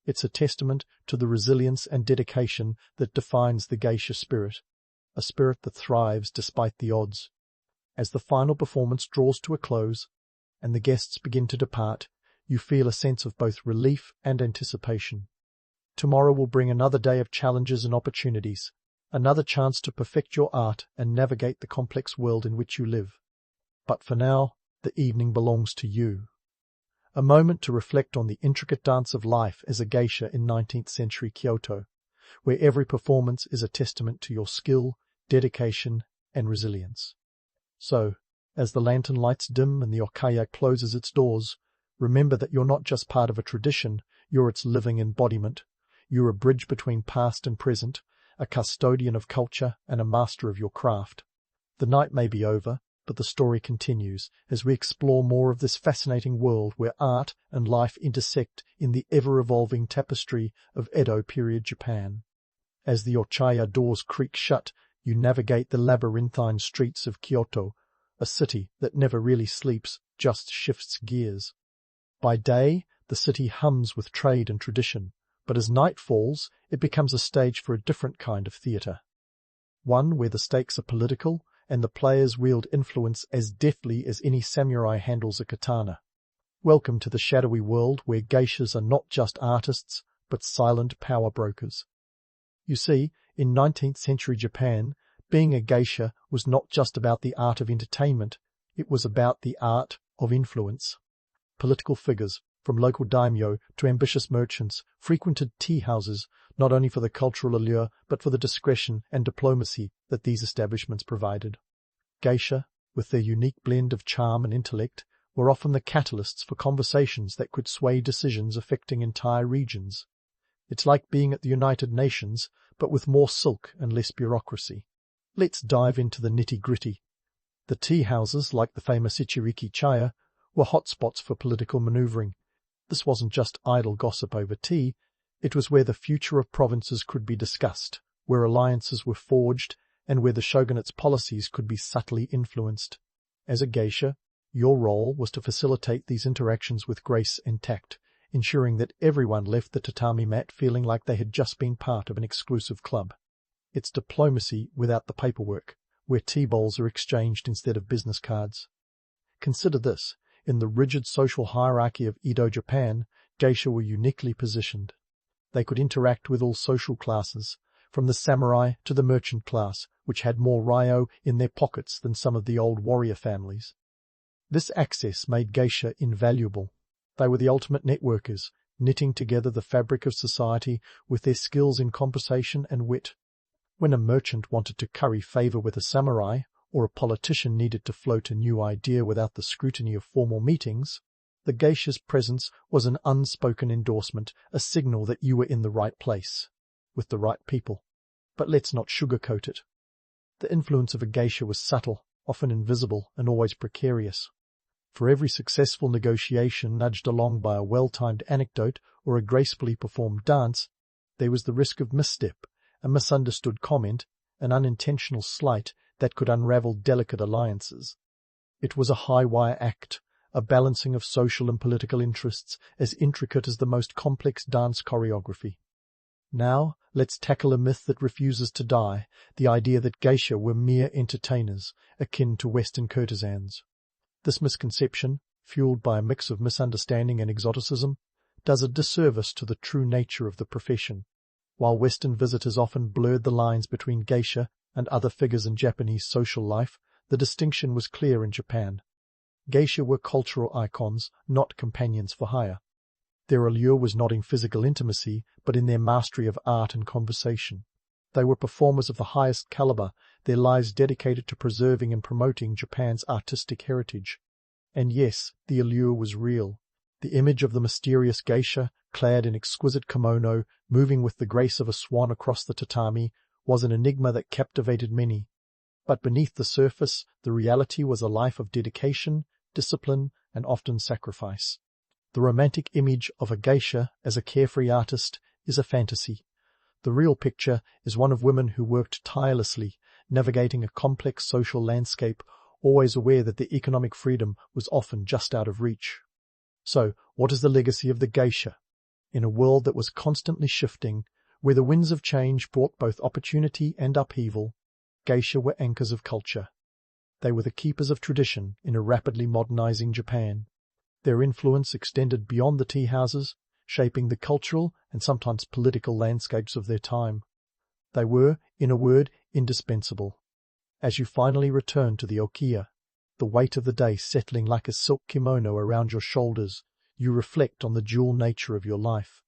It's a testament to the resilience and dedication that defines the geisha spirit, a spirit that thrives despite the odds. As the final performance draws to a close, and the guests begin to depart, you feel a sense of both relief and anticipation. Tomorrow will bring another day of challenges and opportunities, another chance to perfect your art and navigate the complex world in which you live. But for now, the evening belongs to you. A moment to reflect on the intricate dance of life as a geisha in 19th century Kyoto, where every performance is a testament to your skill, dedication, and resilience. So, as the lantern lights dim and the okiya closes its doors, Remember that you're not just part of a tradition, you're its living embodiment. You're a bridge between past and present, a custodian of culture and a master of your craft. The night may be over, but the story continues as we explore more of this fascinating world where art and life intersect in the ever-evolving tapestry of Edo period Japan. As the Ochaya doors creak shut, you navigate the labyrinthine streets of Kyoto, a city that never really sleeps, just shifts gears. By day, the city hums with trade and tradition, but as night falls, it becomes a stage for a different kind of theatre. One where the stakes are political, and the players wield influence as deftly as any samurai handles a katana. Welcome to the shadowy world where geishas are not just artists, but silent power brokers. You see, in 19th century Japan, being a geisha was not just about the art of entertainment, it was about the art of influence. Political figures, from local daimyo to ambitious merchants, frequented tea-houses, not only for the cultural allure, but for the discretion and diplomacy that these establishments provided. Geisha, with their unique blend of charm and intellect, were often the catalysts for conversations that could sway decisions affecting entire regions. It's like being at the United Nations, but with more silk and less bureaucracy. Let's dive into the nitty-gritty. The tea-houses, like the famous Ichiriki Chaya, were hotspots for political manoeuvring. This wasn't just idle gossip over tea, it was where the future of provinces could be discussed, where alliances were forged, and where the shogunate's policies could be subtly influenced. As a geisha, your role was to facilitate these interactions with grace and tact, ensuring that everyone left the tatami mat feeling like they had just been part of an exclusive club. It's diplomacy without the paperwork, where tea bowls are exchanged instead of business cards. Consider this. In the rigid social hierarchy of Edo Japan, geisha were uniquely positioned. They could interact with all social classes, from the samurai to the merchant class, which had more ryo in their pockets than some of the old warrior families. This access made geisha invaluable. They were the ultimate networkers, knitting together the fabric of society with their skills in conversation and wit. When a merchant wanted to curry favor with a samurai, or a politician needed to float a new idea without the scrutiny of formal meetings, the geisha's presence was an unspoken endorsement, a signal that you were in the right place, with the right people. But let's not sugarcoat it. The influence of a geisha was subtle, often invisible, and always precarious. For every successful negotiation nudged along by a well-timed anecdote or a gracefully performed dance, there was the risk of misstep, a misunderstood comment, an unintentional slight that could unravel delicate alliances. It was a high-wire act, a balancing of social and political interests as intricate as the most complex dance choreography. Now, let's tackle a myth that refuses to die, the idea that geisha were mere entertainers, akin to Western courtesans. This misconception, fueled by a mix of misunderstanding and exoticism, does a disservice to the true nature of the profession. While Western visitors often blurred the lines between geisha and other figures in Japanese social life, the distinction was clear in Japan. Geisha were cultural icons, not companions for hire. Their allure was not in physical intimacy, but in their mastery of art and conversation. They were performers of the highest caliber, their lives dedicated to preserving and promoting Japan's artistic heritage. And yes, the allure was real. The image of the mysterious geisha, clad in exquisite kimono, moving with the grace of a swan across the tatami, was an enigma that captivated many. But beneath the surface, the reality was a life of dedication, discipline, and often sacrifice. The romantic image of a geisha as a carefree artist is a fantasy. The real picture is one of women who worked tirelessly, navigating a complex social landscape, always aware that their economic freedom was often just out of reach. So, what is the legacy of the geisha? In a world that was constantly shifting, where the winds of change brought both opportunity and upheaval, geisha were anchors of culture. They were the keepers of tradition in a rapidly modernizing Japan. Their influence extended beyond the tea-houses, shaping the cultural and sometimes political landscapes of their time. They were, in a word, indispensable. As you finally return to the okiya, the weight of the day settling like a silk kimono around your shoulders, you reflect on the dual nature of your life.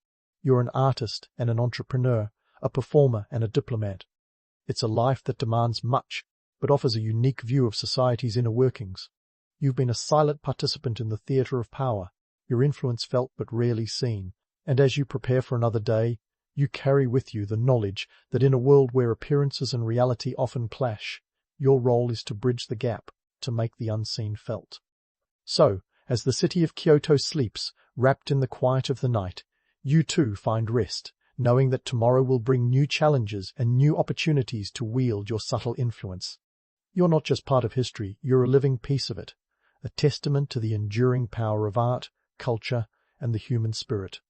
You're an artist and an entrepreneur, a performer and a diplomat. It's a life that demands much, but offers a unique view of society's inner workings. You've been a silent participant in the theatre of power, your influence felt but rarely seen, and as you prepare for another day, you carry with you the knowledge that in a world where appearances and reality often clash, your role is to bridge the gap, to make the unseen felt. So, as the city of Kyoto sleeps, wrapped in the quiet of the night, you too find rest, knowing that tomorrow will bring new challenges and new opportunities to wield your subtle influence. You're not just part of history, you're a living piece of it, a testament to the enduring power of art, culture, and the human spirit.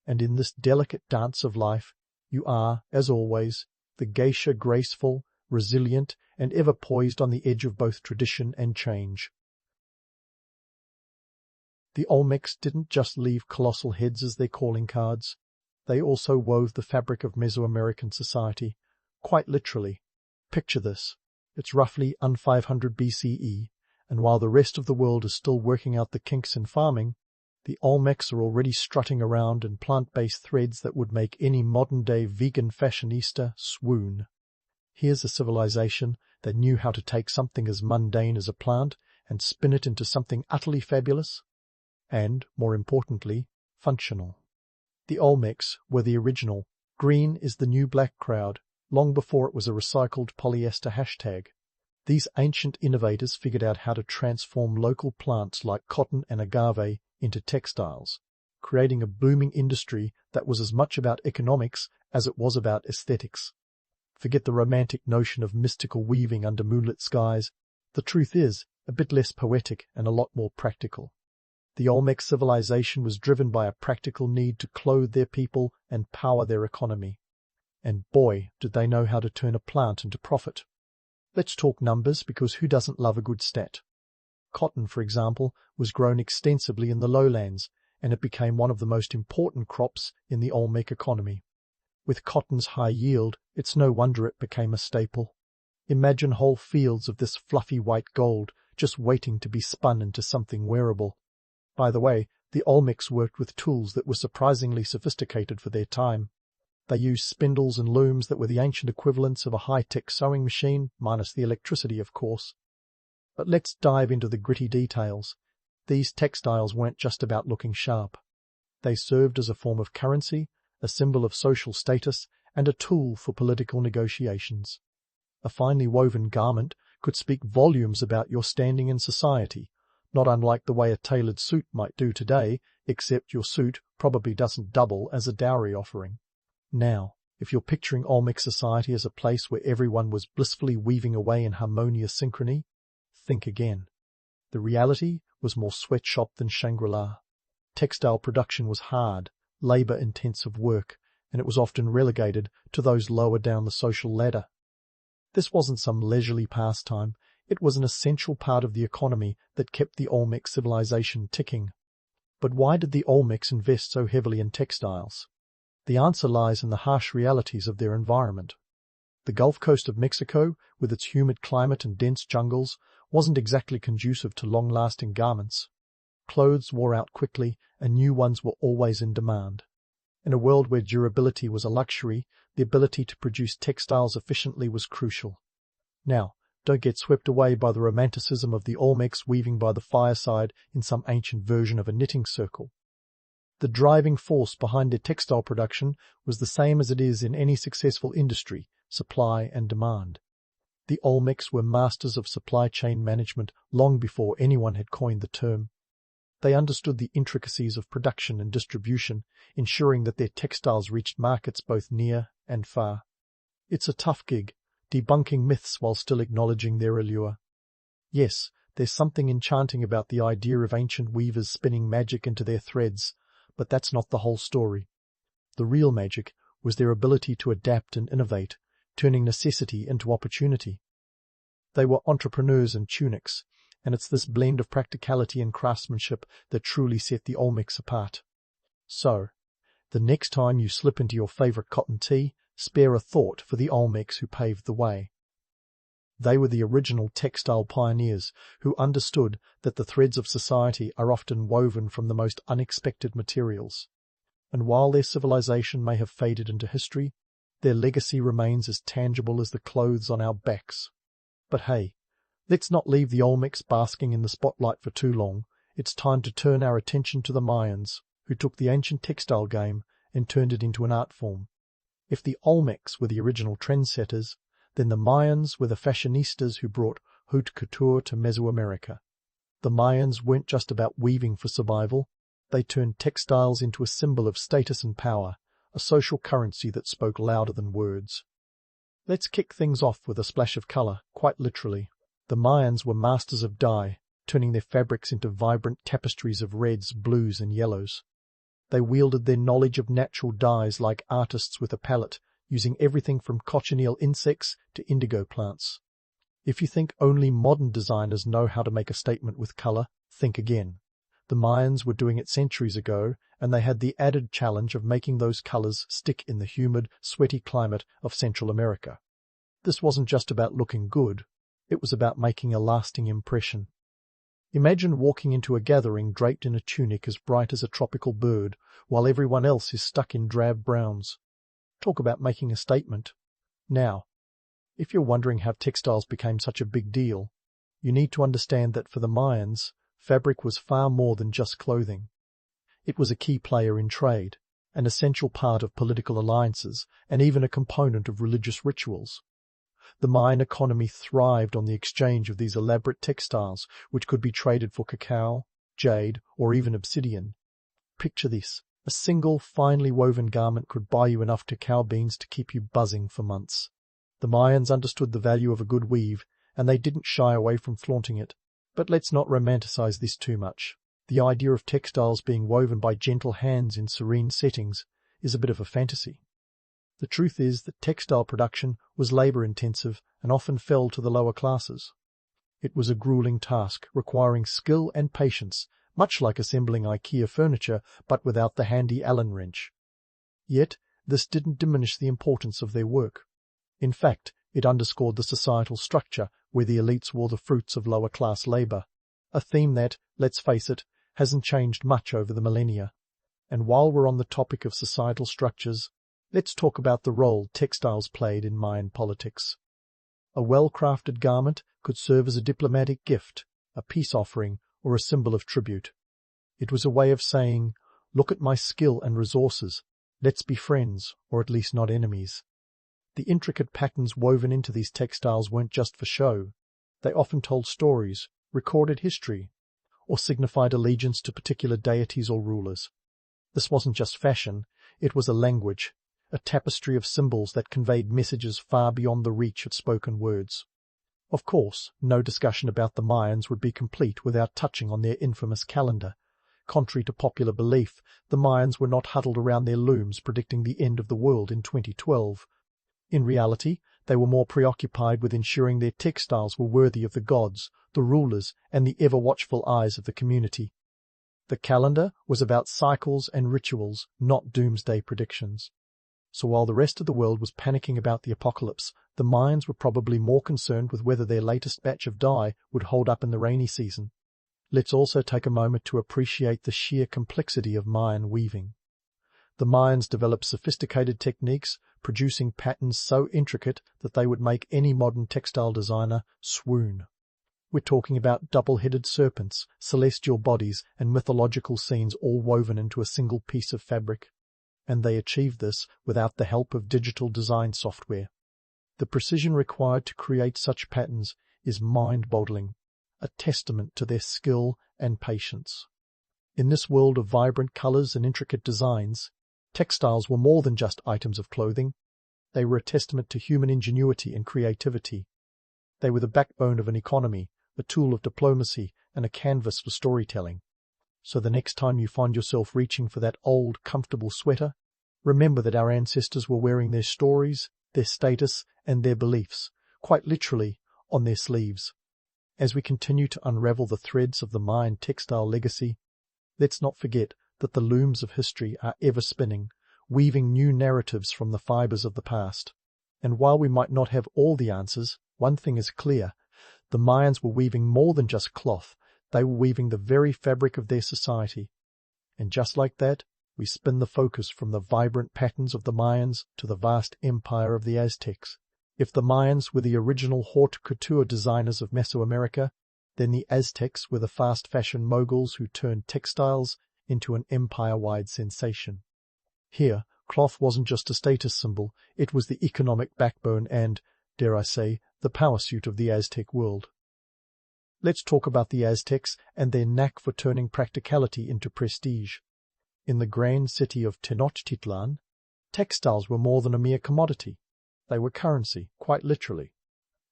And in this delicate dance of life, you are, as always, the geisha graceful, resilient, and ever poised on the edge of both tradition and change. The Olmecs didn't just leave colossal heads as their calling cards. They also wove the fabric of Mesoamerican society, quite literally. Picture this. It's roughly 500 BCE, and while the rest of the world is still working out the kinks in farming, the Olmecs are already strutting around in plant-based threads that would make any modern-day vegan fashionista swoon. Here's a civilization that knew how to take something as mundane as a plant and spin it into something utterly fabulous, and, more importantly, functional. The Olmecs were the original. Green is the new black crowd, long before it was a recycled polyester hashtag. These ancient innovators figured out how to transform local plants like cotton and agave into textiles, creating a booming industry that was as much about economics as it was about aesthetics. Forget the romantic notion of mystical weaving under moonlit skies. The truth is, a bit less poetic and a lot more practical. The Olmec civilization was driven by a practical need to clothe their people and power their economy. And boy, did they know how to turn a plant into profit. Let's talk numbers, because who doesn't love a good stat? Cotton, for example, was grown extensively in the lowlands, and it became one of the most important crops in the Olmec economy. With cotton's high yield, it's no wonder it became a staple. Imagine whole fields of this fluffy white gold just waiting to be spun into something wearable. By the way, the Olmecs worked with tools that were surprisingly sophisticated for their time. They used spindles and looms that were the ancient equivalents of a high-tech sewing machine, minus the electricity, of course. But let's dive into the gritty details. These textiles weren't just about looking sharp. They served as a form of currency, a symbol of social status, and a tool for political negotiations. A finely woven garment could speak volumes about your standing in society, not unlike the way a tailored suit might do today, except your suit probably doesn't double as a dowry offering. Now, if you're picturing Olmec society as a place where everyone was blissfully weaving away in harmonious synchrony, think again. The reality was more sweatshop than Shangri-La. Textile production was hard, labor-intensive work, and it was often relegated to those lower down the social ladder. This wasn't some leisurely pastime. It was an essential part of the economy that kept the Olmec civilization ticking. But why did the Olmecs invest so heavily in textiles? The answer lies in the harsh realities of their environment. The Gulf Coast of Mexico, with its humid climate and dense jungles, wasn't exactly conducive to long-lasting garments. Clothes wore out quickly, and new ones were always in demand. In a world where durability was a luxury, the ability to produce textiles efficiently was crucial. Now, don't get swept away by the romanticism of the Olmecs weaving by the fireside in some ancient version of a knitting circle. The driving force behind their textile production was the same as it is in any successful industry: supply and demand. The Olmecs were masters of supply chain management long before anyone had coined the term. They understood the intricacies of production and distribution, ensuring that their textiles reached markets both near and far. It's a tough gig, debunking myths while still acknowledging their allure. Yes, there's something enchanting about the idea of ancient weavers spinning magic into their threads, but that's not the whole story. The real magic was their ability to adapt and innovate, turning necessity into opportunity. They were entrepreneurs in tunics, and it's this blend of practicality and craftsmanship that truly set the Olmecs apart. So, the next time you slip into your favorite cotton tee, spare a thought for the Olmecs who paved the way. They were the original textile pioneers who understood that the threads of society are often woven from the most unexpected materials. And while their civilization may have faded into history, their legacy remains as tangible as the clothes on our backs. But hey, let's not leave the Olmecs basking in the spotlight for too long. it's time to turn our attention to the Mayans, who took the ancient textile game and turned it into an art form. If the Olmecs were the original trendsetters, then the Mayans were the fashionistas who brought haute couture to Mesoamerica. The Mayans weren't just about weaving for survival, they turned textiles into a symbol of status and power, a social currency that spoke louder than words. Let's kick things off with a splash of color, quite literally. The Mayans were masters of dye, turning their fabrics into vibrant tapestries of reds, blues, and yellows. They wielded their knowledge of natural dyes like artists with a palette, using everything from cochineal insects to indigo plants. If you think only modern designers know how to make a statement with color, think again. The Mayans were doing it centuries ago, and they had the added challenge of making those colors stick in the humid, sweaty climate of Central America. This wasn't just about looking good, it was about making a lasting impression. Imagine walking into a gathering draped in a tunic as bright as a tropical bird, while everyone else is stuck in drab browns. Talk about making a statement. Now, if you're wondering how textiles became such a big deal, you need to understand that for the Mayans, fabric was far more than just clothing. It was a key player in trade, an essential part of political alliances, and even a component of religious rituals. The Mayan economy thrived on the exchange of these elaborate textiles, which could be traded for cacao, jade, or even obsidian. Picture this. A single, finely woven garment could buy you enough cacao beans to keep you buzzing for months. The Mayans understood the value of a good weave, and they didn't shy away from flaunting it. But let's not romanticize this too much. The idea of textiles being woven by gentle hands in serene settings is a bit of a fantasy. The truth is that textile production was labor-intensive and often fell to the lower classes. It was a grueling task, requiring skill and patience, much like assembling IKEA furniture, but without the handy Allen wrench. Yet, this didn't diminish the importance of their work. In fact, it underscored the societal structure where the elites wore the fruits of lower-class labor, a theme that, let's face it, hasn't changed much over the millennia. And while we're on the topic of societal structures, let's talk about the role textiles played in Mayan politics. A well-crafted garment could serve as a diplomatic gift, a peace offering, or a symbol of tribute. It was a way of saying, look at my skill and resources, let's be friends, or at least not enemies. The intricate patterns woven into these textiles weren't just for show. They often told stories, recorded history, or signified allegiance to particular deities or rulers. This wasn't just fashion, it was a language, a tapestry of symbols that conveyed messages far beyond the reach of spoken words. Of course, no discussion about the Mayans would be complete without touching on their infamous calendar. Contrary to popular belief, the Mayans were not huddled around their looms predicting the end of the world in 2012. In reality, they were more preoccupied with ensuring their textiles were worthy of the gods, the rulers, and the ever-watchful eyes of the community. The calendar was about cycles and rituals, not doomsday predictions. So while the rest of the world was panicking about the apocalypse, the Mayans were probably more concerned with whether their latest batch of dye would hold up in the rainy season. Let's also take a moment to appreciate the sheer complexity of Mayan weaving. The Mayans developed sophisticated techniques, producing patterns so intricate that they would make any modern textile designer swoon. We're talking about double-headed serpents, celestial bodies, and mythological scenes all woven into a single piece of fabric. And they achieved this without the help of digital design software. The precision required to create such patterns is mind-boggling, a testament to their skill and patience. In this world of vibrant colors and intricate designs, textiles were more than just items of clothing. They were a testament to human ingenuity and creativity. They were the backbone of an economy, a tool of diplomacy, and a canvas for storytelling. So the next time you find yourself reaching for that old, comfortable sweater, remember that our ancestors were wearing their stories, their status, and their beliefs, quite literally, on their sleeves. As we continue to unravel the threads of the Mayan textile legacy, let's not forget that the looms of history are ever spinning, weaving new narratives from the fibers of the past. And while we might not have all the answers, one thing is clear. The Mayans were weaving more than just cloth. They were weaving the very fabric of their society. And just like that, we spin the focus from the vibrant patterns of the Mayans to the vast empire of the Aztecs. If the Mayans were the original haute couture designers of Mesoamerica, Then the Aztecs were the fast fashion moguls who turned textiles into an empire-wide sensation. Here, cloth wasn't just a status symbol, it was the economic backbone and, dare I say, the power suit of the Aztec world. Let's talk about the Aztecs and their knack for turning practicality into prestige. In the grand city of Tenochtitlan, textiles were more than a mere commodity. They were currency, quite literally.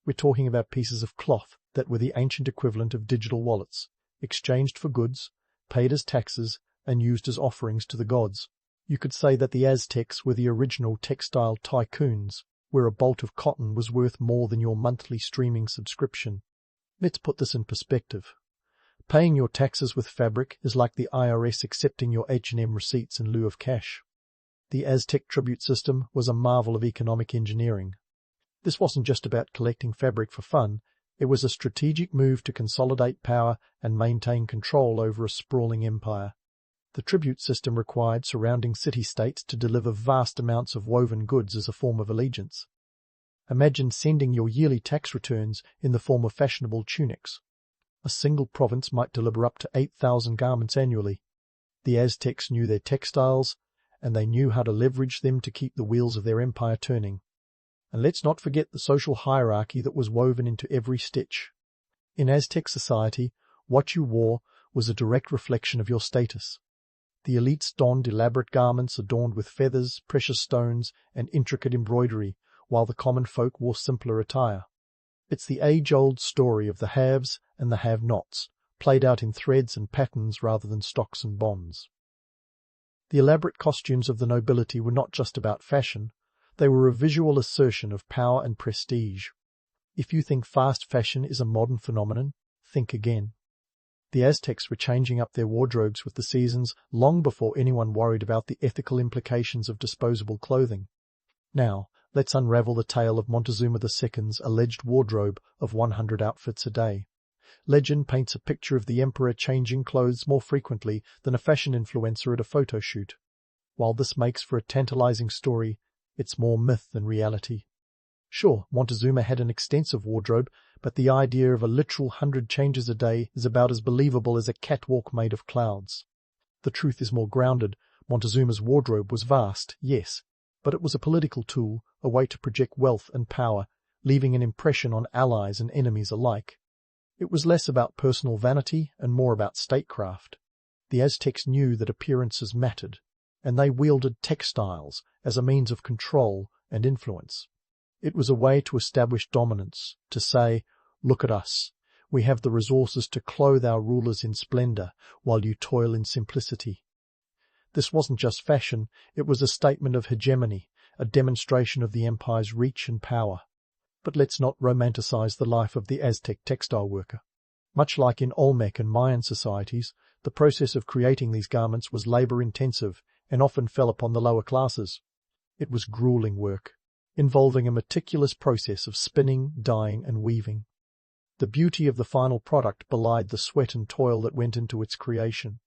We're talking about pieces of cloth that were the ancient equivalent of digital wallets, exchanged for goods, paid as taxes, and used as offerings to the gods. You could say that the Aztecs were the original textile tycoons, where a bolt of cotton was worth more than your monthly streaming subscription. Let's put this in perspective. Paying your taxes with fabric is like the IRS accepting your H&M receipts in lieu of cash. The Aztec tribute system was a marvel of economic engineering. This wasn't just about collecting fabric for fun, it was a strategic move to consolidate power and maintain control over a sprawling empire. The tribute system required surrounding city-states to deliver vast amounts of woven goods as a form of allegiance. Imagine sending your yearly tax returns in the form of fashionable tunics. A single province might deliver up to 8,000 garments annually. The Aztecs knew their textiles, and they knew how to leverage them to keep the wheels of their empire turning. And let's not forget the social hierarchy that was woven into every stitch. In Aztec society, what you wore was a direct reflection of your status. The elites donned elaborate garments adorned with feathers, precious stones, and intricate embroidery, while the common folk wore simpler attire. It's the age-old story of the haves and the have-nots, played out in threads and patterns rather than stocks and bonds. The elaborate costumes of the nobility were not just about fashion, they were a visual assertion of power and prestige. If you think fast fashion is a modern phenomenon, think again. The Aztecs were changing up their wardrobes with the seasons long before anyone worried about the ethical implications of disposable clothing. Now, let's unravel the tale of Montezuma II's alleged wardrobe of 100 outfits a day. Legend paints a picture of the emperor changing clothes more frequently than a fashion influencer at a photo shoot. While this makes for a tantalizing story, it's more myth than reality. Sure, Montezuma had an extensive wardrobe, but the idea of a literal 100 changes a day is about as believable as a catwalk made of clouds. The truth is more grounded. Montezuma's wardrobe was vast, yes, but it was a political tool, a way to project wealth and power, leaving an impression on allies and enemies alike. It was less about personal vanity and more about statecraft. The Aztecs knew that appearances mattered, and they wielded textiles as a means of control and influence. It was a way to establish dominance, to say, look at us, we have the resources to clothe our rulers in splendor while you toil in simplicity. This wasn't just fashion, it was a statement of hegemony, a demonstration of the empire's reach and power. But let's not romanticize the life of the Aztec textile worker. Much like in Olmec and Mayan societies, the process of creating these garments was labor-intensive and often fell upon the lower classes. It was grueling work, involving a meticulous process of spinning, dyeing, and weaving. The beauty of the final product belied the sweat and toil that went into its creation.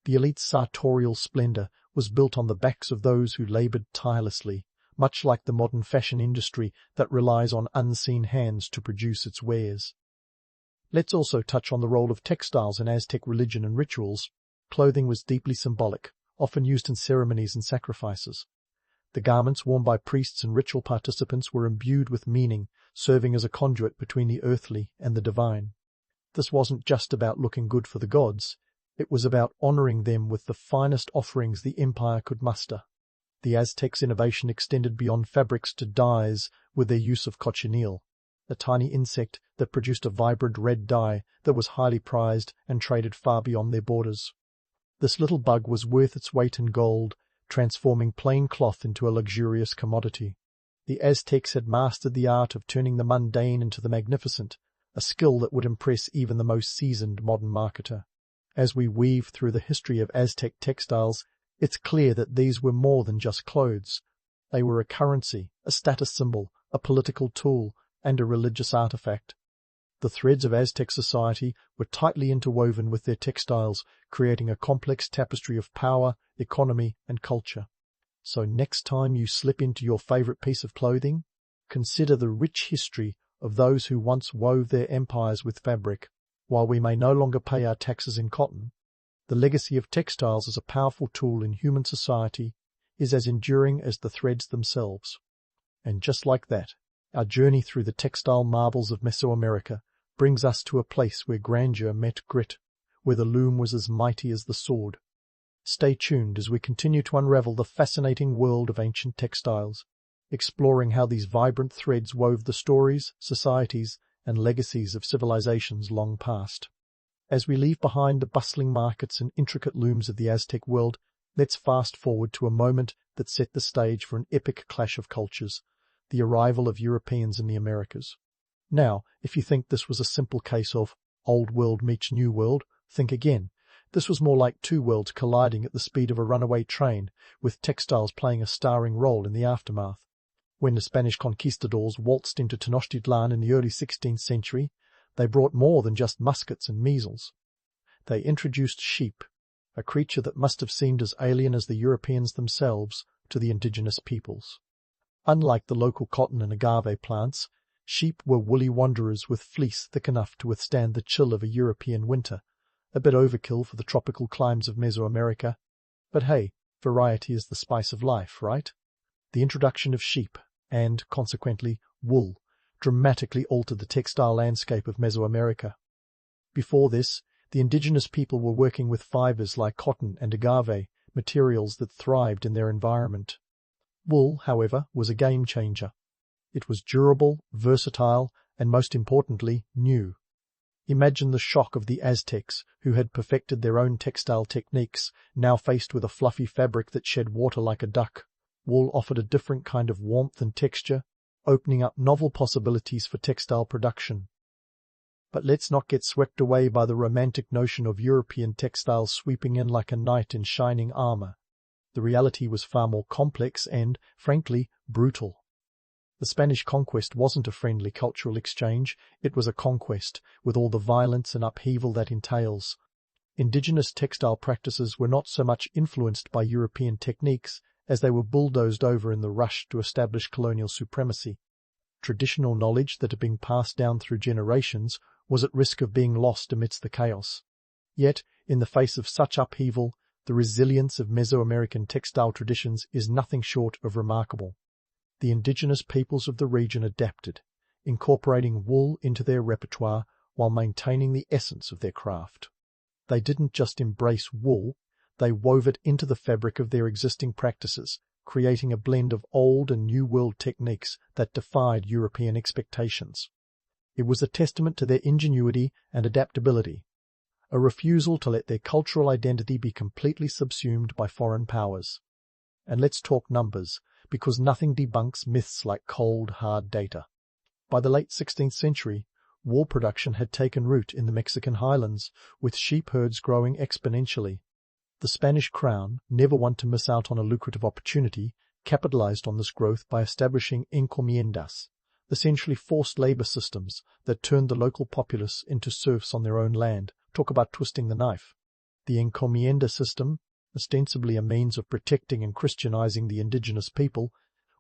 The elite's sartorial splendor was built on the backs of those who labored tirelessly, much like the modern fashion industry that relies on unseen hands to produce its wares. Let's also touch on the role of textiles in Aztec religion and rituals. Clothing was deeply symbolic, often used in ceremonies and sacrifices. The garments worn by priests and ritual participants were imbued with meaning, serving as a conduit between the earthly and the divine. This wasn't just about looking good for the gods, it was about honoring them with the finest offerings the empire could muster. The Aztecs' innovation extended beyond fabrics to dyes with their use of cochineal, a tiny insect that produced a vibrant red dye that was highly prized and traded far beyond their borders. This little bug was worth its weight in gold, transforming plain cloth into a luxurious commodity. The Aztecs had mastered the art of turning the mundane into the magnificent, a skill that would impress even the most seasoned modern marketer. As we weave through the history of Aztec textiles, it's clear that these were more than just clothes. They were a currency, a status symbol, a political tool, and a religious artifact. The threads of Aztec society were tightly interwoven with their textiles, creating a complex tapestry of power, economy, and culture. So next time you slip into your favorite piece of clothing, consider the rich history of those who once wove their empires with fabric. While we may no longer pay our taxes in cotton, the legacy of textiles as a powerful tool in human society is as enduring as the threads themselves. And just like that, our journey through the textile marvels of Mesoamerica brings us to a place where grandeur met grit, where the loom was as mighty as the sword. Stay tuned as we continue to unravel the fascinating world of ancient textiles, exploring how these vibrant threads wove the stories, societies, and legacies of civilizations long past. As we leave behind the bustling markets and intricate looms of the Aztec world, let's fast forward to a moment that set the stage for an epic clash of cultures, the arrival of Europeans in the Americas. Now, if you think this was a simple case of Old World meets New World, think again. This was more like two worlds colliding at the speed of a runaway train, with textiles playing a starring role in the aftermath. When the Spanish conquistadors waltzed into Tenochtitlan in the early 16th century, they brought more than just muskets and measles. They introduced sheep, a creature that must have seemed as alien as the Europeans themselves to the indigenous peoples. Unlike the local cotton and agave plants, sheep were woolly wanderers with fleece thick enough to withstand the chill of a European winter, a bit overkill for the tropical climes of Mesoamerica. But hey, variety is the spice of life, right? The introduction of sheep, and, consequently, wool, dramatically altered the textile landscape of Mesoamerica. Before this, the indigenous people were working with fibers like cotton and agave, materials that thrived in their environment. Wool, however, was a game-changer. It was durable, versatile, and most importantly, new. Imagine the shock of the Aztecs, who had perfected their own textile techniques, now faced with a fluffy fabric that shed water like a duck. Wool offered a different kind of warmth and texture, opening up novel possibilities for textile production. But let's not get swept away by the romantic notion of European textiles sweeping in like a knight in shining armor. The reality was far more complex and, frankly, brutal. The Spanish conquest wasn't a friendly cultural exchange, it was a conquest, with all the violence and upheaval that entails. Indigenous textile practices were not so much influenced by European techniques as they were bulldozed over in the rush to establish colonial supremacy. Traditional knowledge that had been passed down through generations was at risk of being lost amidst the chaos. Yet, in the face of such upheaval, the resilience of Mesoamerican textile traditions is nothing short of remarkable. The indigenous peoples of the region adapted, incorporating wool into their repertoire while maintaining the essence of their craft. They didn't just embrace wool, they wove it into the fabric of their existing practices, creating a blend of old and new world techniques that defied European expectations. It was a testament to their ingenuity and adaptability, a refusal to let their cultural identity be completely subsumed by foreign powers. And let's talk numbers, because nothing debunks myths like cold, hard data. By the late 16th century, wool production had taken root in the Mexican highlands, with sheep herds growing exponentially. The Spanish crown, never one to miss out on a lucrative opportunity, capitalized on this growth by establishing encomiendas, essentially forced labor systems that turned the local populace into serfs on their own land. Talk about twisting the knife. The encomienda system, ostensibly a means of protecting and Christianizing the indigenous people,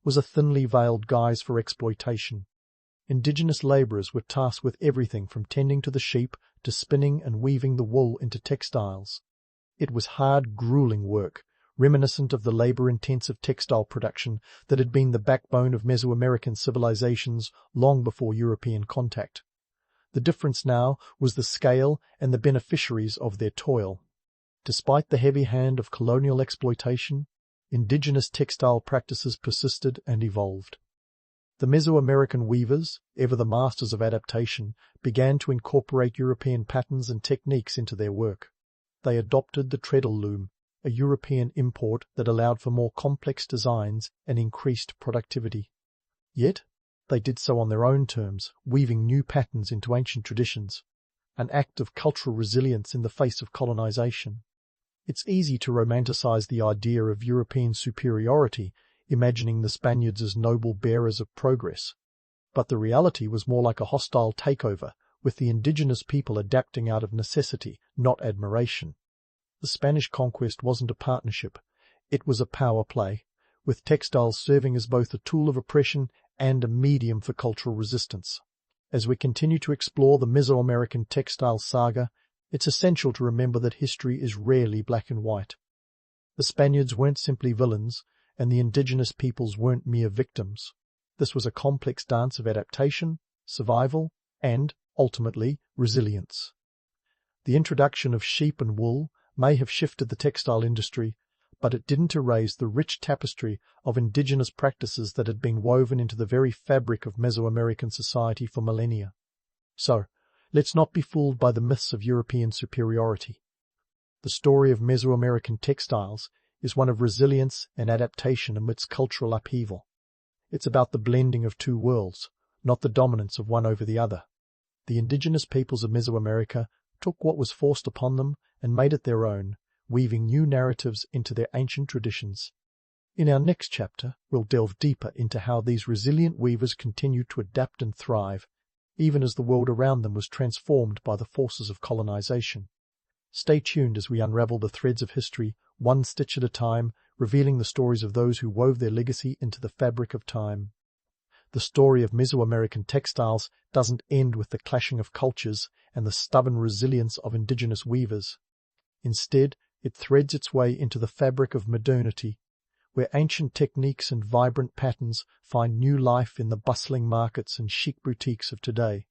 was a thinly veiled guise for exploitation. Indigenous laborers were tasked with everything from tending to the sheep to spinning and weaving the wool into textiles. It was hard, grueling work, reminiscent of the labor-intensive textile production that had been the backbone of Mesoamerican civilizations long before European contact. The difference now was the scale and the beneficiaries of their toil. Despite the heavy hand of colonial exploitation, indigenous textile practices persisted and evolved. The Mesoamerican weavers, ever the masters of adaptation, began to incorporate European patterns and techniques into their work. They adopted the treadle loom, a European import that allowed for more complex designs and increased productivity. Yet, they did so on their own terms, weaving new patterns into ancient traditions, an act of cultural resilience in the face of colonization. It's easy to romanticize the idea of European superiority, imagining the Spaniards as noble bearers of progress. But the reality was more like a hostile takeover, with the indigenous people adapting out of necessity, not admiration. The Spanish conquest wasn't a partnership, it was a power play, with textiles serving as both a tool of oppression and a medium for cultural resistance. As we continue to explore the Mesoamerican textile saga, it's essential to remember that history is rarely black and white. The Spaniards weren't simply villains, and the indigenous peoples weren't mere victims. This was a complex dance of adaptation, survival, and, ultimately, resilience. The introduction of sheep and wool may have shifted the textile industry, but it didn't erase the rich tapestry of indigenous practices that had been woven into the very fabric of Mesoamerican society for millennia. So, let's not be fooled by the myths of European superiority. The story of Mesoamerican textiles is one of resilience and adaptation amidst cultural upheaval. It's about the blending of two worlds, not the dominance of one over the other. The indigenous peoples of Mesoamerica took what was forced upon them and made it their own, weaving new narratives into their ancient traditions. In our next chapter, we'll delve deeper into how these resilient weavers continued to adapt and thrive, even as the world around them was transformed by the forces of colonization. Stay tuned as we unravel the threads of history, one stitch at a time, revealing the stories of those who wove their legacy into the fabric of time. The story of Mesoamerican textiles doesn't end with the clashing of cultures and the stubborn resilience of indigenous weavers. Instead, it threads its way into the fabric of modernity, where ancient techniques and vibrant patterns find new life in the bustling markets and chic boutiques of today.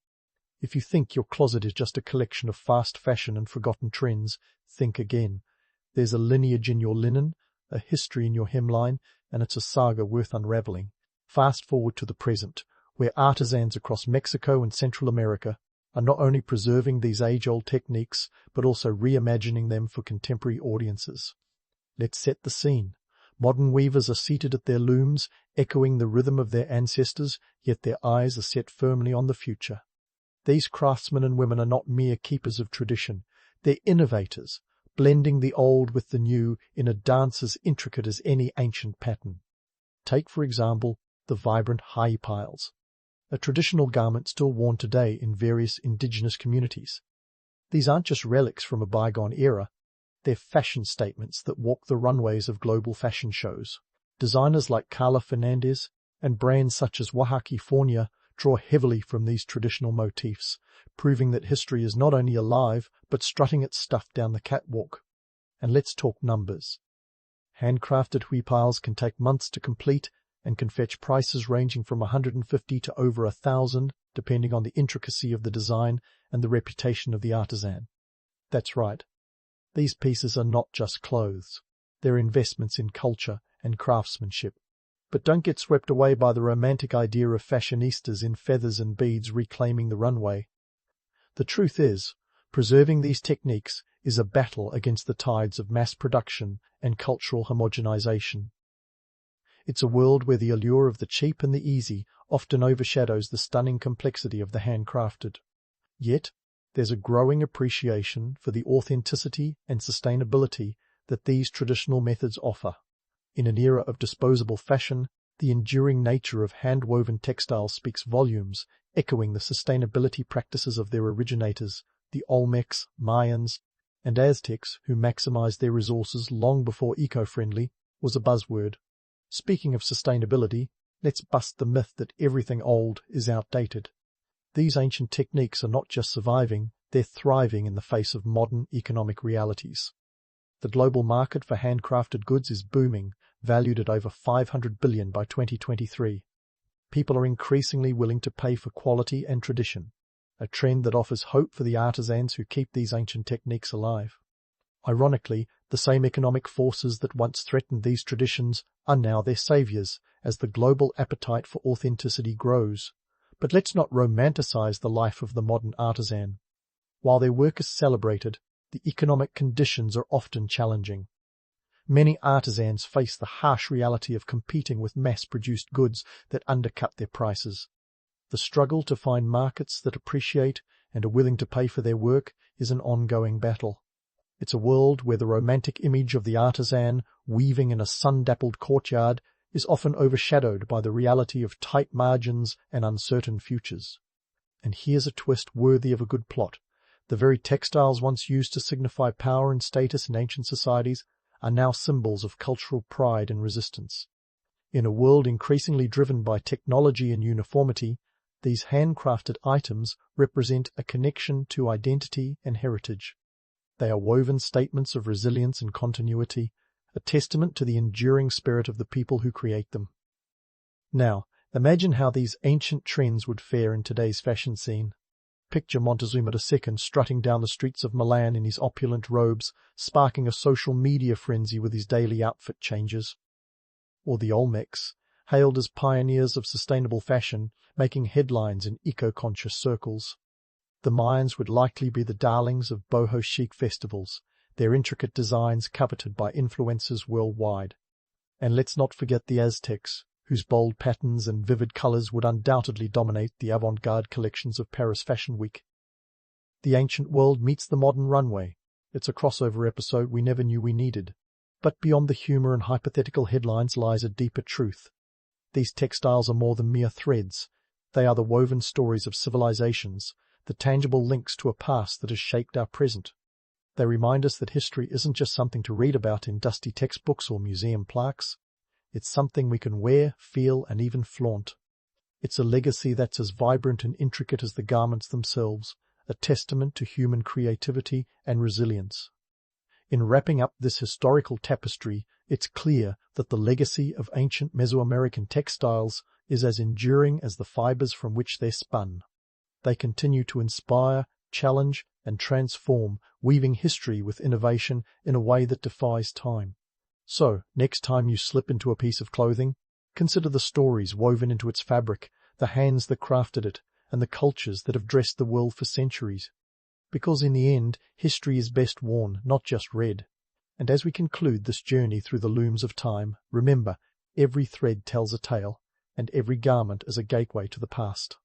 If you think your closet is just a collection of fast fashion and forgotten trends, think again. There's a lineage in your linen, a history in your hemline, and it's a saga worth unraveling. Fast forward to the present, where artisans across Mexico and Central America are not only preserving these age-old techniques, but also reimagining them for contemporary audiences. Let's set the scene. Modern weavers are seated at their looms, echoing the rhythm of their ancestors, yet their eyes are set firmly on the future. These craftsmen and women are not mere keepers of tradition. They're innovators, blending the old with the new in a dance as intricate as any ancient pattern. Take, for example, the vibrant piles, a traditional garment still worn today in various indigenous communities. These aren't just relics from a bygone era. They're fashion statements that walk the runways of global fashion shows. Designers like Carla Fernandez and brands such as Oaxaca Fornia draw heavily from these traditional motifs, proving that history is not only alive, but strutting its stuff down the catwalk. And let's talk numbers. Handcrafted huipiles can take months to complete and can fetch prices ranging from $150 to over $1,000, depending on the intricacy of the design and the reputation of the artisan. That's right. These pieces are not just clothes. They're investments in culture and craftsmanship. But don't get swept away by the romantic idea of fashionistas in feathers and beads reclaiming the runway. The truth is, preserving these techniques is a battle against the tides of mass production and cultural homogenization. It's a world where the allure of the cheap and the easy often overshadows the stunning complexity of the handcrafted. Yet, there's a growing appreciation for the authenticity and sustainability that these traditional methods offer. In an era of disposable fashion, the enduring nature of hand-woven textiles speaks volumes, echoing the sustainability practices of their originators, the Olmecs, Mayans, and Aztecs, who maximized their resources long before eco-friendly was a buzzword. Speaking of sustainability, let's bust the myth that everything old is outdated. These ancient techniques are not just surviving, they're thriving in the face of modern economic realities. The global market for handcrafted goods is booming, valued at over $500 billion by 2023. People are increasingly willing to pay for quality and tradition, a trend that offers hope for the artisans who keep these ancient techniques alive. Ironically, the same economic forces that once threatened these traditions are now their saviors, as the global appetite for authenticity grows. But let's not romanticize the life of the modern artisan. While their work is celebrated, the economic conditions are often challenging. Many artisans face the harsh reality of competing with mass-produced goods that undercut their prices. The struggle to find markets that appreciate and are willing to pay for their work is an ongoing battle. It's a world where the romantic image of the artisan weaving in a sun-dappled courtyard is often overshadowed by the reality of tight margins and uncertain futures. And here's a twist worthy of a good plot. The very textiles once used to signify power and status in ancient societies are now symbols of cultural pride and resistance. In a world increasingly driven by technology and uniformity, These handcrafted items represent a connection to identity and heritage. They are woven statements of resilience and continuity, a testament to the enduring spirit of the people who create them. Now, imagine how these ancient trends would fare in today's fashion scene. Picture Montezuma II strutting down the streets of Milan in his opulent robes, sparking a social media frenzy with his daily outfit changes. Or the Olmecs, hailed as pioneers of sustainable fashion, making headlines in eco-conscious circles. The Mayans would likely be the darlings of boho chic festivals, their intricate designs coveted by influencers worldwide. And let's not forget the Aztecs, whose bold patterns and vivid colors would undoubtedly dominate the avant-garde collections of Paris Fashion Week. The ancient world meets the modern runway. It's a crossover episode we never knew we needed. But beyond the humor and hypothetical headlines lies a deeper truth. These textiles are more than mere threads. They are the woven stories of civilizations, the tangible links to a past that has shaped our present. They remind us that history isn't just something to read about in dusty textbooks or museum plaques. It's something we can wear, feel, and even flaunt. It's a legacy that's as vibrant and intricate as the garments themselves, a testament to human creativity and resilience. In wrapping up this historical tapestry, it's clear that the legacy of ancient Mesoamerican textiles is as enduring as the fibers from which they're spun. They continue to inspire, challenge, and transform, weaving history with innovation in a way that defies time. So, next time you slip into a piece of clothing, consider the stories woven into its fabric, the hands that crafted it, and the cultures that have dressed the world for centuries. Because in the end, history is best worn, not just read. And as we conclude this journey through the looms of time, remember, every thread tells a tale, and every garment is a gateway to the past.